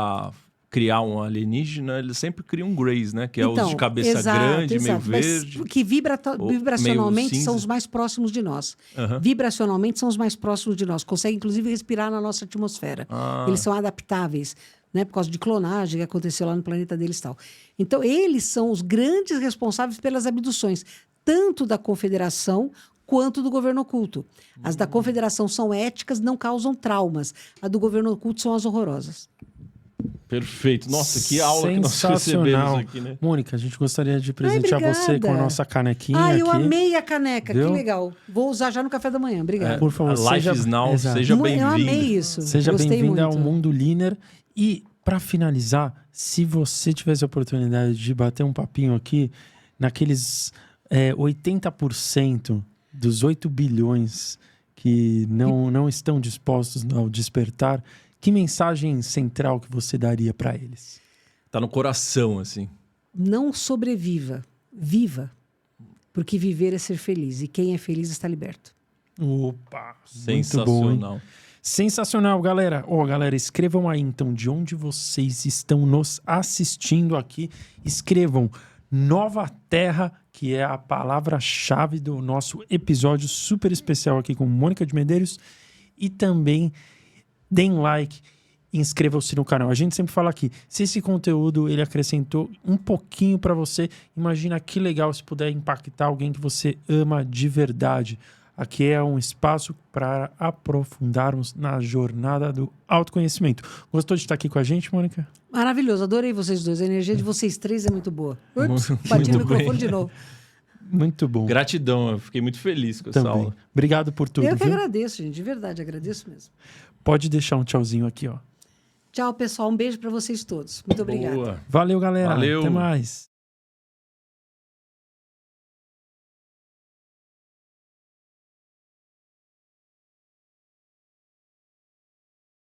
Speaker 3: criar um alienígena, eles sempre criam Greys, né? Que é os de cabeça grande, meio verde.
Speaker 2: Mas que vibracionalmente
Speaker 3: meio
Speaker 2: são
Speaker 3: cinza.
Speaker 2: os mais próximos de nós.
Speaker 3: Aham.
Speaker 2: Vibracionalmente são os mais próximos de nós. Conseguem, inclusive, respirar na nossa atmosfera.
Speaker 3: Ah.
Speaker 2: Eles são adaptáveis, né? Por causa de clonagem que aconteceu lá no planeta deles e tal. Então, eles são os grandes responsáveis pelas abduções, tanto da Confederação quanto do governo oculto. As da Confederação são éticas, não causam traumas. A do governo oculto são as horrorosas.
Speaker 3: Perfeito. Nossa, que aula que nós
Speaker 1: Sensacional.
Speaker 3: recebemos aqui, né?
Speaker 1: Mônica, a gente gostaria de presentear
Speaker 2: obrigada.
Speaker 1: você com a nossa canequinha
Speaker 2: Eu
Speaker 1: aqui.
Speaker 2: amei a caneca,
Speaker 1: Viu?
Speaker 2: que legal. Vou usar já no café da manhã, obrigada.
Speaker 1: Por favor,
Speaker 3: Life is now,
Speaker 1: Exato.
Speaker 3: seja
Speaker 2: Eu
Speaker 3: bem-vindo.
Speaker 2: amei isso.
Speaker 1: Seja
Speaker 2: Gostei
Speaker 1: bem-vinda ao
Speaker 2: muito.
Speaker 1: Mundo Liner. E, para finalizar, se você tivesse a oportunidade de bater um papinho aqui, naqueles 80% dos 8 bilhões que não estão dispostos ao despertar, que mensagem central que você daria para eles?
Speaker 3: Tá no coração, assim.
Speaker 2: Não sobreviva, viva. Porque viver é ser feliz. E quem é feliz está liberto.
Speaker 1: Opa!
Speaker 3: Sensacional.
Speaker 1: Muito bom, hein? Sensacional, galera. Galera, escrevam aí, então, de onde vocês estão nos assistindo aqui. Escrevam Nova Terra, que é a palavra-chave do nosso episódio super especial aqui com Mônica de Medeiros. E também deem like, inscrevam-se no canal. A gente sempre fala aqui, se esse conteúdo ele acrescentou um pouquinho para você, imagina que legal se puder impactar alguém que você ama de verdade. Aqui é um espaço para aprofundarmos na jornada do autoconhecimento. Gostou de estar aqui com a gente, Mônica?
Speaker 2: Maravilhoso, adorei vocês dois. A energia de vocês 3 é muito boa. Ups,
Speaker 3: Muito
Speaker 2: bati no
Speaker 3: bem.
Speaker 2: microfone de novo.
Speaker 1: Muito bom.
Speaker 3: Gratidão, eu fiquei muito feliz com essa
Speaker 1: Também.
Speaker 3: aula.
Speaker 1: Obrigado por tudo,
Speaker 2: Eu que
Speaker 1: viu?
Speaker 2: agradeço, gente, de verdade, agradeço mesmo.
Speaker 1: Pode deixar um tchauzinho aqui, ó.
Speaker 2: Tchau, pessoal. Um beijo para vocês todos. Muito obrigada.
Speaker 3: Boa.
Speaker 1: Valeu, galera.
Speaker 3: Valeu.
Speaker 1: Até mais.